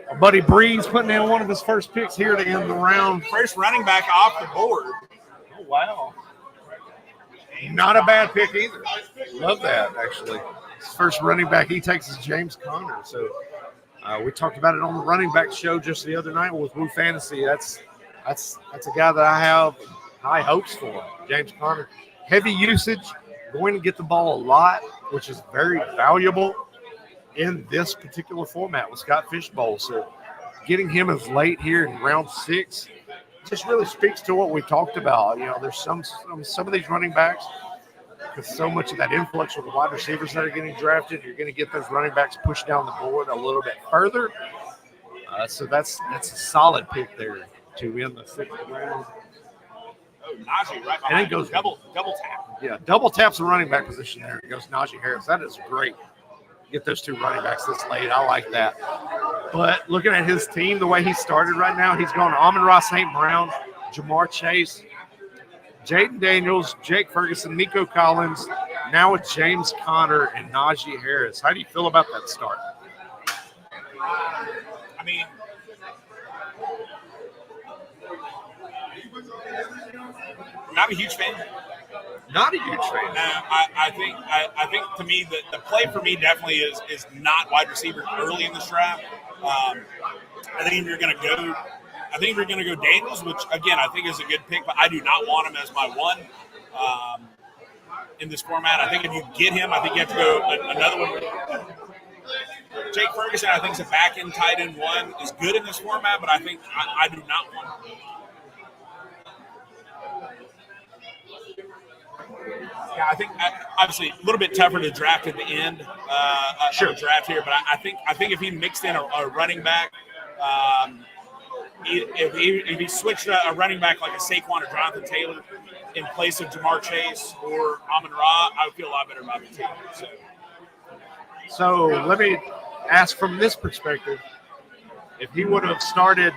Our buddy Breeze putting in one of his first picks here to end the round. First running back off the board. Oh, wow. Not a bad pick either. Love that, actually. His first running back he takes is James Conner. So we talked about it on the running back show just the other night with Woo Fantasy. That's a guy that I have high hopes for. James Conner. Heavy usage, going to get the ball a lot, which is very valuable in this particular format with Scott Fish Bowl. So getting him as late here in round 6 just really speaks to what we talked about. You know, there's some of these running backs, with so much of that influx with the wide receivers that are getting drafted, you're going to get those running backs pushed down the board a little bit further. So that's a solid pick there to end the 6th round. Oh, Najee right behind. And it goes double tap. Yeah, double taps the running back position there. It goes Najee Harris. That is great. Get those 2 running backs this late. I like that. But looking at his team, the way he started right now, he's going Amon-Ra St. Brown, Jamar Chase, Jaden Daniels, Jake Ferguson, Nico Collins. Now it's James Conner and Najee Harris. How do you feel about that start? I mean, not a huge fan. Not a huge fan. I think to me the play for me definitely is not wide receiver early in this draft. I think if you're going to go Daniels, which again I think is a good pick, but I do not want him as my 1 in this format. I think if you get him, I think you have to go another one. Jake Ferguson, I think, is a back end tight end 1, is good in this format, but I think I do not want him. Yeah, I think obviously a little bit tougher to draft at the end of the draft here, but I think if he mixed in a running back, if he switched a running back like a Saquon or Jonathan Taylor in place of Jamar Chase or Amon-Ra, I would feel a lot better about the team. So let me ask from this perspective, if he would have started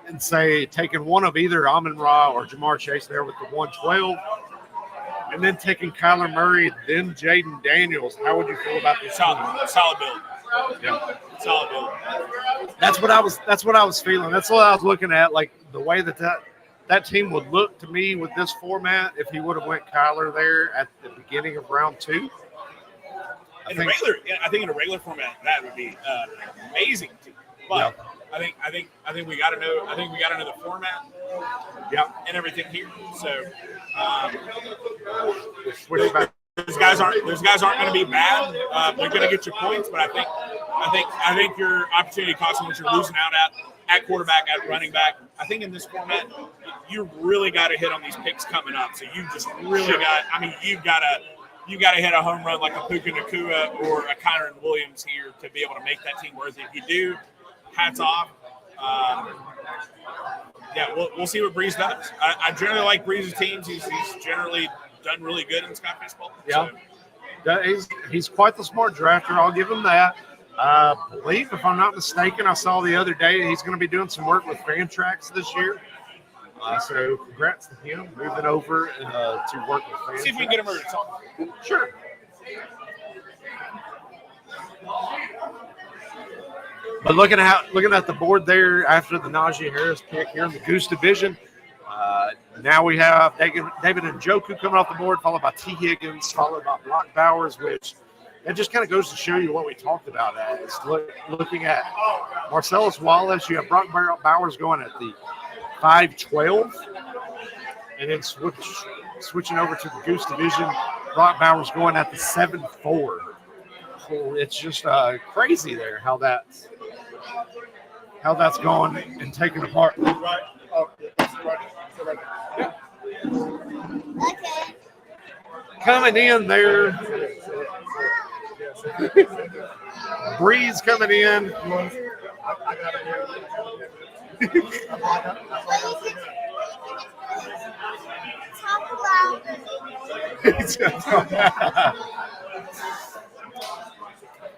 and say taken one of either Amon-Ra or Jamar Chase there with the 112, and then taking Kyler Murray, then Jaden Daniels, how would you feel about this? Solid build. Yeah. Solid build. That's what I was feeling. That's what I was looking at. Like the way that that team would look to me with this format if he would have went Kyler there at the beginning of round 2. I think in a regular format that would be amazing team. But I think we got to know. I think we got to know the format. And everything here. So those guys aren't going to be bad. They're going to get your points, but I think your opportunity cost them what you're losing out at quarterback, at running back. I think in this format, you really got to hit on these picks coming up. So you just really got. I mean, you got to hit a home run like a Puka Nacua or a Kyron Williams here to be able to make that team worthy. If you do, hats off. We'll see what Breeze does. I generally like Breeze's teams. He's generally done really good in Scott baseball. Yeah, he's quite the smart drafter. I'll give him that. I believe, if I'm not mistaken, I saw the other day he's going to be doing some work with Fantrax this year. So congrats to him moving over to work with Fantrax. See if we can get him to talk. Sure. But looking at the board there after the Najee Harris pick here in the Goose Division, now we have David Njoku coming off the board, followed by T. Higgins, followed by Brock Bowers, which that just kind of goes to show you what we talked about as looking at Marcellus Wallace. You have Brock Bowers going at the 5-12, and then switching over to the Goose Division, Brock Bowers going at the 7-4. It's just crazy there how that's gone and taken apart. Right. Oh, yeah. Okay. Coming in there, Breeze coming in.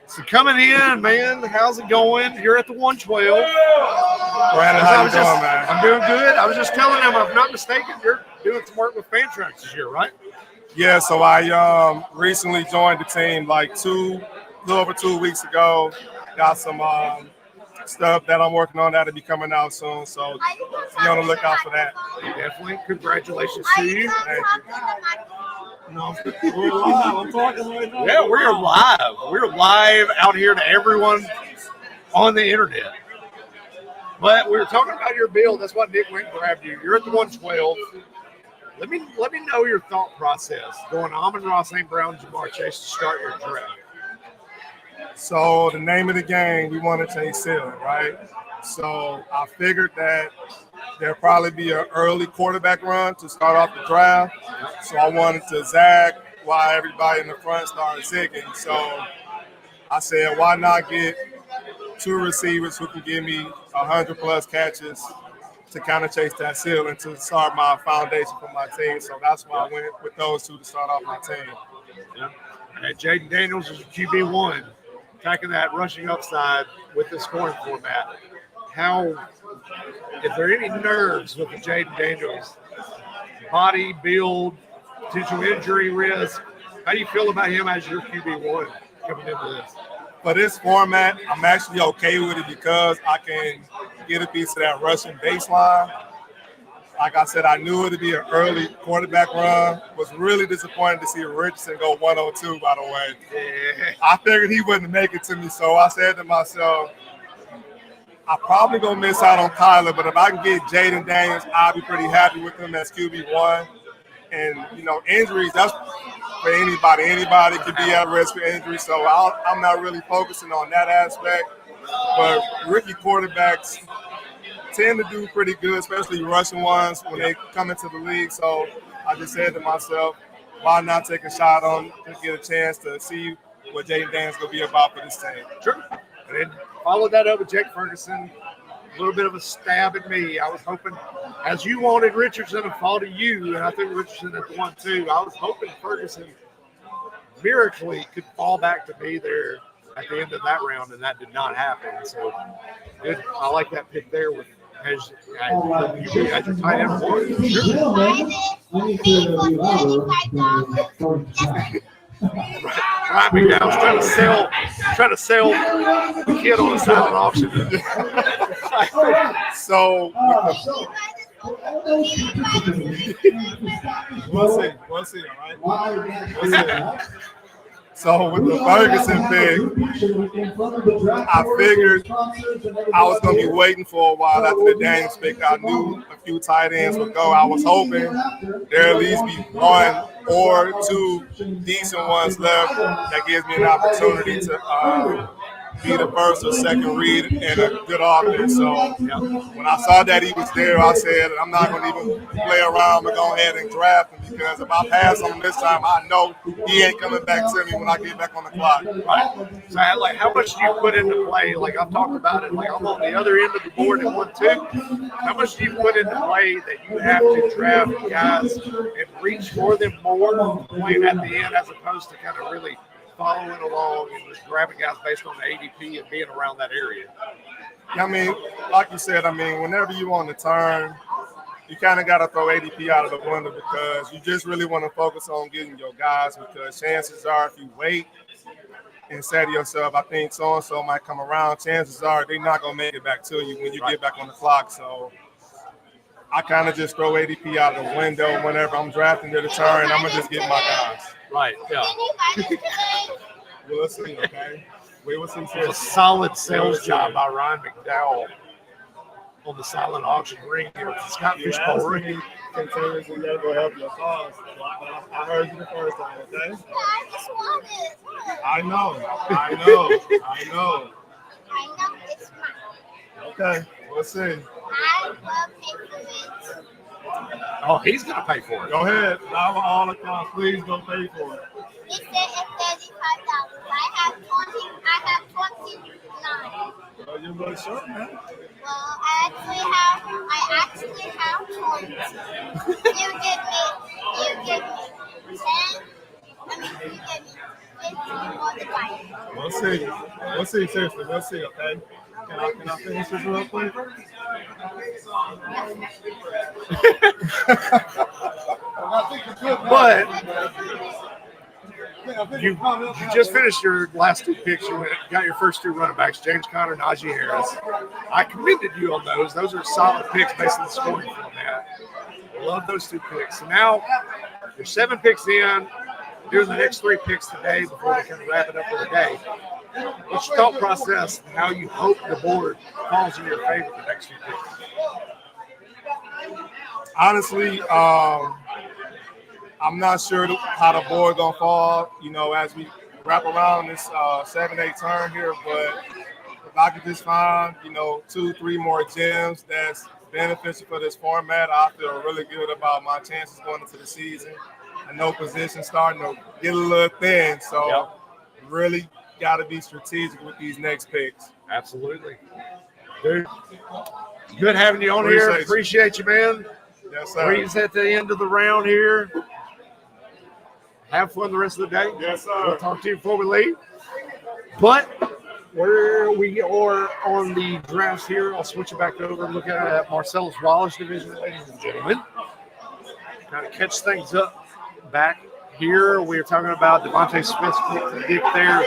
So coming in, man, how's it going? You're at the 112. Brandon, how you doing, man? I'm doing good. I was just telling them, if I'm not mistaken, you're doing some work with Fantrax this year, right? Yeah, so I recently joined the team like a little over 2 weeks ago. Got some stuff that I'm working on that'll be coming out soon, so be on the lookout for that. Definitely. Congratulations to you. Thank you. No, we're live. I'm talking right now. Yeah, we're live. We're live out here to everyone on the internet. But we were talking about your build. That's why Nick went and grabbed you. You're at the 112. Let me know your thought process going Amon-Ra St. Brown, Jamar Chase to start your draft. So the name of the game, we want to chase ceiling, right? So I figured that there'll probably be an early quarterback run to start off the draft. So I wanted to zag while everybody in the front started zigging. So I said, why not get 2 receivers who can give me 100+ catches to kind of chase that ceiling to start my foundation for my team. So that's why I went with those 2 to start off my team. Yeah. And Jaden Daniels is QB1, attacking that rushing upside with the scoring format. If there are any nerves with the Jaden Daniels, body, build, potential injury risk, how do you feel about him as your QB1 coming into this? For this format, I'm actually okay with it because I can get a piece of that rushing baseline. Like I said, I knew it would be an early quarterback run. Was really disappointed to see Richardson go 102, by the way. Yeah. I figured he wouldn't make it to me, so I said to myself, I'm probably going to miss out on Kyler, but if I can get Jaden Daniels, I'll be pretty happy with him as QB1. And, injuries, that's for anybody. Anybody could be at risk for injury, so I'm not really focusing on that aspect. But rookie quarterbacks tend to do pretty good, especially rushing ones when they come into the league. So I just said to myself, why not take a shot on to get a chance to see what Jaden Daniels is going to be about for this team. Sure. And then followed that up with Jake Ferguson. A little bit of a stab at me. I was hoping, as you wanted Richardson to fall to you, and I think Richardson at the 1-2, I was hoping Ferguson miraculously could fall back to me there at the end of that round, and that did not happen. So good. I like that pick there with as your tight end one. Sure. Right, I was trying to sell the kid on a silent auction. So For all those participating, We'll see. All right. why We'll see. So with the Ferguson pick, I figured I was going to be waiting for a while after the Daniels pick. I knew a few tight ends would go. I was hoping there at least be one or two decent ones left. That gives me an opportunity to be the first or second read in a good offense. So when I saw that he was there, I said, I'm not going to even play around, but go ahead and draft him, because if I pass on him this time, I know he ain't coming back to me when I get back on the clock. Right. So, like, how much do you put into play? Like, I've talked about it. Like, I'm on the other end of the board at 1-2. How much do you put into play that you have to draft guys and reach for them more playing at the end, as opposed to kind of really following along and just grabbing guys based on the ADP and being around that area? I mean, like you said, whenever you want to turn, you kind of got to throw ADP out of the window, because you just really want to focus on getting your guys, because chances are if you wait and say to yourself, I think so-and-so might come around, chances are they're not going to make it back to you when you get back on the clock. So I kind of just throw ADP out the window whenever I'm drafting to the turn. I'm going to just get my guys. Right, yeah. We'll see, okay? We'll see. It's a solid sales job by Ryan McDowell on the silent auction ring here with the Scott Fishbowl ring. Continuously, you gotta go help your cause. I heard you the first time, okay? I just want it. I know. I know it's mine. Okay, we'll see. I will pay for it. Oh, he's going to pay for it. Go ahead. Now all accounts, please go pay for it. He said it's $35. I have 29. Well, you're really short, man. Well, I actually have 20. You give me 10. You give me 50 more than mine. We'll see. We'll see, seriously. We'll see, okay? Can I finish this real quick? But you just finished your last two picks. You got your first two running backs, James Conner, Najee Harris. I commended you on those. Those are solid picks based on the scoring format. Love those two picks. So now you're 7 picks in. Doing the next 3 picks today before we kind of wrap it up for the day. What's your thought process and how you hope the board falls in your favor the next few picks? Honestly, I'm not sure how the board gonna fall, as we wrap around this 7-8 turn here. But if I could just find, 2-3 more gems that's beneficial for this format, I feel really good about my chances going into the season. I know positions starting to get a little thin, so really got to be strategic with these next picks. Absolutely. Dude, good having you on here. Appreciate you, man. Yes, sir. Breeze at the end of the round here. Have fun the rest of the day. Yes, sir. We'll talk to you before we leave. But where we are on the drafts here, I'll switch it back over and look at Marcellus Wallace division, ladies and gentlemen. Kind of catch things up back here. We were talking about Devontae Smith's pick there,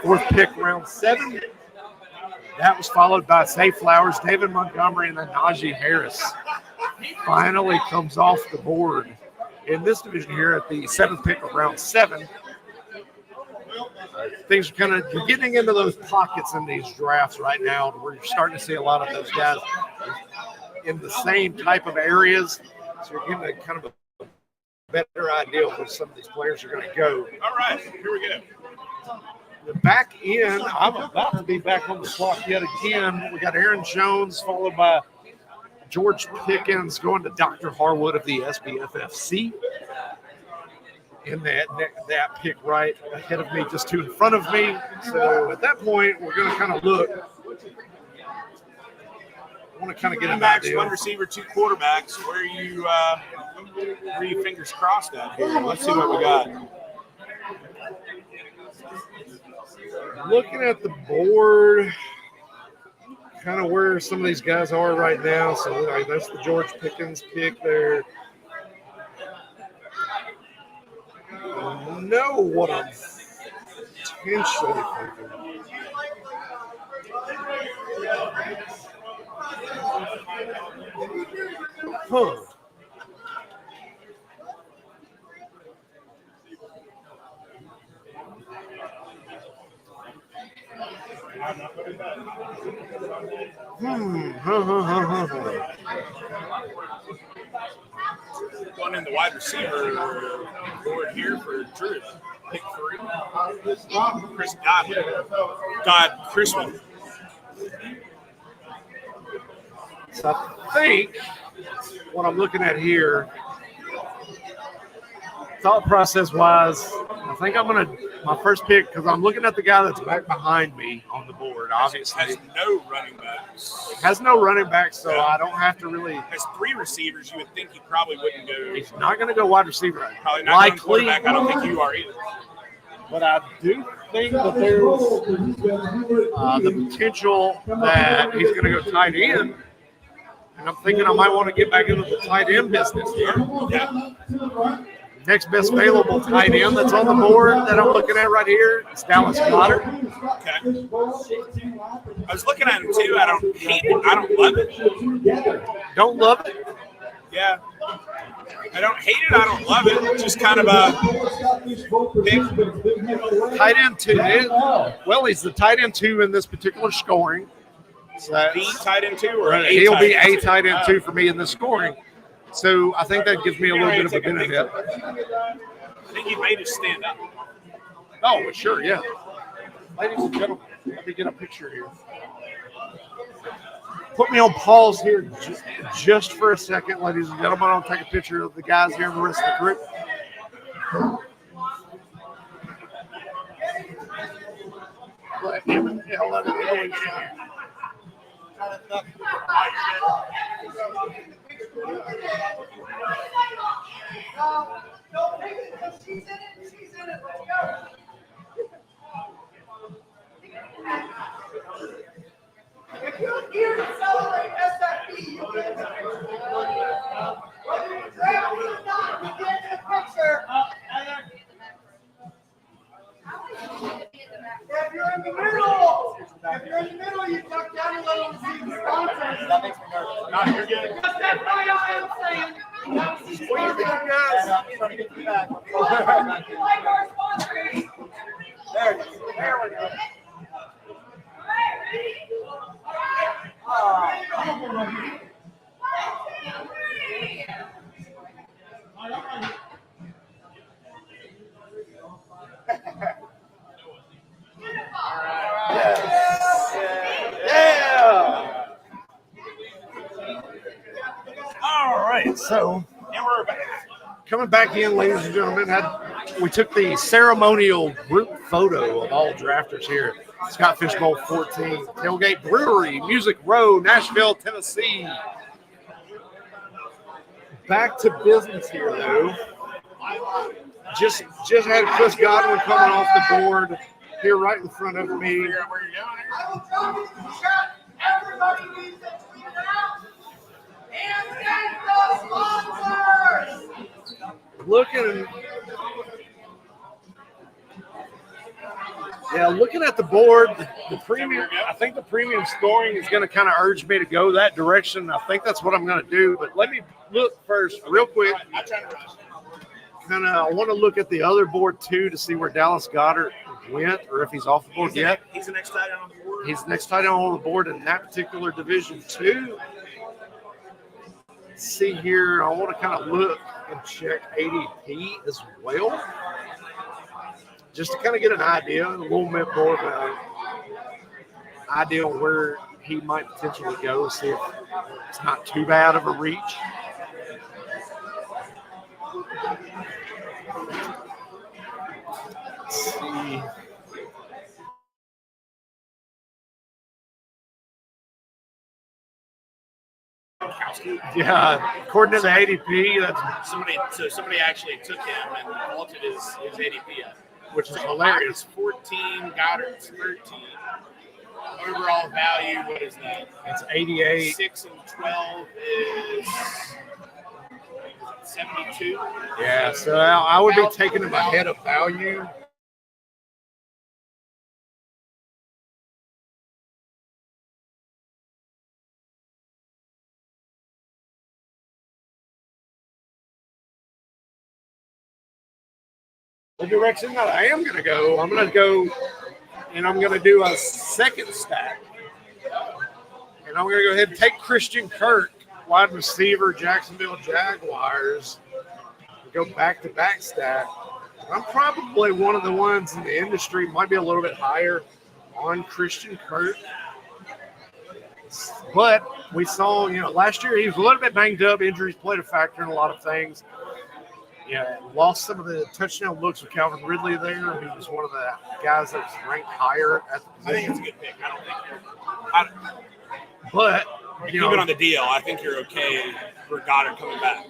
4th pick, round 7. That was followed by Zay Flowers, David Montgomery, and then Najee Harris. Finally comes off the board in this division here at the 7th pick of round 7. Things are kind of, you're getting into those pockets in these drafts right now where you're starting to see a lot of those guys in the same type of areas. So you're getting a kind of a better idea of where some of these players are going to go. All right, here we go. The back end, I'm about to be back on the clock yet again. We got Aaron Jones followed by George Pickens going to Dr. Harwood of the SBFFC. In that pick right ahead of me, just 2 in front of me. So at that point, we're going to kind of look. I want to kind of get an idea. One receiver, 2 quarterbacks. Where are you fingers crossed at here? Let's see what we got. Looking at the board, kind of where some of these guys are right now. So that's the George Pickens pick there. I know what I'm potentially thinking. Huh. Going in the wide receiver board here for Drew. Pick 3. Chris Godwin. Chrisman. So I think what I'm looking at here, thought process wise, I think I'm going to, my first pick, because I'm looking at the guy that's back behind me on the board, obviously. Has no running backs. Has no running back, so I don't have to really. Has 3 receivers. You would think he probably wouldn't go. He's not going to go wide receiver. Probably not going quarterback. I don't think you are either. But I do think that there's the potential that he's going to go tight end. And I'm thinking I might want to get back into the tight end business here. Yeah. Next best available tight end that's on the board that I'm looking at right here is Dallas Goedert. Okay. I was looking at him too. I don't hate it. I don't love it. Don't love it? Yeah. I don't hate it. I don't love it. Just kind of a pick. Tight end 2. Well, he's the tight end 2 in this particular scoring. So the tight end 2 or he'll be a tight end 2 for me in this scoring. So I think that gives me a little bit of a benefit. I think he made it stand up. Oh, sure, yeah. Ladies and gentlemen, let me get a picture here. Put me on pause here just for a second, ladies and gentlemen. I'll take a picture of the guys here and the rest of the group. Let him the hell out of the way. If you're here to celebrate SFP, you get it. Whether you're traveling or not, you get a picture. If you're in the middle, you duck down a little and see the sponsors. That makes me nervous. No, you're good. Just that right eye, I'm saying. What do you think, guys? I'm trying to get you back. You like our sponsors? There it is. There we go. Yeah. All right. So coming back in, ladies and gentlemen, we took the ceremonial group photo of all drafters here. Scott Fishbowl 14, Tailgate Brewery, Music Row, Nashville, Tennessee. Back to business here, though. Just had Chris Godwin coming off the board here right in front of me. I will drop it in the chat. Everybody needs to tweet it out. And thank the sponsors. Looking at the board, the premium. I think the premium scoring is going to kind of urge me to go that direction. I think that's what I'm going to do. But let me look first, real quick. I want to look at the other board too to see where Dallas Goedert went, or if he's off the board yet. He's the next tight end on the board. He's the next tight end on the board in that particular division too. Let's see here. I want to kind of look and check ADP as well, just to kind of get an idea, a little bit more of an idea on where he might potentially go. See if it's not too bad of a reach. Let's see. Yeah, according to the ADP, that's somebody actually took him and vaulted his ADP up, which is hilarious. 14, Goddard's 13. Overall value, what is that? It's 88. 6 and 12 is 72. Yeah, so I would be taking him ahead of value. the direction that I am going to go. I'm going to go, and I'm going to do a second stack. And I'm going to go ahead and take Christian Kirk, wide receiver, Jacksonville Jaguars, and go back-to-back stack. I'm probably one of the ones in the industry, might be a little bit higher on Christian Kirk. But we saw, last year he was a little bit banged up. Injuries played a factor in a lot of things. Yeah, lost some of the touchdown looks with Calvin Ridley there. He was one of the guys that was ranked higher at the position. I think it's a good pick. I don't think but keep it on the deal. I think you're okay for Goddard coming back.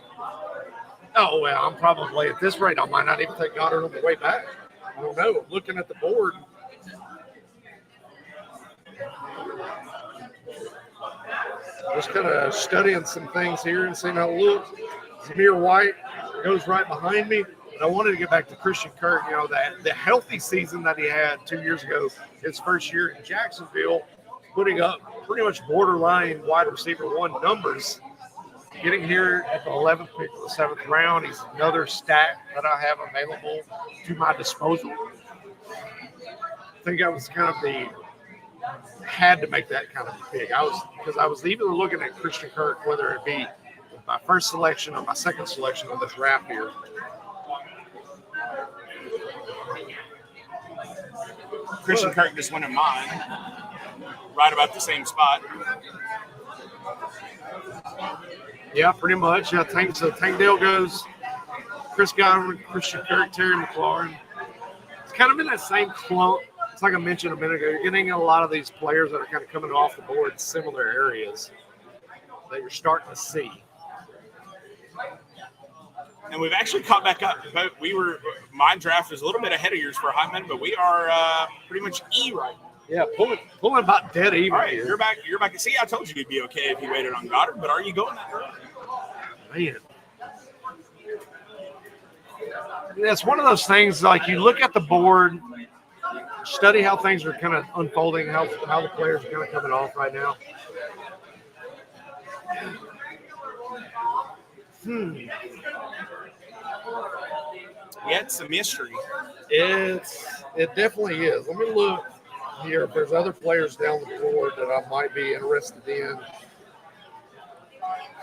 Oh, well, I'm probably at this rate, I might not even take Goddard on the way back. I don't know. Looking at the board, just kind of studying some things here and seeing how it looks. Zamir White goes right behind me. But I wanted to get back to Christian Kirk, that the healthy season that he had 2 years ago, his first year in Jacksonville, putting up pretty much borderline wide receiver one numbers. Getting here at the 11th pick of the 7th round, he's another stack that I have available to my disposal. I think I was kind of had to make that kind of a pick. Because I was even looking at Christian Kirk, whether it be my first selection or my second selection on this draft here. Christian Kirk just went in mine, right about the same spot. Yeah, pretty much. Yeah, Tank Dale goes Chris Godwin, Christian Kirk, Terry McLaurin. It's kind of in that same clump. It's like I mentioned a minute ago. You're getting a lot of these players that are kind of coming off the board in similar areas that you're starting to see. And we've actually caught back up. But my draft is a little bit ahead of yours for a hot minute, but we are pretty much E right now. Yeah, pulling about dead even. All right, here. you're back. See, I told you you'd be okay if you waited on Goddard, but are you going that early? Man. It's one of those things, like you look at the board, study how things are kind of unfolding, how the players are kind of coming off right now. Yeah, it's a mystery. It definitely is. Let me look here if there's other players down the board that I might be interested in.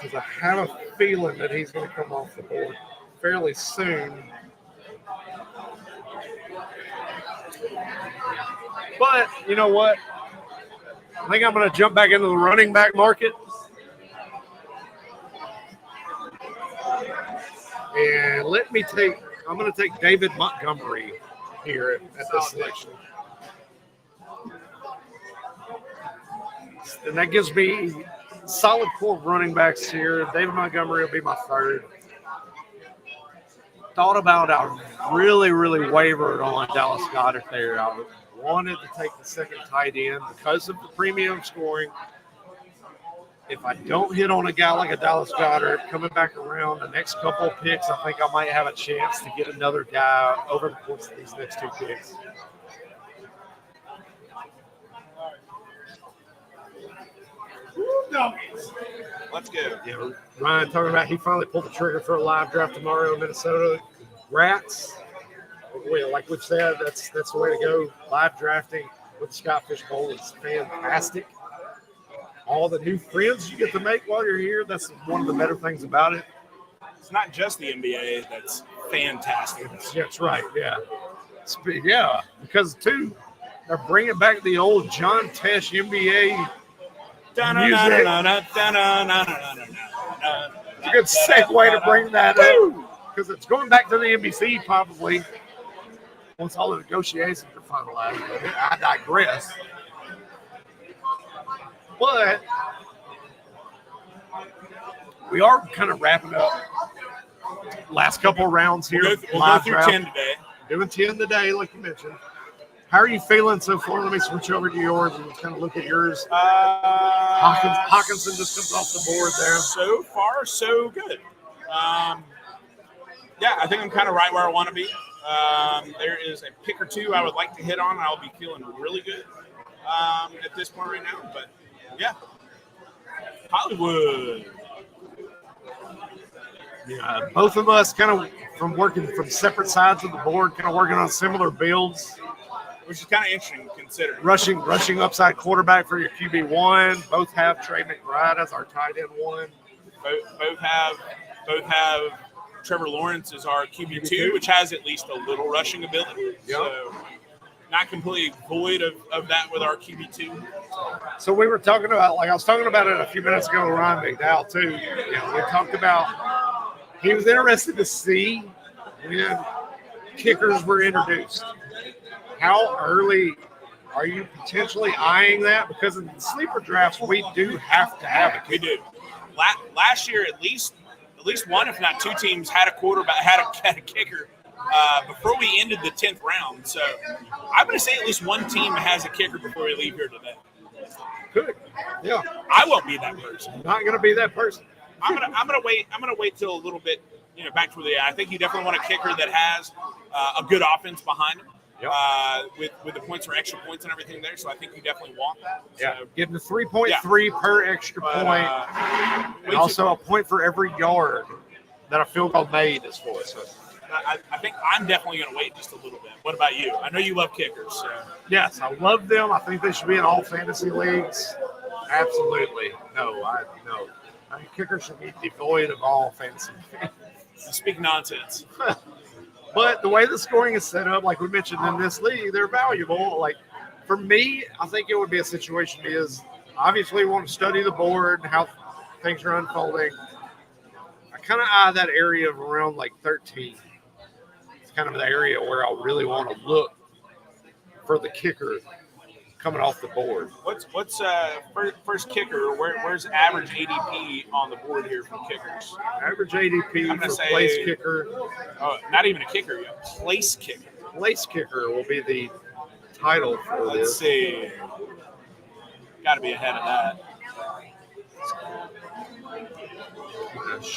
Because I have a feeling that he's going to come off the board fairly soon. But you know what? I think I'm going to jump back into the running back market. And I'm going to take David Montgomery here at this selection. And that gives me solid core running backs here. David Montgomery will be my third. Thought about I really, really wavered on Dallas Goedert there. I wanted to take the second tight end because of the premium scoring. If I don't hit on a guy like a Dallas Goedert coming back around the next couple of picks, I think I might have a chance to get another guy over the course of these next two picks. Let's go. Yeah, Ryan talking about he finally pulled the trigger for a live draft tomorrow in Minnesota. Rats. Like we've said, that's the way to go. Live drafting with the Scott Fish Bowl is fantastic. All the new friends you get to make while you're here, that's one of the better things about it. It's not just the NBA that's fantastic. That's right, yeah. Yeah, because, too, they're bringing back the old John Tesh NBA music. It's a good segue to bring that up because it's going back to the NBC probably once all the negotiations are finalized. I digress. But we are kind of wrapping up last couple of rounds here. We'll go through 10 today. Doing 10 today, like you mentioned. How are you feeling so far? Let me switch over to yours and kind of look at yours. Hawkinson just comes off the board there. So far, so good. Yeah, I think I'm kind of right where I want to be. There is a pick or two I would like to hit on. I'll be feeling really good at this point right now. But, yeah, Hollywood. Yeah, both of us kind of from working from separate sides of the board, kind of working on similar builds. Which is kind of interesting considering. Rushing upside quarterback for your QB1. Both have Trey McBride as our tight end 1. Both have Trevor Lawrence as our QB2, which has at least a little rushing ability. Yep. So not completely void of that with our QB2. So we were talking about, I was talking about it a few minutes ago with Ryan McDowell too. We talked about he was interested to see when kickers were introduced. How early are you potentially eyeing that? Because in the sleeper drafts, we do have to have a kicker. We do. Last year, at least one, if not two teams had a kicker before we ended the 10th round. So I'm going to say at least one team has a kicker before we leave here today. Good. Yeah. I won't be that person. Not going to be that person. I'm gonna wait till a little bit. Back to I think you definitely want a kicker that has a good offense behind him. Yep. With the points for extra points and everything there, so I think you definitely want that. Yeah, getting the 3.3 per extra point, and also a point for every yard that a field goal made is for. So I think I'm definitely going to wait just a little bit. What about you? I know you love kickers. So. Yes, I love them. I think they should be in all fantasy leagues. Absolutely. No. I think kickers should be devoid of all fantasy. You speak nonsense. But the way the scoring is set up, like we mentioned in this league, they're valuable. Like for me, I think it would be a situation is obviously we want to study the board and how things are unfolding. I kind of eye that area of around like 13. It's kind of the area where I really want to look for the kicker coming off the board. What's first kicker? Where's average ADP on the board here from kickers? Average ADP for place kicker. Oh, not even a kicker yet. Place kicker. Place kicker will be the title for this. Let's see. Got to be ahead of that.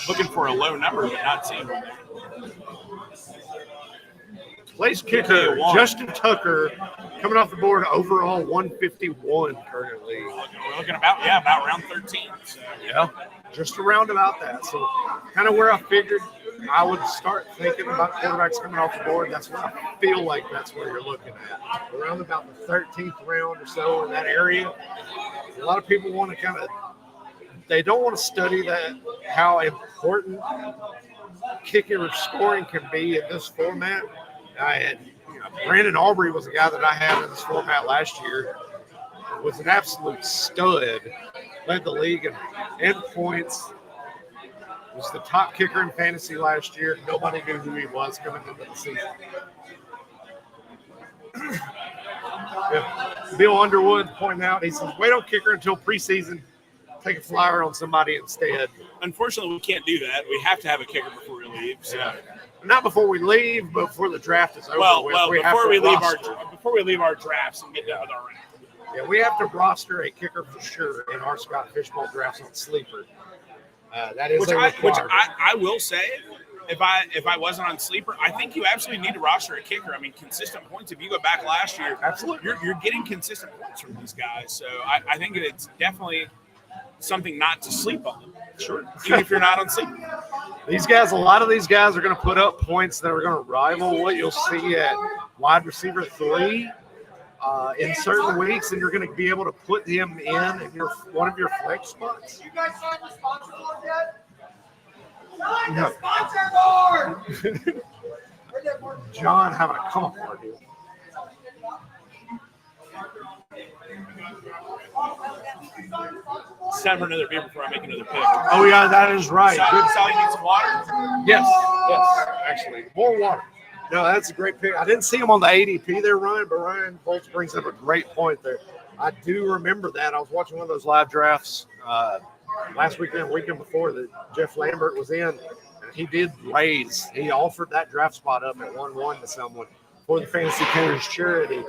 Looking for a low number, but not seeing one there. Place kicker, Justin Tucker, coming off the board overall 151 currently. We're looking about round 13. So. Yeah, just around about that. So kind of where I figured I would start thinking about quarterbacks coming off the board. That's what I feel like that's where you're looking at. Around about the 13th round or so in that area. A lot of people want to they don't want to study that, how important kicking or scoring can be in this format. I had Brandon Aubrey was a guy that I had in this format last year. Was an absolute stud. Led the league in points. Was the top kicker in fantasy last year. Nobody knew who he was coming into the season. Bill Underwood pointed out, he says, wait on kicker until preseason. Take a flyer on somebody instead. Unfortunately, we can't do that. We have to have a kicker before we leave. So. Yeah. Not before we leave, but before the draft is over. Well, before we leave our drafts and get done with our round. Yeah, we have to roster a kicker for sure in our Scott Fishbowl drafts on sleeper. That is which I will say, if I wasn't on sleeper, I think you absolutely need to roster a kicker. I mean, consistent points. If you go back last year, absolutely, you're getting consistent points from these guys. So I think it's definitely something not to sleep on. Sure. Even if you're not on sleep. A lot of these guys are going to put up points that are going to rival what you'll see at wide receiver 3 in certain weeks, and you're going to be able to put him in one of your flex spots. You guys signed the sponsor board yet? Sign the sponsor board! John having a come party. It's time for another beer before I make another pick. Oh, yeah, that is right. Sally needs some water? Yes, actually. More water. No, that's a great pick. I didn't see him on the ADP there, Ryan, but Ryan Bolts brings up a great point there. I do remember that. I was watching one of those live drafts last weekend before that Jeff Lambert was in, and he did raise. He offered that draft spot up at 1-1 to someone for the Fantasy Cares charity,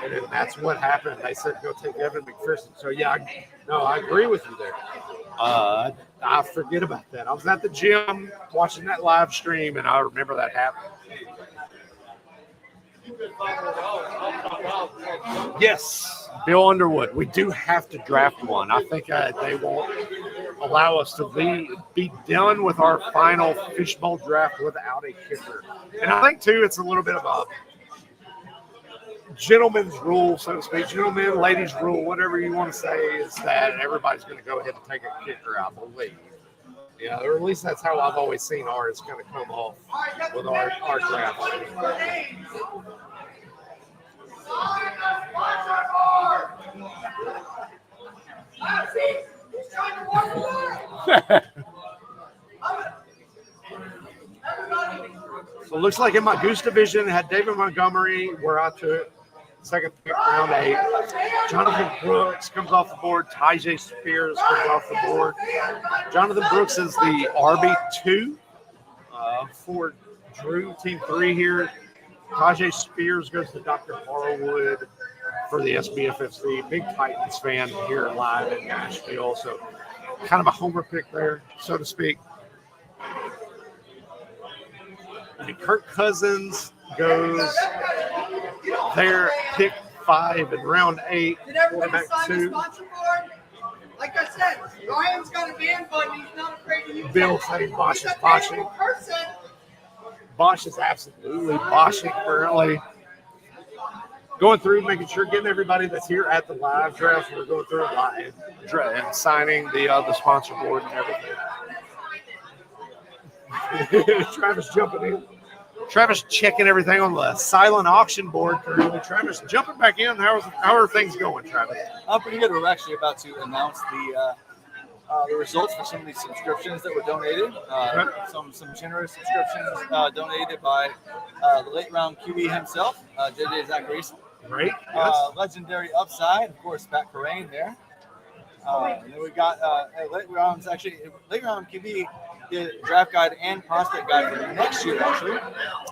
and then that's what happened. They said, go take Evan McPherson. So, yeah, I agree with you there. I forget about that. I was at the gym watching that live stream, and I remember that happened. Yes, Bill Underwood. We do have to draft one. I think they won't allow us to be done with our final fishbowl draft without a kicker. And I think, too, it's a little bit of a gentleman's rule, so to speak, gentleman, ladies' rule, whatever you want to say, is that everybody's going to go ahead and take a kicker, I believe. Yeah, or at least that's how I've always seen ours kind of come off with our draft. So it looks like in my Goose division, I had David Montgomery, where I took second pick, round 8. Jonathan Brooks comes off the board. Tyjae Spears comes off the board. Jonathan Brooks is the RB2 for Drew, team 3 here. Tyjae Spears goes to Dr. Harwood for the SBFFC. Big Titans fan here live in Nashville. So kind of a homer pick there, so to speak. And Kirk Cousins goes there, pick 5 in round 8. Did everybody sign the 2. sponsor board? Like I said, Ryan's got a man button. He's not afraid to use Bill it. saying Bosch is He's a boshing. terrible person. Bosch is absolutely boshing currently. Going through, making sure, getting everybody that's here at the live draft. We're going through a live draft and signing the sponsor board and everything. Travis jumping in. Travis checking everything on the silent auction board currently. Travis jumping back in. How are things going, Travis? Pretty good. We're actually about to announce the results for some of these subscriptions that were donated. Some generous subscriptions donated by the late round QB himself, JJ Zachariason. Great. Yes. Legendary upside, of course, Pat Corain there. And then we got late round QB draft guide and prospect guide for next year, actually.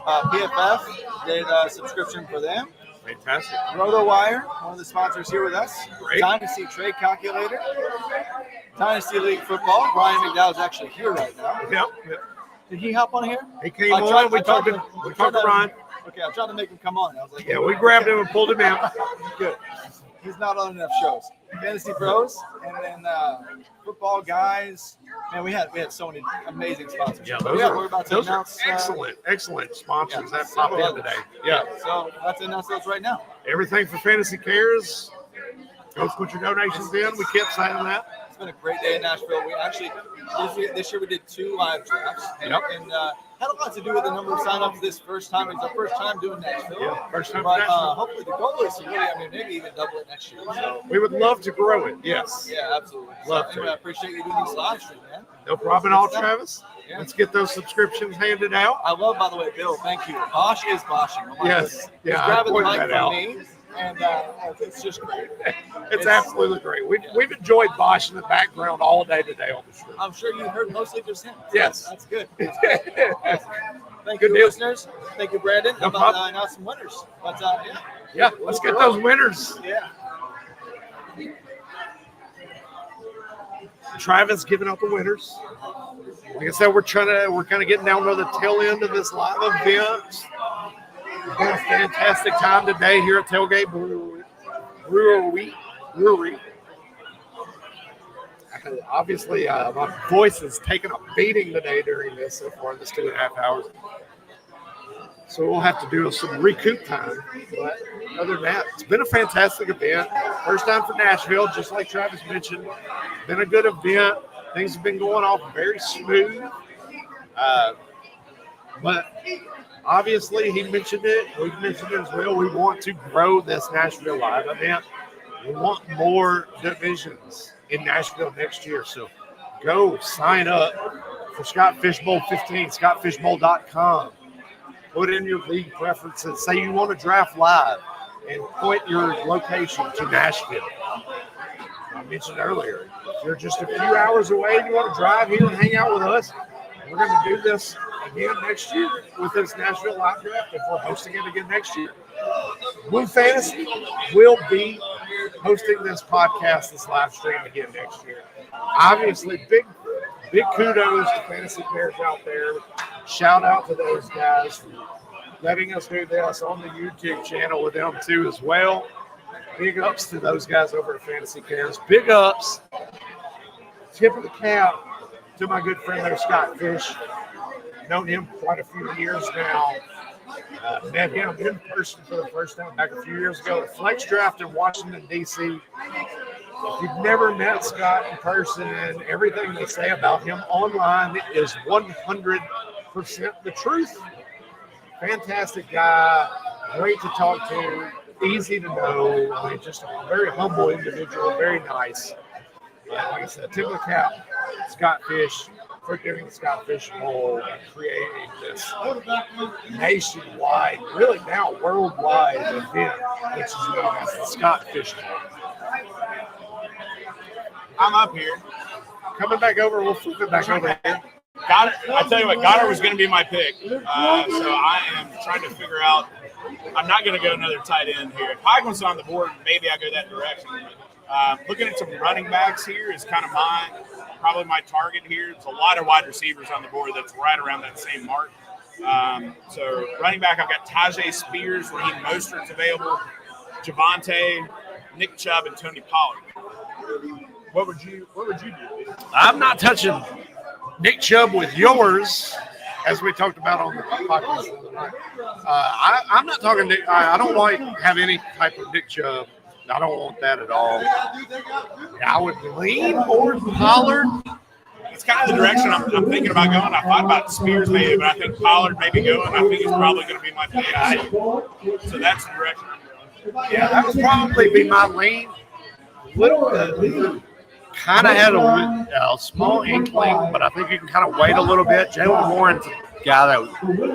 PFF did a subscription for them. Fantastic. Rotowire, one of the sponsors here with us. Great. Dynasty Trade Calculator. Dynasty League Football. Brian McDowell's actually here right now. Yep. Did he hop on here? He came on. We talked to Ron. Okay, I'm trying to make him come on. I was like, Yeah, we grabbed him and pulled him out. Good. He's not on enough shows. Fantasy Pros, and then football guys. Man, we had so many amazing sponsors. Yeah, we're about to those are announce excellent sponsors that popped in today. Yeah. So let's announce those right now. Everything for Fantasy Cares. Go put your donations in. We kept saying that. It's been a great day in Nashville. We actually this year we did 2 live drafts, and had a lot to do with the number of signups this first time. It's our first time doing Nashville. Yeah, first time. But hopefully the goal is to really, maybe even double it next year. So we would love to grow it. Yes. Yeah, absolutely. Love so, anyway, I appreciate you doing these live streams, man. No problem at all, Travis. Yeah. Let's get those subscriptions handed out. I love, by the way, Bill. Thank you. Bosch is boshing. Yes. He's grabbing the mic from me. And it's just great. It's absolutely great. We've enjoyed Bosch in the background all day today on the stream. I'm sure you heard mostly just him. Yes. That's good. Thank Good you, deal. listeners. Thank you, Brandon. No How about announce some winners? But, yeah, let's get those winners. Yeah. Travis giving out the winners. Like I said, we're kind of getting down to the tail end of this live event. It's been a fantastic time today here at Tailgate Brewery. Obviously, my voice has taken a beating today during this so far, this 2.5 hours. So we'll have to do some recoup time. But other than that, it's been a fantastic event. First time for Nashville, just like Travis mentioned. Been a good event. Things have been going off very smooth. But obviously, he mentioned it. We've mentioned it as well. We want to grow this Nashville Live event. We want more divisions in Nashville next year. So go sign up for Scott Fishbowl 15, scottfishbowl.com. Put in your league preferences. Say you want to draft live and point your location to Nashville. I mentioned earlier, if you're just a few hours away and you want to drive here and hang out with us, we're going to do this again next year with this Nashville Live Draft if we're hosting it again next year. Blue Fantasy will be hosting this podcast, this live stream again next year. Obviously, big kudos to Fantasy Cares out there. Shout out to those guys for letting us do this on the YouTube channel with them too as well. Big ups to those guys over at Fantasy Cares. Big ups tip of the cap to my good friend there, Scott Fish. Known him quite a few years now. Met him in person for the first time back a few years ago at Flex Draft in Washington, D.C. If you've never met Scott in person, everything they say about him online is 100% the truth. Fantastic guy, great to talk to, easy to know. I mean, just a very humble individual, very nice. Like I said, tip of the cap, Scott Fish, for giving the Scott Fish Bowl and creating this nationwide, really now worldwide event, which is known as the Scott Fish Bowl. I'm up here. Coming back over, we'll flip it back over here. Goddard, I tell you what, Goddard was going to be my pick. So I am trying to figure out. I'm not going to go another tight end here. If Heigman's on the board, maybe I go that direction. Looking at some running backs here is kind of probably my target here. There's a lot of wide receivers on the board that's right around that same mark. So running back, I've got Tajay Spears, Raheem Mostert's available, Javonte, Nick Chubb, and Tony Pollard. What would you do? I'm not touching Nick Chubb with yours, as we talked about on the podcast the other night. I'm not talking Nick. I don't have any type of Nick Chubb. I don't want that at all. I would lean towards Pollard. It's kind of the direction I'm thinking about going. I thought about Spears maybe, but I think Pollard may be going. I think he's probably going to be my pick. So that's the direction I'm going. Yeah, that would probably be my lean. Kind of had a small inkling, but I think you can kind of wait a little bit. Jaylen Warren's a guy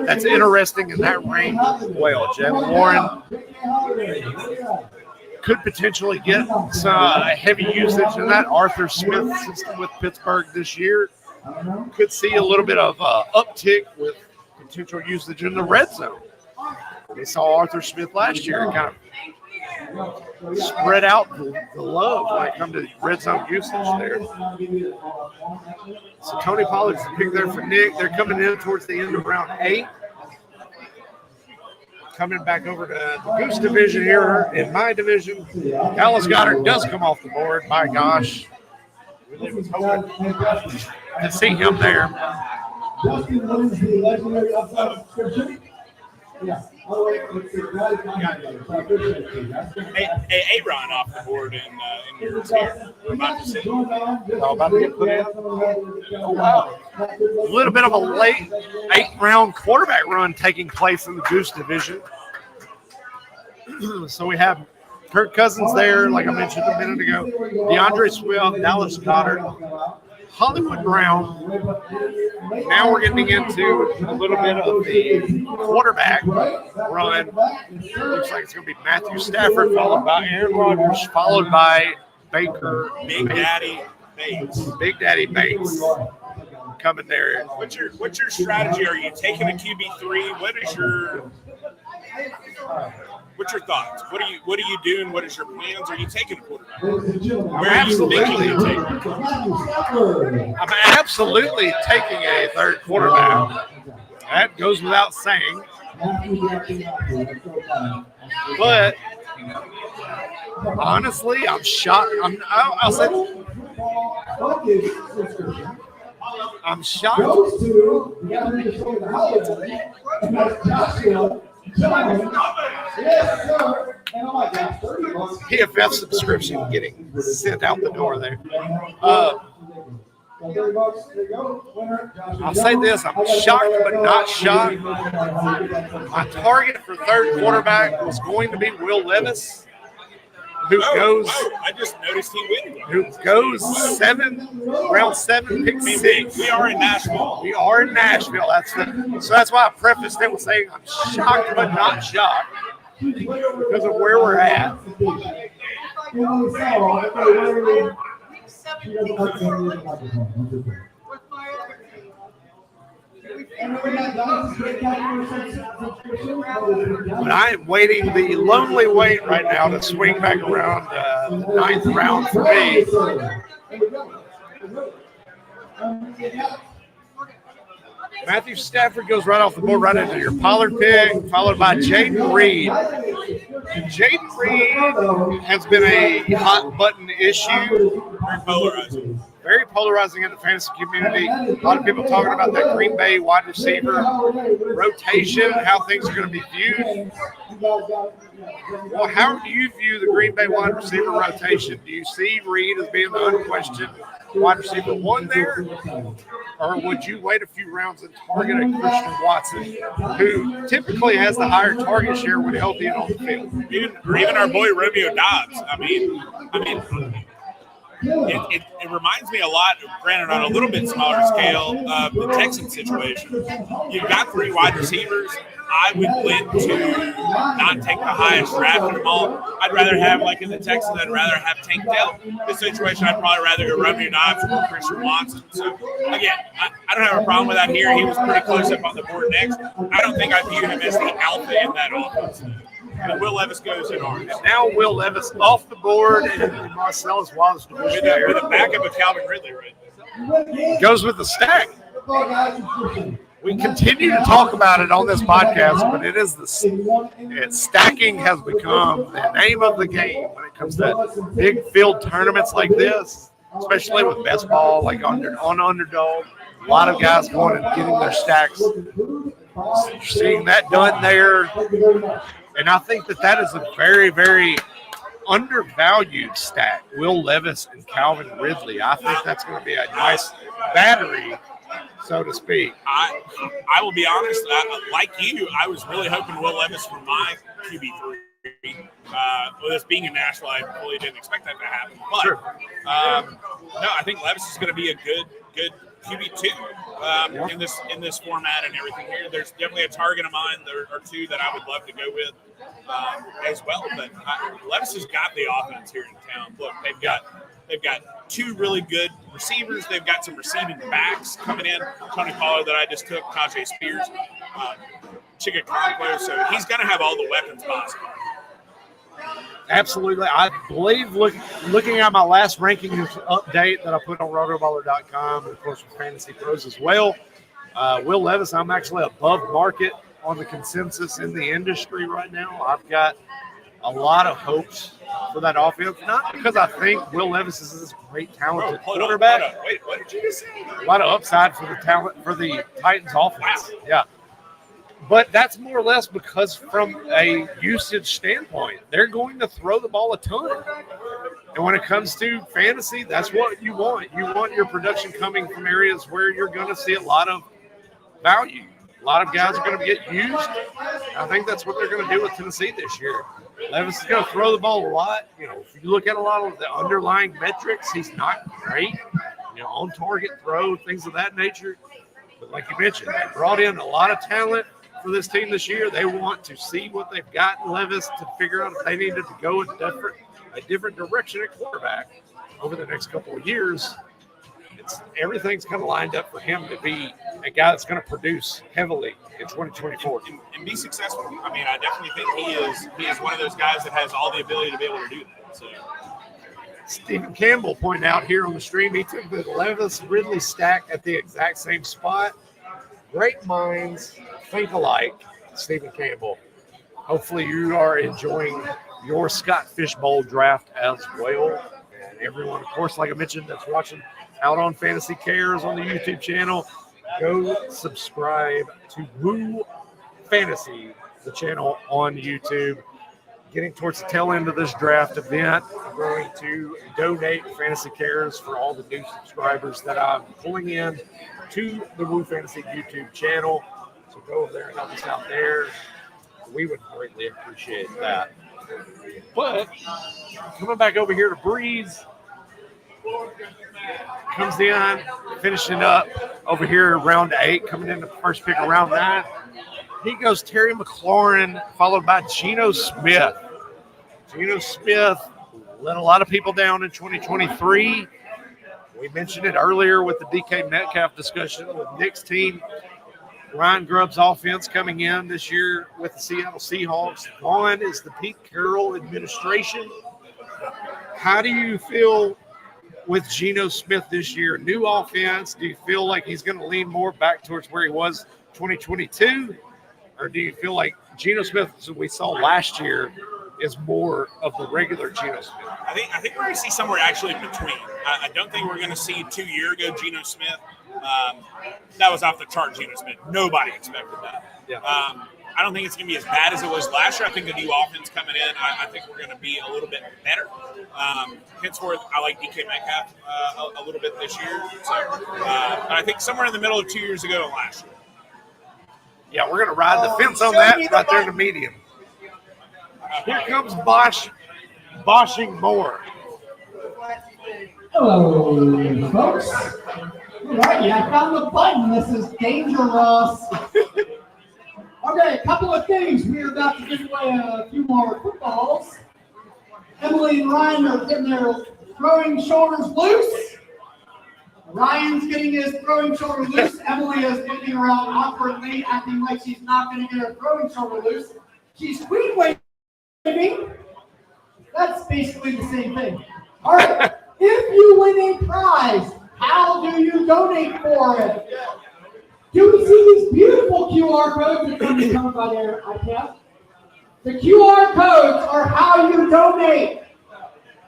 that's interesting in that range as well. Jaylen Warren could potentially get some heavy usage in that Arthur Smith system with Pittsburgh this year. Could see a little bit of uptick with potential usage in the red zone. We saw Arthur Smith last year kind of spread out the love when it comes to red zone usage there. So Tony Pollard's the pick there for Nick. They're coming in towards the end of round 8. Coming back over to the Goose division here in my division. Dallas Goedert does come off the board. My gosh. Really was hoping to see him there. Justin wins the legendary upside subscription. Yeah. A-Ron off the board in yours here. We're about to see. About to get put in. Oh, wow. A little bit of a late 8th-round quarterback run taking place in the Goose division. So we have Kirk Cousins there, like I mentioned a minute ago. DeAndre Swift, Dallas Goedert, Hollywood Brown. Now we're getting into a little bit of the quarterback run. Looks like it's going to be Matthew Stafford, followed by Aaron Rodgers, followed by Baker. Big Daddy Bates. Big Daddy Bates coming there. What's your strategy? Are you taking a QB3? What's your thoughts? What are you doing? What is your plans? Are you taking a quarterback? Where are you thinking you take? I'm absolutely taking a third quarterback. That goes without saying. But honestly, I'm shocked. I'll say I'm shocked. PFF subscription getting sent out the door there. I'll say this, I'm shocked but not shocked. My target for third quarterback was going to be Will Levis, who goes. I just noticed he went. Who goes round 7, pick 6. We are in Nashville. We are in Nashville. So that's why I prefaced it with saying I'm shocked but not shocked because of where we're at. But I am waiting the lonely wait right now to swing back around the 9th round for me. Matthew Stafford goes right off the board, right into your Pollard pick, followed by Jaden Reed. Jaden Reed has been a hot button issue. Very polarizing. very polarizing in the fantasy community. A lot of people talking about that Green Bay wide receiver rotation, how things are going to be viewed. Well, how do you view the Green Bay wide receiver rotation? Do you see Reed as being the unquestioned wide receiver one there? Or would you wait a few rounds and target a Christian Watson, who typically has the higher target share when healthy and on the field? Even our boy Romeo Dobbs. I mean, it reminds me a lot, granted on a little bit smaller scale, of the Texans situation. You've got 3 wide receivers. I would lean to not take the highest draft of them all. I'd rather have, like in the Texans, I'd rather have Tank Dell. In this situation, I'd probably rather go Romeo Dobbs or Christian Watson. So, again, I don't have a problem with that here. He was pretty close up on the board next. I don't think I view him as the alpha in that offense. And Will Levis goes in orange. Now Will Levis off the board, and Marcellus Wallace with a backup of Calvin Ridley right there. Goes with the stack. We continue to talk about it on this podcast, but it is stacking has become the name of the game when it comes to big field tournaments like this, especially with best ball, like on Underdog. A lot of guys going and getting their stacks. You're seeing that done there. And I think that is a very, very undervalued stack. Will Levis and Calvin Ridley. I think that's going to be a nice battery, so to speak. I will be honest, like you, I was really hoping Will Levis for my QB3. With us being in Nashville, I really didn't expect that to happen. But sure. No, I think Levis is going to be a good QB2 in this format and everything here. There's definitely a target of mine or two that I would love to go with as well. But Levis has got the offense here in town. Look, they've got 2 really good receivers. They've got some receiving backs coming in. Tony Pollard that I just took, Tajay Spears, Chigga Conquo. So he's going to have all the weapons possible. Absolutely. I believe looking at my last ranking update that I put on Rotoballer.com, and of course with Fantasy Pros as well, Will Levis, I'm actually above market on the consensus in the industry right now. I've got a lot of hopes for that offense, not because I think Will Levis is this great talented quarterback. Wait, what did you just say? A lot of upside for the talent for the Titans offense. Wow. Yeah. But that's more or less because from a usage standpoint, they're going to throw the ball a ton. And when it comes to fantasy, that's what you want. You want your production coming from areas where you're going to see a lot of value. A lot of guys are going to get used. I think that's what they're going to do with Tennessee this year. Levis is going to throw the ball a lot. If you look at a lot of the underlying metrics, he's not great. On target throw, things of that nature. But like you mentioned, they brought in a lot of talent for this team this year. They want to see what they've got in Levis to figure out if they needed to go in a different direction at quarterback over the next couple of years. Everything's kind of lined up for him to be a guy that's going to produce heavily in 2024 and be successful. I mean, I definitely think he is one of those guys that has all the ability to be able to do that. So. Stephen Campbell pointed out here on the stream, he took the Levis Ridley stack at the exact same spot. Great minds think alike, Stephen Campbell. Hopefully you are enjoying your Scott Fishbowl draft as well. And everyone, of course, like I mentioned, that's watching out on Fantasy Cares on the YouTube channel, go subscribe to Woo Fantasy, the channel on YouTube. Getting towards the tail end of this draft event, I'm going to donate Fantasy Cares for all the new subscribers that I'm pulling in to the Woo Fantasy YouTube channel. So go over there and help us out there. We would greatly appreciate that. But coming back over here to Breeze, comes in, finishing up over here round 8, coming in the first pick of round 9. He goes Terry McLaurin, followed by Geno Smith. Geno Smith let a lot of people down in 2023. We mentioned it earlier with the DK Metcalf discussion with Nick's team. Ryan Grubb's offense coming in this year with the Seattle Seahawks. Gone is the Pete Carroll administration. How do you feel with Geno Smith this year? New offense. Do you feel like he's going to lean more back towards where he was 2022? Or do you feel like Geno Smith, as we saw last year, is more of the regular Geno Smith? I think we're going to see somewhere actually in between. I don't think we're going to see 2 years ago Geno Smith. That was off the chart, Geno Smith. Nobody expected that. Yeah. I don't think it's going to be as bad as it was last year. I think the new offense coming in, I think we're going to be a little bit better. Henceforth, I like DK Metcalf a little bit this year. So, but I think somewhere in the middle of 2 years ago and last year. Yeah, we're going to ride the fence on that right there in the medium. Here comes Boshing more. Hello, folks. All right, I found the button. This is dangerous. Okay, a couple of things. We're about to give away a few more footballs. Emily and Ryan are getting their throwing shoulders loose. Ryan's getting his throwing shoulder loose. Emily is looking around awkwardly, acting like she's not going to get her throwing shoulder loose. She's queen waving. That's basically the same thing. All right, if you win a prize, how do you donate for it? Do we see these beautiful QR codes that come covered by their iPad? The QR codes are how you donate.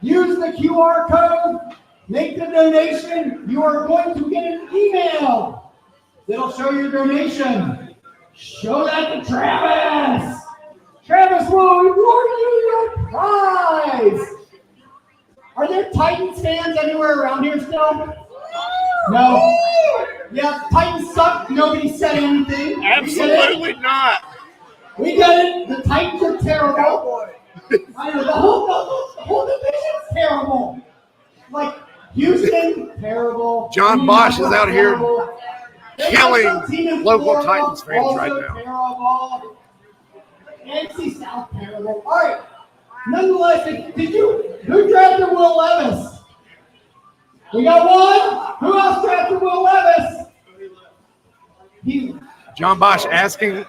Use the QR code, make the donation. You are going to get an email that'll show your donation. Show that to Travis. Travis will reward you your prize. Are there Titans fans anywhere around here still? No. Yeah, Titans suck. Nobody said anything. Absolutely not. We get it. The Titans are terrible. I know, the whole division's terrible. Like Houston, terrible. John Bosch is out here terrible. killing local Titans fans right now. Terrible. NFC South terrible. All right. Nonetheless, who drafted Will Levis? We got one. Who else drafted Will Levis? John Bosch asking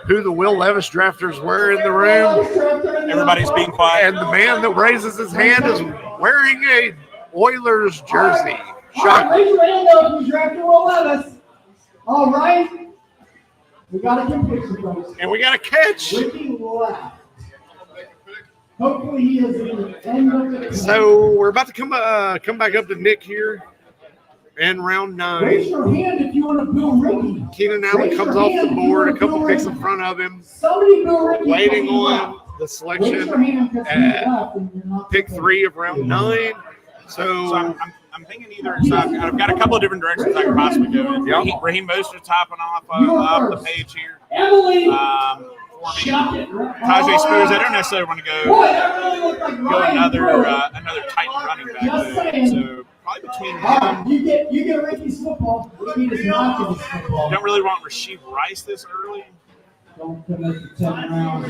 who the Will Levis drafters were in the room. Everybody's being quiet. And the man that raises his hand is wearing a Oilers jersey. Shocking. Raise your hand up if you drafted Will Levis. All right. We got a good picture, folks. And we got a catch. Ricky left. Hopefully he is in the end of the So we're about to come back up to Nick here in round 9. Raise your hand if you want to boo Ricky. Keenan Allen comes off the board, a couple picks in front of him. Somebody boo Ricky. Waiting on the selection at pick 3 of round 9. So I'm thinking either. So I've got a couple of different directions I could possibly go in. Yep. Raheem Mostert's topping off the page here. Emily. Tajay Spears, I don't necessarily want to go another Titan running back. So probably between him. You get Ricky's football. Ricky does not get his football. Don't really want Rasheed Rice this early. Don't commit to 10 rounds.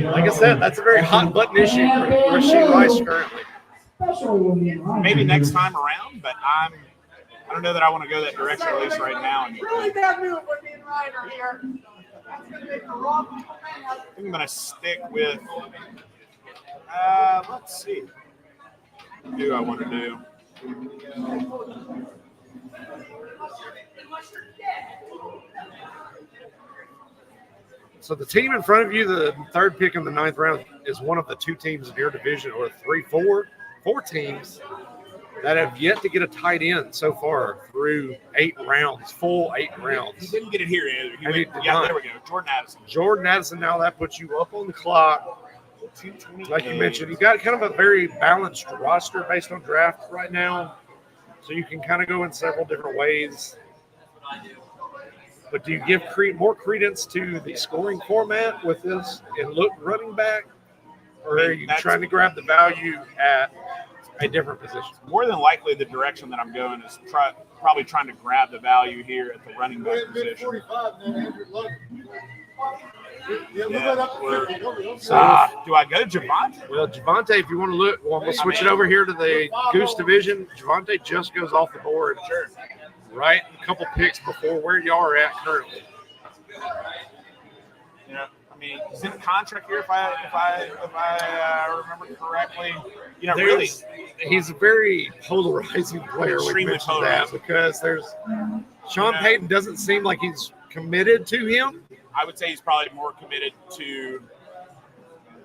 Like I said, that's a very hot button issue for Rasheed Rice currently. Maybe next time around, but I don't know that I want to go that direction at least right now. Really bad move when me and Ryan are here. That's going to make the wrong people mad. I think I'm going to stick with, let's see. What do I want to do? So the team in front of you, the third pick in the 9th round, is one of the 2 teams in your division, or 4 teams that have yet to get a tight end so far through 8 rounds, full 8 rounds. He didn't get it here either. There we go. Jordan Addison, now that puts you up on the clock. Like you mentioned, you got kind of a very balanced roster based on draft right now. So you can kind of go in several different ways. But do you give more credence to the scoring format with this and look running back? Or are you trying to grab the value at a different position? More than likely, the direction that I'm going is probably trying to grab the value here at the running back position. Do I go Javonte? Well, Javonte, if you want to look, we'll switch it over here to the Goose division. Javonte just goes off the board. Sure. Right, a couple picks before where y'all are at currently. Yeah. I mean, he's in a contract here, if I remember correctly. Really, he's a very polarizing player. We mentioned that because Sean Payton doesn't seem like he's committed to him. I would say he's probably more committed to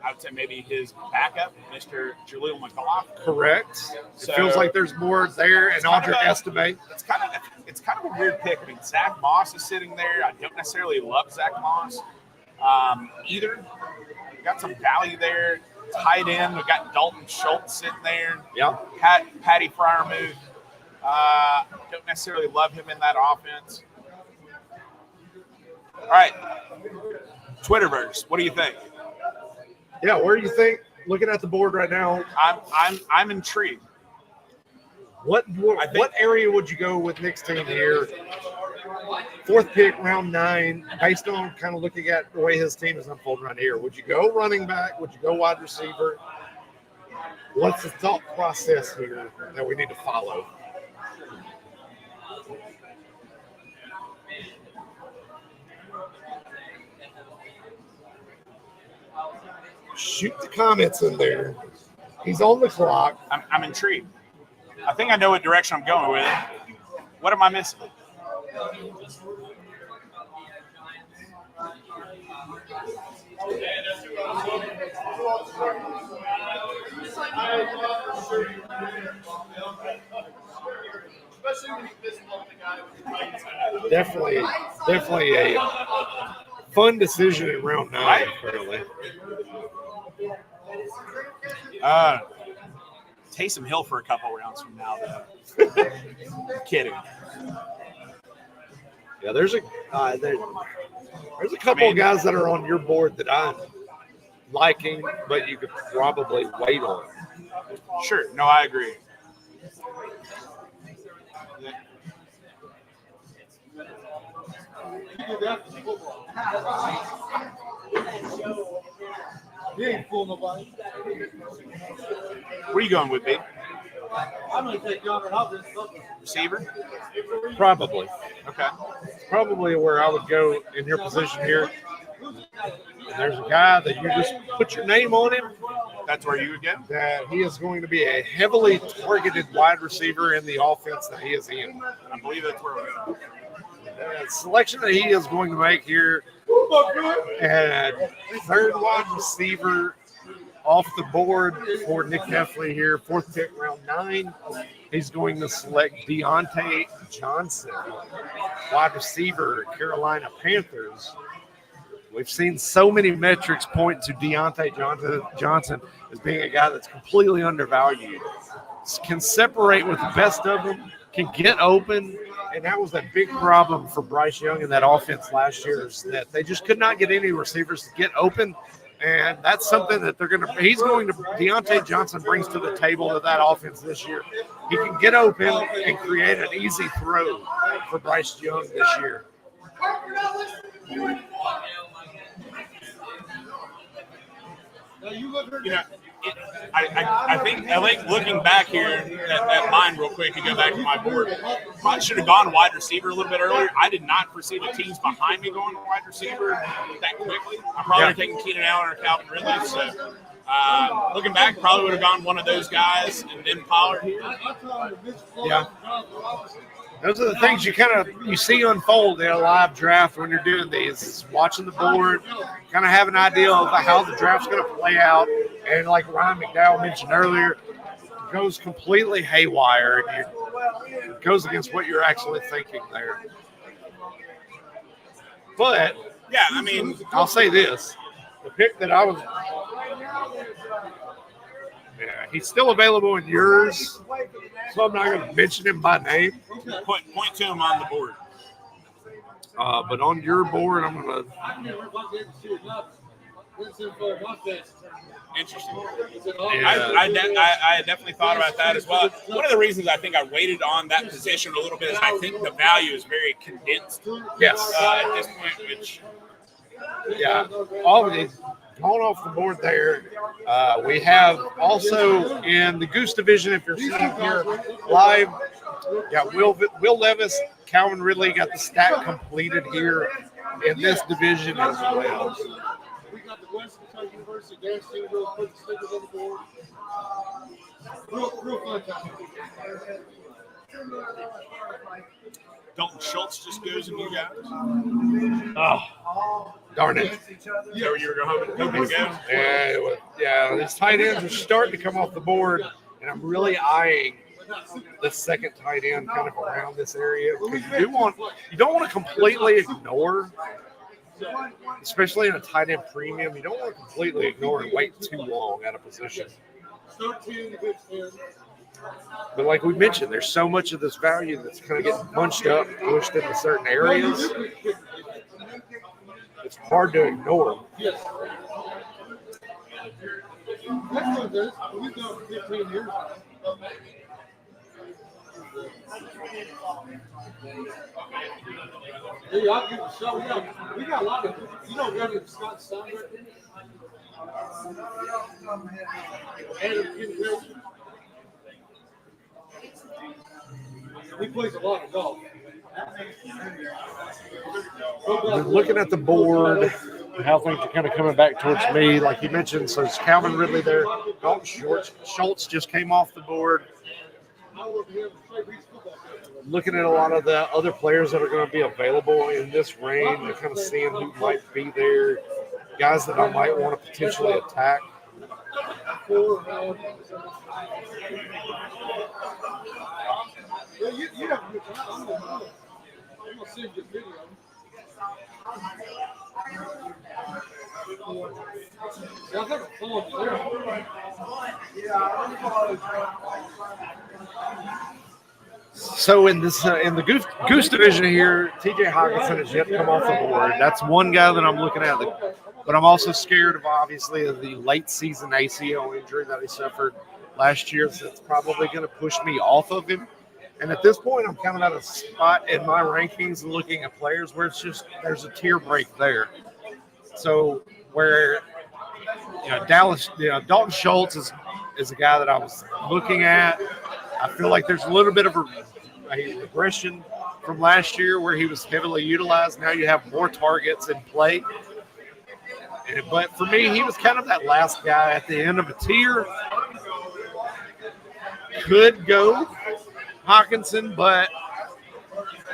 I would say maybe his backup, Mr. Jaleel McLaughlin. Correct. So, it feels like there's more there, and Audrey Estime. It's kind of a weird pick. I mean, Zach Moss is sitting there. I don't necessarily love Zach Moss either. We've got some value there. Tight end, we've got Dalton Schultz sitting there. Yeah. Patty Fryermuth. Don't necessarily love him in that offense. All right, Twitterverse, what do you think? Yeah, where do you think? Looking at the board right now, I'm intrigued. What area would you go with Nick's team here? 4th pick, round 9, based on kind of looking at the way his team is unfolding right here. Would you go running back? Would you go wide receiver? What's the thought process here that we need to follow? Shoot the comments in there. He's on the clock. I'm intrigued. I think I know what direction I'm going with. What am I missing? Definitely a fun decision in round 9, apparently. Taysom Hill for a couple rounds from now, though. Kidding. Yeah, there's a couple of guys that are on your board that I'm liking, but you could probably wait on. Sure. No, I agree. You ain't fooling nobody. Where are you going with, babe? I'm going to take John Hopkins. Receiver? Probably. Okay. Probably where I would go in your position here. And there's a guy that you just put your name on him. That's where you would go? That he is going to be a heavily targeted wide receiver in the offense that he is in. I believe that's where we're going. The selection that he is going to make here, and 3rd wide receiver off the board for Nick Hefley here, 4th pick, round 9. He's going to select Deontay Johnson, wide receiver, Carolina Panthers. We've seen so many metrics point to Deontay Johnson as being a guy that's completely undervalued. Can separate with the best of them, can get open, and that was a big problem for Bryce Young in that offense last year, is that they just could not get any receivers to get open, and that's something that Deontay Johnson brings to the table to that offense this year. He can get open and create an easy throw for Bryce Young this year. I think looking back here at mine real quick and go back to my board, probably should have gone wide receiver a little bit earlier. I did not foresee the teams behind me going wide receiver that quickly. I probably would have taken Keenan Allen or Calvin Ridley. So looking back, probably would have gone one of those guys and then Pollard here. Yeah. Those are the things you see unfold in a live draft when you're doing these. Is watching the board, kind of have an idea of how the draft's going to play out. And like Ryan McDowell mentioned earlier, it goes completely haywire, and it goes against what you're actually thinking there. But yeah, I mean, I'll say this: the pick that I was, he's still available in yours, so I'm not going to mention him by name. Point to him on the board. But on your board, I'm going to. Interesting. Yeah. I definitely thought about that as well. One of the reasons I think I waited on that position a little bit is I think the value is very condensed. Yes. At this point, which. Yeah. All of it gone off the board there. We have also in the Goose division, if you're sitting here live, got Will Levis, Calvin Ridley got the stack completed here in this division as well. We got the Western Kentucky University dance team will put the stickers on the board. Real fun time. Dalton Schultz just goes in you guys. Oh, darn it. Is that where you were hoping to go? Yeah, these tight ends are starting to come off the board, and I'm really eyeing the second tight end kind of around this area because you don't want to completely ignore, especially in a tight end premium, you don't want to completely ignore and wait too long at a position. But like we mentioned, there's so much of this value that's kind of getting bunched up, pushed into certain areas. It's hard to ignore. Hey, I'll give a show. We got a lot of, you know, Randy Scott Stein right there. He plays a lot of golf. Looking at the board, how things are kind of coming back towards me, like you mentioned, so it's Calvin Ridley there. Dalton Schultz just came off the board. Looking at a lot of the other players that are going to be available in this range, and kind of seeing who might be there, guys that I might want to potentially attack. You have a good time. I'm going to send you a video. Y'all have a phone there. So in this in the Goose division here, TJ Hawkinson has yet to come off the board. That's one guy that I'm looking at. But I'm also scared of, obviously, of the late season ACL injury that he suffered last year. So it's probably going to push me off of him. And at this point, I'm kind of at a spot in my rankings and looking at players where it's just there's a tier break there. So where Dalton Schultz is a guy that I was looking at. I feel like there's a little bit of a regression from last year where he was heavily utilized. Now you have more targets in play. But for me, he was kind of that last guy at the end of a tier. Could go Hawkinson, but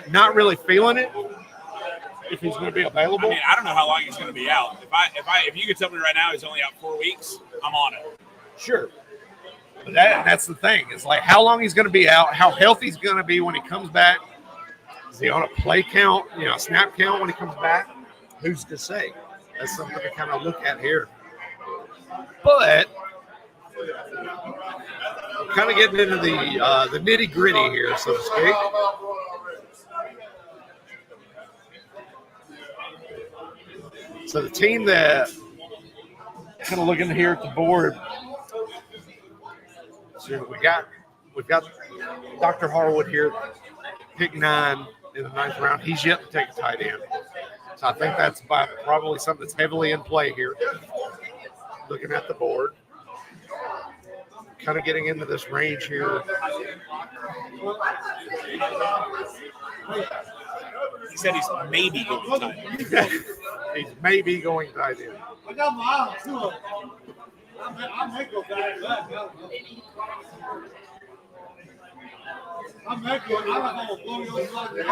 not really feeling it if he's going to be available. I mean, I don't know how long he's going to be out. If you could tell me right now he's only out 4 weeks, I'm on it. Sure. But that's the thing. It's like how long he's going to be out, how healthy he's going to be when he comes back. Is he on a play count, snap count when he comes back? Who's to say? That's something to kind of look at here. But we're kind of getting into the nitty gritty here, so to speak. So the team that kind of looking here at the board. So we've got Dr. Harwood here, pick 9 in the 9th round. He's yet to take a tight end. So I think that's probably something that's heavily in play here. Looking at the board. Kind of getting into this range here. He said he's maybe going tight end. He's maybe going tight end. I got my eye on 2 of them. I may go back to that. I might go. I don't know.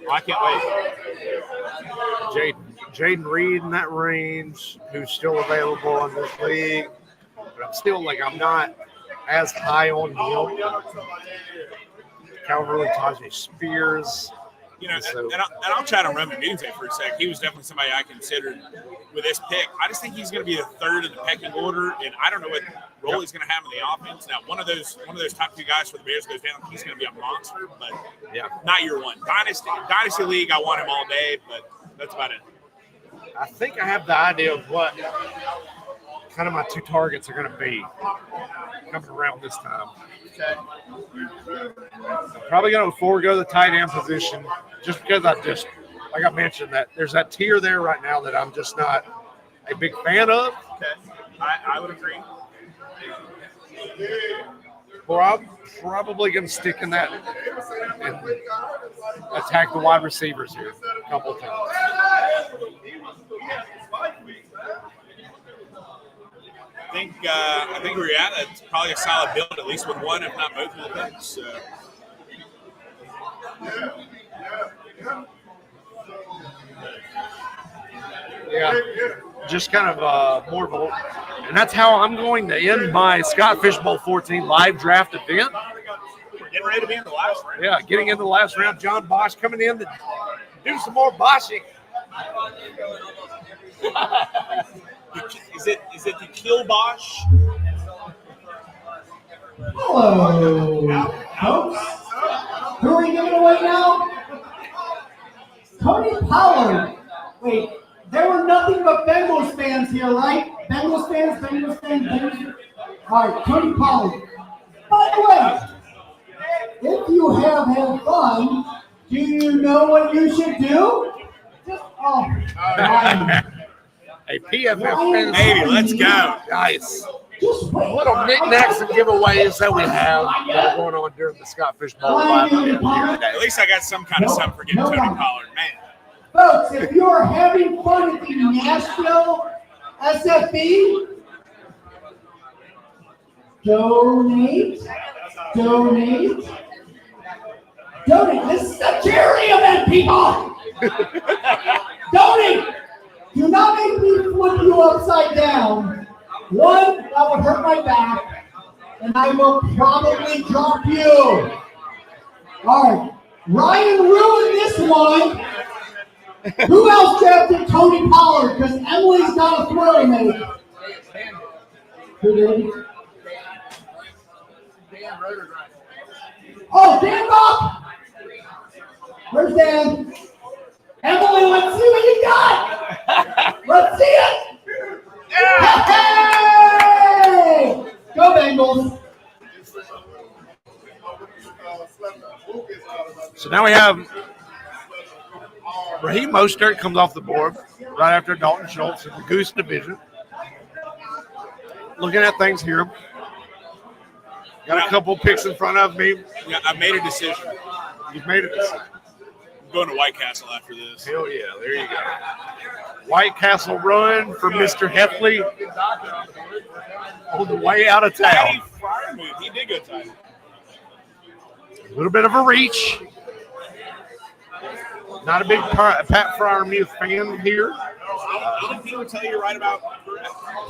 I can't wait. Jaden Reed in that range, who's still available in this league. But I'm still I'm not as high on him. Calvary Tajay Spears. And I'll chat on Roman Meansay for a sec. He was definitely somebody I considered with this pick. I just think he's going to be the 3rd in the pecking order, and I don't know what role he's going to have in the offense. Now, one of those top 2 guys for the Bears goes down, he's going to be a monster, but not your one. Dynasty League, I want him all day, but that's about it. I think I have the idea of what kind of my 2 targets are going to be coming around this time. Okay. I'm probably going to forego the tight end position just because like I mentioned, that there's that tier there right now that I'm just not a big fan of. Okay. I would agree. Or I'm probably going to stick in that and attack the wide receivers here a couple of times. think where you're at, it's probably a solid build, at least with one, if not both of the picks. So. Yeah, just kind of more of a, and that's how I'm going to end my Scott Fishbowl 14 live draft event. We're getting ready to be in the last round. Yeah, getting into the last round. John Bosch coming in to do some more boshing. Is it the kill Bosch? Hello, folks. Who are we giving away now? Tony Pollard. Wait, there were nothing but Bengals fans here, right? Bengals fans. All right, Tony Pollard. By the way, if you have had fun, do you know what you should do? Just, A PFF fantasy. Baby, let's go. Nice. Little knickknacks and giveaways that we have that are going on during the Scott Fishbowl live event here today. At least I got some kind of something for getting Tony Pollard, man. Folks, if you're having fun at the Nashville SFB, donate. This is a charity event, people. Donate. Do not make me flip you upside down. One, that would hurt my back, and I will probably drop you. All right, Ryan ruined this one. Who else drafted Tony Pollard? Because Emily's got a throw to make. Who did? Oh, Dan Bob! Where's Dan? Emily, let's see what you got! Let's see it! Hey! Go Bengals! So now we have Raheem Mostert comes off the board right after Dalton Schultz in the Goose division. Looking at things here. Got a couple picks in front of me. Yeah, I made a decision. You've made a decision. I'm going to White Castle after this. Hell yeah, there you go. White Castle run for Mr. Hefley on the way out of town. He did go tight. A little bit of a reach. Not a big Pat Fryermuth fan here. I don't think he would tell you right about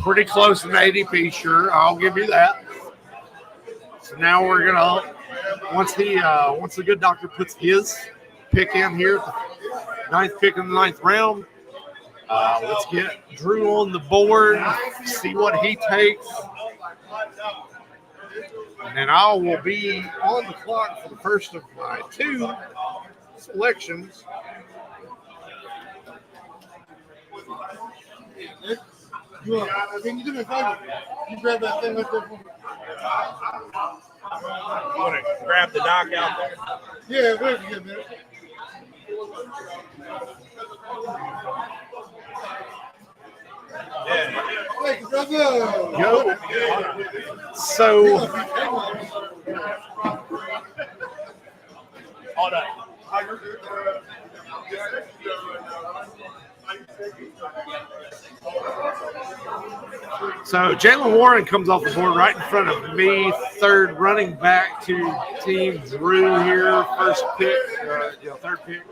Pretty close in the ADP, sure. I'll give you that. So now we're gonna once the good doctor puts his pick in here, ninth pick in the ninth round. Let's get Drew on the board, see what he takes. And then I will be on the clock for the first of my two selections. Can you do me a favor? You grab that thing right there for me. You want to grab the doc out there? Yeah, wait a minute. Thank you, brother. Yo. So Hold on. So Jalen Warren comes off the board right in front of me, third running back to Team Drew here, first pick, third pick.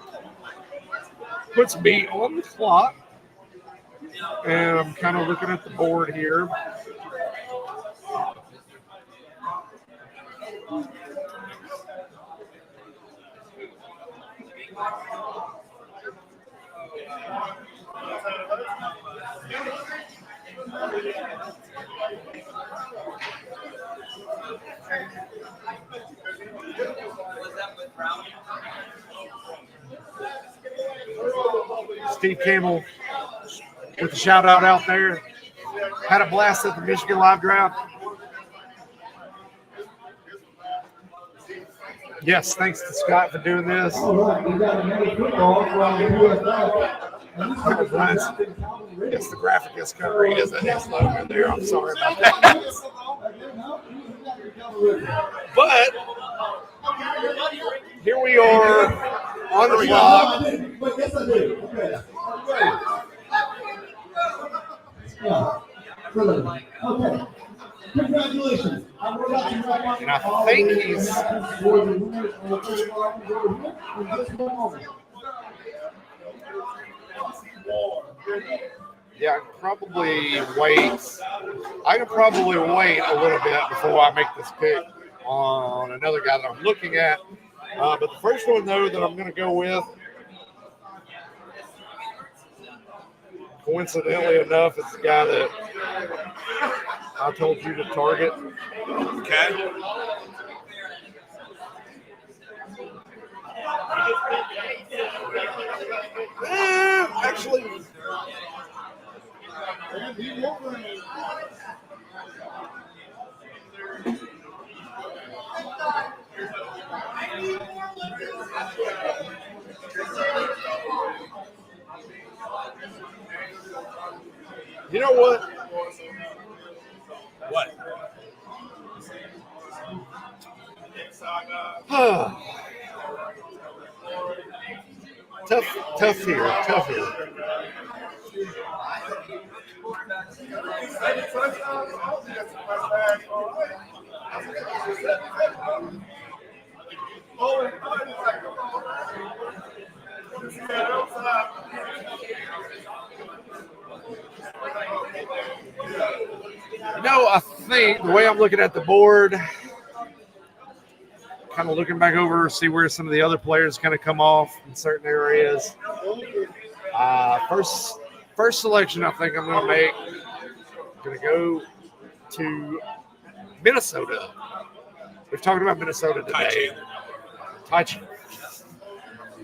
Puts me on the clock, and I'm kind of looking at the board here. Steve Campbell with the shout out there. Had a blast at the Michigan Live Draft. Yes, thanks to Scott for doing this. All right, we got another football from USF. Yes, the graphic is kind of read as a his logo there. I'm sorry about that. But here we are on the clock. But yes, I do. Okay. Yeah. Brilliant. Okay. And I think he's. Yeah, I could probably wait. I could probably wait a little bit before I make this pick on another guy that I'm looking at. But the first one, though, that I'm going to go with, coincidentally enough, it's the guy that I told you to target. Okay. Actually, you know what? What? Tough here. No, I think the way I'm looking at the board, kind of looking back over, see where some of the other players kind of come off in certain areas. First selection I think I'm going to make, I'm going to go to Minnesota. We've talked about Minnesota today. Talking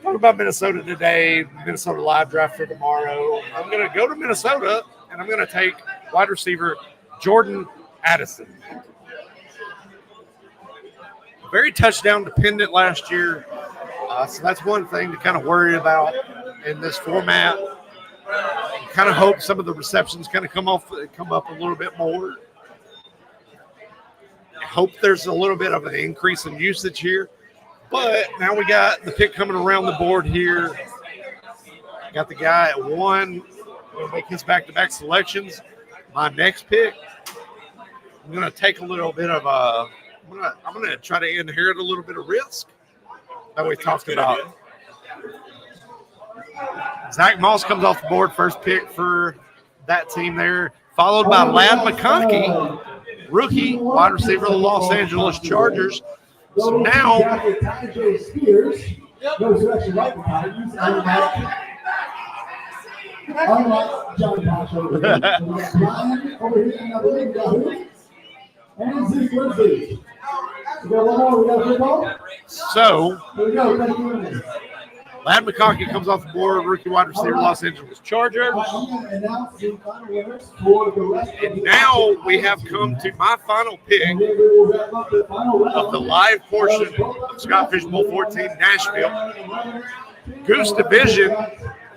about Minnesota today, Minnesota live draft for tomorrow. I'm going to go to Minnesota, and I'm going to take wide receiver Jordan Addison. Very touchdown dependent last year, so that's one thing to kind of worry about in this format. Kind of hope some of the receptions kind of come up a little bit more. I hope there's a little bit of an increase in usage here, but now we got the pick coming around the board here. Got the guy at 1. We'll make his back-to-back selections. My next pick, I'm going to take a little bit of a. I'm gonna try to inherit a little bit of risk that we talked about. Zach Moss comes off the board, first pick for that team there, followed by Ladd McConkey, rookie wide receiver of the Los Angeles Chargers. So now So, Ladd McConkey comes off the board, rookie wide receiver, Los Angeles Chargers. And now we have come to my final pick of the live portion of Scott Fishbowl 14 Nashville. Goose Division.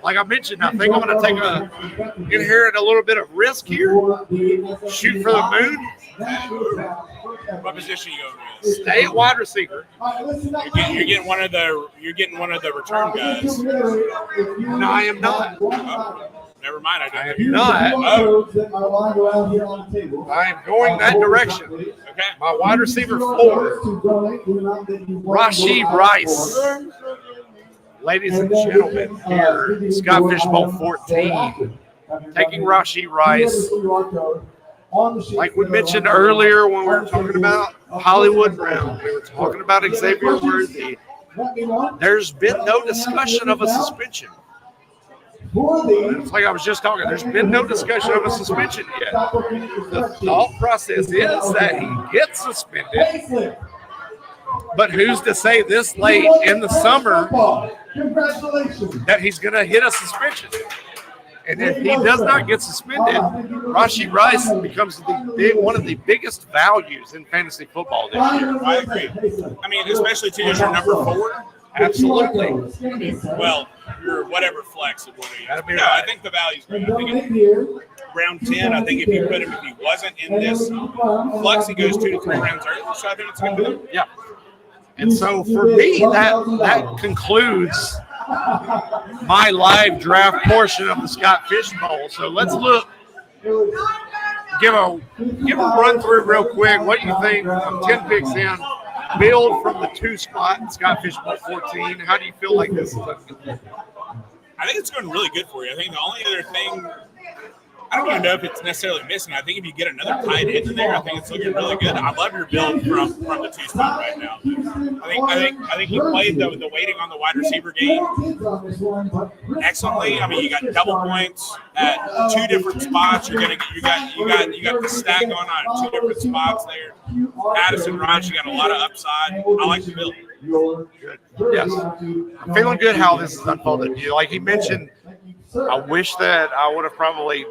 Like I mentioned, I think I'm going to inherit a little bit of risk here. Shoot for the moon. What position you going with? Stay at wide receiver. You're getting one of the return guys. No, I am not. Oh, never mind. I am not. Oh. I am going that direction. Okay. My wide receiver 4, Rashee Rice. Ladies and gentlemen, here, Scott Fishbowl 14, taking Rashee Rice. Like we mentioned earlier when we were talking about Hollywood Brown, we were talking about Xavier Worthy. There's been no discussion of a suspension. It's like I was just talking. There's been no discussion of a suspension yet. The thought process is that he gets suspended. But who's to say this late in the summer that he's going to hit a suspension? And if he does not get suspended, Rashee Rice becomes one of the biggest values in fantasy football this year. I agree. I mean, especially too as your number 4. Absolutely. I mean, well, your whatever flex it would be. That'd be No, right. I think the value's great. I think round 10, I think if you put him, if he wasn't in this flex, he goes 2 to 3 rounds early. So I think it's going to be. Yeah. And so for me, that concludes my live draft portion of the Scott Fishbowl. So let's look give a run through real quick. What do you think from 10 picks in? Build from the 2 spot in Scott Fishbowl 14. How do you feel like this is looking? I think it's going really good for you. I think the only other thing, I don't even know if it's necessarily missing. I think if you get another tight end in there, I think it's looking really good. I love your build from the 2 spot right now. I think you played the waiting on the wide receiver game excellently. I mean, you got double points at 2 different spots. You got the stack going on at 2 different spots there. Addison Raj, you got a lot of upside. I like the build. Good. Yes. I'm feeling good how this is unfolded. Like he mentioned, I wish that I would have probably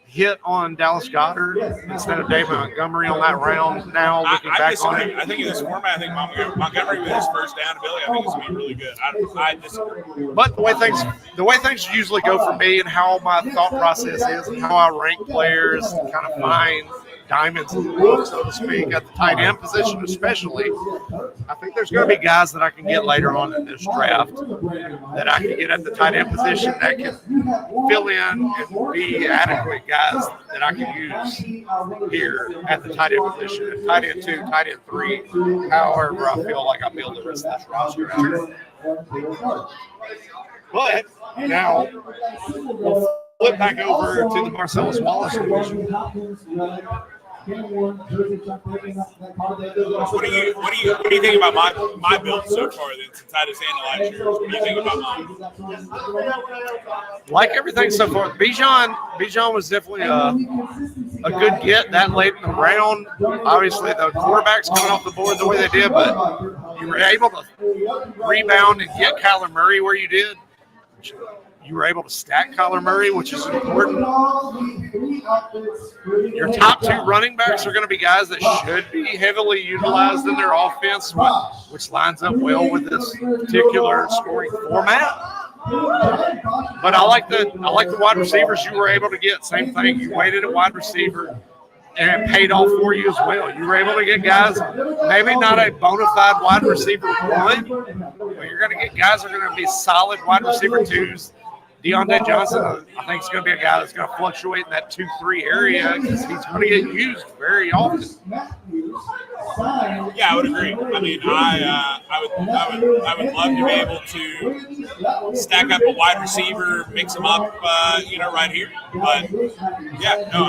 hit on Dallas Goedert instead of David Montgomery on that round. Now looking back on it, I think in this format, I think Montgomery with his first down ability, I think it's going to be really good. I disagree. But the way things usually go for me and how my thought process is and how I rank players and kind of find diamonds in the rough, so to speak, at the tight end position especially, I think there's going to be guys that I can get later on in this draft that I can get at the tight end position that can fill in and be adequate guys that I can use here at the tight end position, at tight end 2, tight end 3, however I feel like I build the rest of this roster out. But now we'll flip back over to the Marcellus Wallace division. What do you think about my build so far then, since I just analyzed yours? What do you think about mine? Like everything so far, Bijan was definitely a good get that late in the round. Obviously, the quarterbacks coming off the board the way they did, but you were able to rebound and get Kyler Murray where you did. You were able to stack Kyler Murray, which is important. Your top 2 running backs are going to be guys that should be heavily utilized in their offense, which lines up well with this particular scoring format. But I like the wide receivers you were able to get. Same thing. You waited at wide receiver, and it paid off for you as well. You were able to get guys, maybe not a bona fide wide receiver 1, but you're going to get guys that are going to be solid wide receiver 2s. Deontay Johnson, I think, is going to be a guy that's going to fluctuate in that 2-3 area because he's going to get used very often. Yeah, I would agree. I mean, I would love to be able to stack up a wide receiver, mix them up, right here. But yeah, no,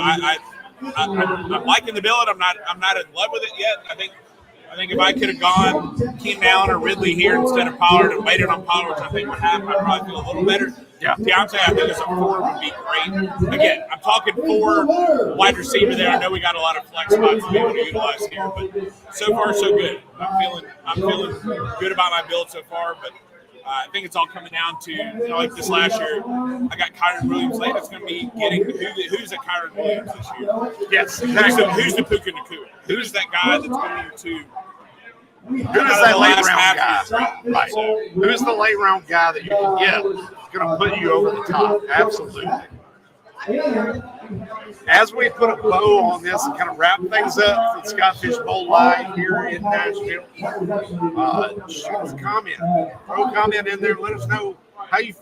I'm liking the build. I'm not in love with it yet. I think if I could have gone Keenan Allen or Ridley here instead of Pollard and waited on Pollard, which I think would happen, I'd probably feel a little better. Yeah. Deontay, I think, as a 4 would be great. Again, I'm talking 4 wide receiver there. I know we got a lot of flex spots to be able to utilize here, but so far so good. I'm feeling good about my build so far, but I think it's all coming down to, like this last year, I got Kyron Williams late. It's going to be getting who's the Kyron Williams this year. Yes, exactly. Who's the Puka Nacua? Who's that guy that's going to who is that late round guy? Right. So, who's the late round guy that you can get that's going to put you over the top? Absolutely. As we put a bow on this and kind of wrap things up for the Scott Fishbowl Live here in Nashville, shoot us a comment. Throw a comment in there. Let us know how you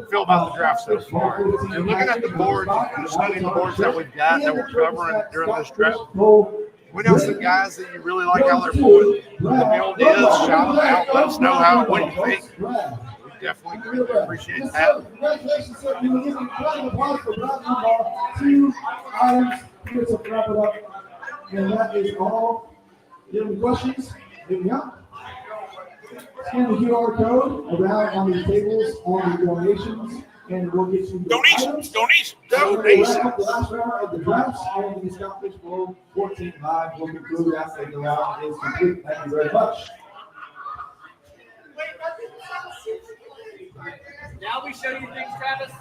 feel about the draft so far. And looking at the board, studying the boards that we've got that we're covering during this draft, point out some guys that you really like how they're pulling. The build is, shout them out, let us know what you think. We definitely really appreciate that. Congratulations, sir. You will give incredible applause for round number 2 items here to wrap it up. And that is all. Do you have any questions? Hit me up. Scan the QR code around on these tables on the donations. And we'll get you donations. The last round of the drafts on the Scott Fishbowl 14 Live will conclude after the round is complete. Thank you very much. Now we show you things, Travis.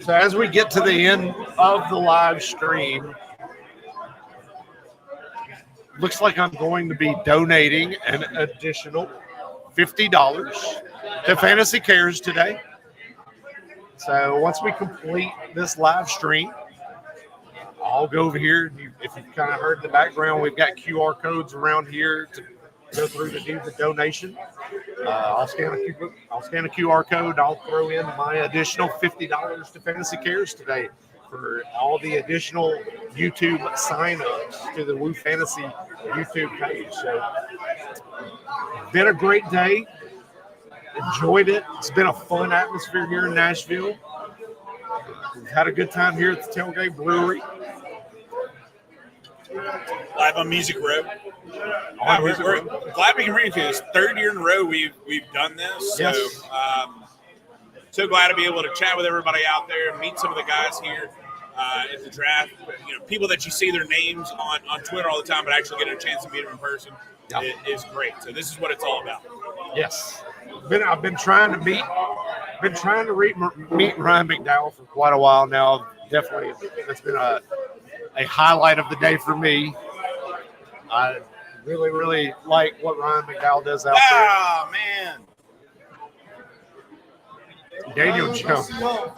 So as we get to the end of the live stream, looks like I'm going to be donating an additional $50 to Fantasy Cares today. So once we complete this live stream, I'll go over here. If you've kind of heard the background, we've got QR codes around here to go through to do the donation. I'll scan a QR code. I'll throw in my additional $50 to Fantasy Cares today for all the additional YouTube signups to the Woo Fantasy YouTube page. So, been a great day. Enjoyed it. It's been a fun atmosphere here in Nashville. We've had a good time here at the Tailgate Brewery. Live on Music Row. We're glad we can bring it to this. Third year in a row we've done this. Yes. So, so glad to be able to chat with everybody out there, meet some of the guys here at the draft. You know, people that you see their names on Twitter all the time, but actually getting a chance to meet them in person is great. So this is what it's all about. Yes. I've been trying to meet Ryan McDowell for quite a while now. Definitely, it's been a highlight of the day for me. I really, really like what Ryan McDowell does out there. Oh, man. Daniel Jones.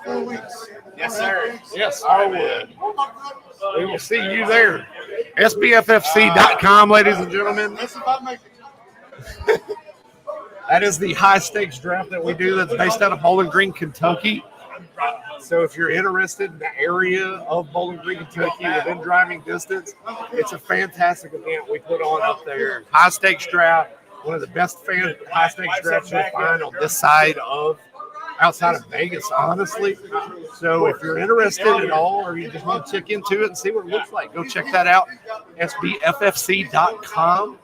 4 weeks. Yes, sir. Yes, I would. We will see you there. SBFFC.com, ladies and gentlemen. That's if I make it. That is the high-stakes draft that we do that's based out of Bowling Green, Kentucky. So if you're interested in the area of Bowling Green, Kentucky, within driving distance, it's a fantastic event we put on up there. High-stakes draft, one of the best high-stakes drafts you'll find on this side of, outside of Vegas, honestly. So if you're interested at all, or you just want to check into it and see what it looks like, go check that out, SBFFC.com.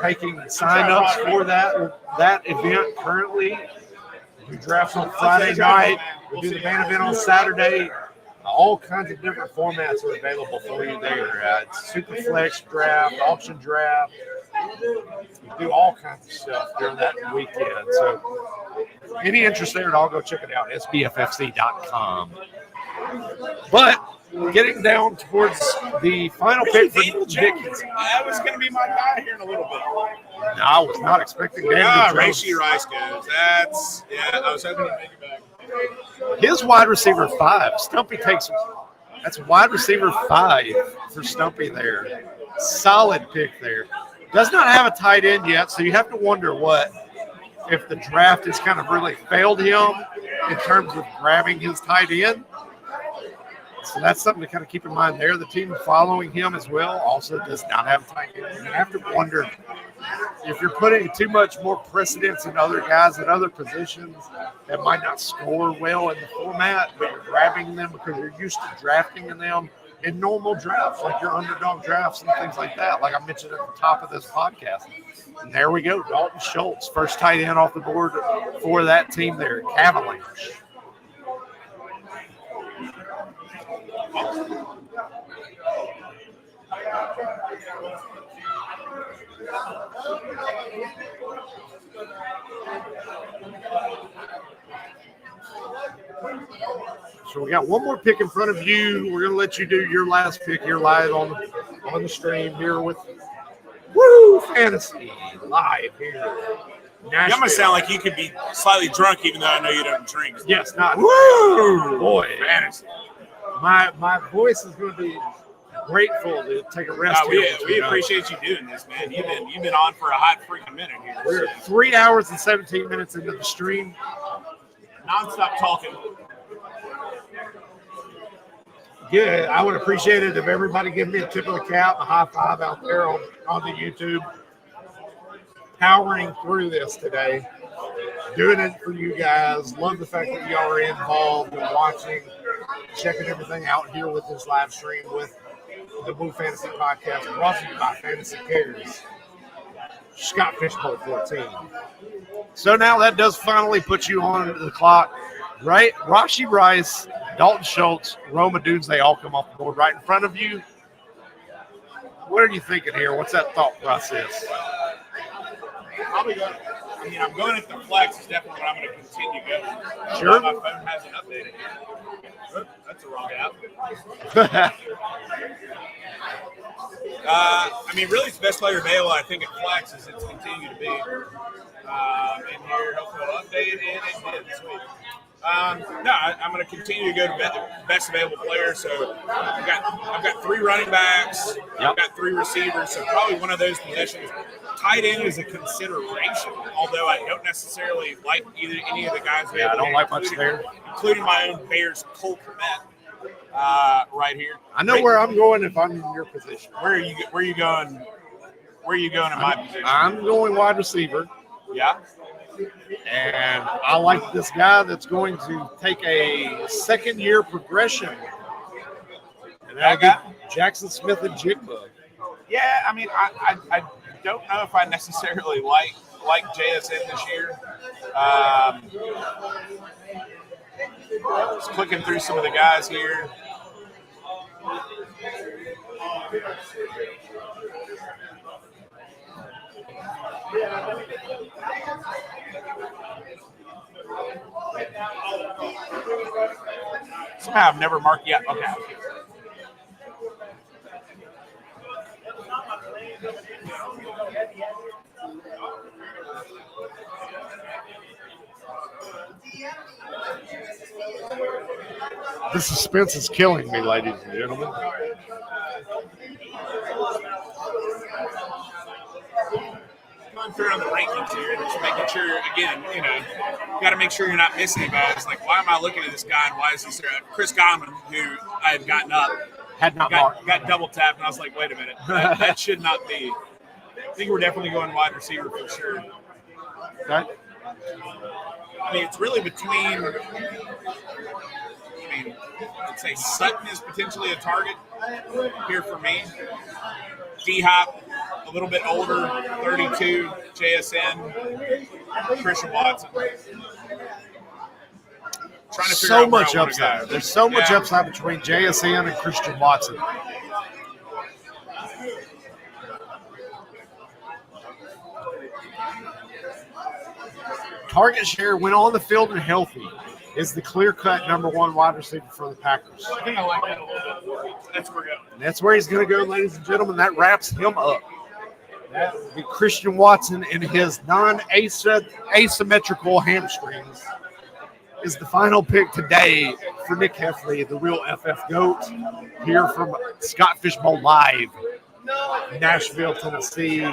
Taking sign-ups for that event currently. We draft on Friday night. We do the main event on Saturday. All kinds of different formats are available for you there. It's super flex draft, auction draft. We do all kinds of stuff during that weekend. So any interest there at all, go check it out, SBFFC.com. But getting down towards the final pick for Nick. That was going to be my guy here in a little bit. No, I was not expecting Daniel Jones. Rashee Rice goes. I was hoping to make it back. His wide receiver 5. Stumpy takes. That's wide receiver 5 for Stumpy there. Solid pick there. Does not have a tight end yet, so you have to wonder if the draft has kind of really failed him in terms of grabbing his tight end. So that's something to kind of keep in mind there. The team following him as well also does not have a tight end. You have to wonder if you're putting too much more precedence in other guys at other positions that might not score well in the format, but you're grabbing them because you're used to drafting them in normal drafts, like your underdog drafts and things like that, like I mentioned at the top of this podcast. And there we go, Dalton Schultz, first tight end off the board for that team there, Avalanche. So we got one more pick in front of you. We're going to let you do your last pick here live on the stream here with Woo Fantasy live here. You almost sound like you could be slightly drunk, even though I know you don't drink. Yes, not. Woo! Boy, Fantasy. My voice is going to be grateful to take a rest. We appreciate you doing this, man. You've been on for a hot freaking minute here. We're 3 hours and 17 minutes into the stream. Non-stop talking. Good. I would appreciate it if everybody gave me a tip of the cap, a high five out there on the YouTube. Powering through this today. Doing it for you guys. Love the fact that y'all are involved and watching, checking everything out here with this live stream with the Blue Fantasy Podcast, brought to you by Fantasy Cares. Scott Fishbowl 14. So now that does finally put you on the clock, right? Rashee Rice, Dalton Schultz, Roma Dudes, they all come off the board right in front of you. What are you thinking here? What's that thought process? Probably going. I mean, I'm going at the flex. Is definitely what I'm going to continue going. Sure. My phone hasn't updated yet. That's a wrong app. I mean, really, it's the best player available. I think at flex is it's continued to be. And here, hopefully, it'll update and it did. Sweet. No, I'm going to continue to go to best available player. So I've got 3 running backs. I've got 3 receivers. So probably one of those positions. Tight end is a consideration, although I don't necessarily like any of the guys. Yeah, I don't like much there, including my own Bears Cole Kmet right here. I know where I'm going if I'm in your position. Where are you going? Where are you going in my position? I'm going wide receiver. Yeah. And I like this guy that's going to take a second-year progression. And that'll be Jackson Smith and Jigba. Yeah, I mean, I don't know if I necessarily like JSN this year. Just clicking through some of the guys here. Somehow I've never marked yet. Okay. The suspense is killing me, ladies and gentlemen. Going through on the rankings here, just making sure, again, you got to make sure you're not missing anybody. It's like, why am I looking at this guy and why is this there? Chris Godwin, who I had gotten up, got double tapped, and I was like, wait a minute, that should not be. I think we're definitely going wide receiver for sure. Okay. I mean, it's really between. I'd say Sutton is potentially a target here for me. D-Hop, a little bit older, 32, JSN, Christian Watson. So much upside. There's so much upside between JSN and Christian Watson. Target share when on the field and healthy is the clear-cut number 1 wide receiver for the Packers. I think I like that a little bit. That's where we're going. And that's where he's going to go, ladies and gentlemen. That wraps him up. That would be Christian Watson in his non-asymmetrical hamstrings is the final pick today for Nick Hefley, the real FF GOAT, here from Scott Fishbowl Live, Nashville, Tennessee.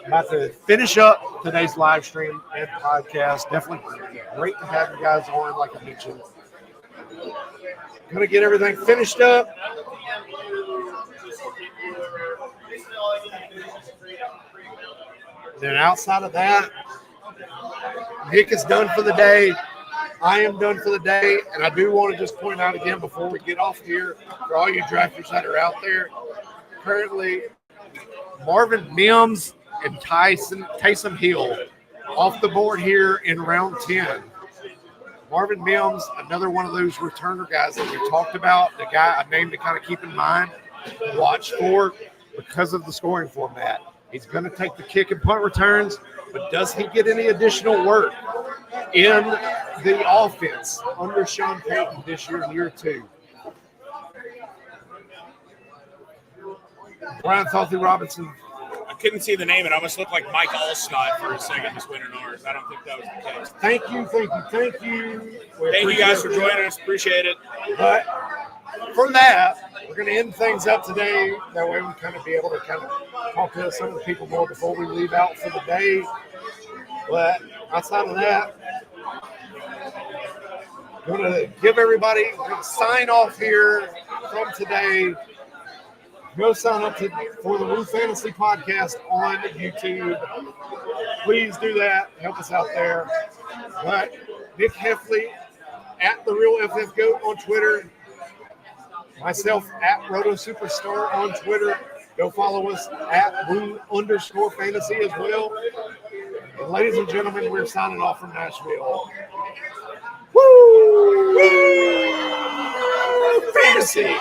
About to finish up today's live stream and podcast. Definitely great to have you guys on, like I mentioned. Going to get everything finished up. Then outside of that, Nick is done for the day. I am done for the day. And I do want to just point out again before we get off here, for all you drafters that are out there, currently Marvin Mims and Taysom Hill off the board here in round 10. Marvin Mims, another one of those returner guys that we talked about, the guy I named to kind of keep in mind, watch for because of the scoring format. He's going to take the kick and punt returns, but does he get any additional work in the offense under Sean Payton this year in year 2? Brian Thalty Robinson. I couldn't see the name. It almost looked like Mike Allstott for a second this winter ours. I don't think that was the case. Thank you. Thank you guys for joining us. Appreciate it. But for that, we're going to end things up today. That way we kind of be able to kind of talk to some of the people more before we leave out for the day. But outside of that, I'm going to give everybody, we're going to sign off here from today. Go sign up for the Woo Fantasy Podcast on YouTube. Please do that. Help us out there. But Nick Hefley at The Real FF GOAT on Twitter. Myself at Roto Superstar on Twitter. Go follow us at Woo_Fantasy as well. And ladies and gentlemen, we're signing off from Nashville. Woo! Fantasy!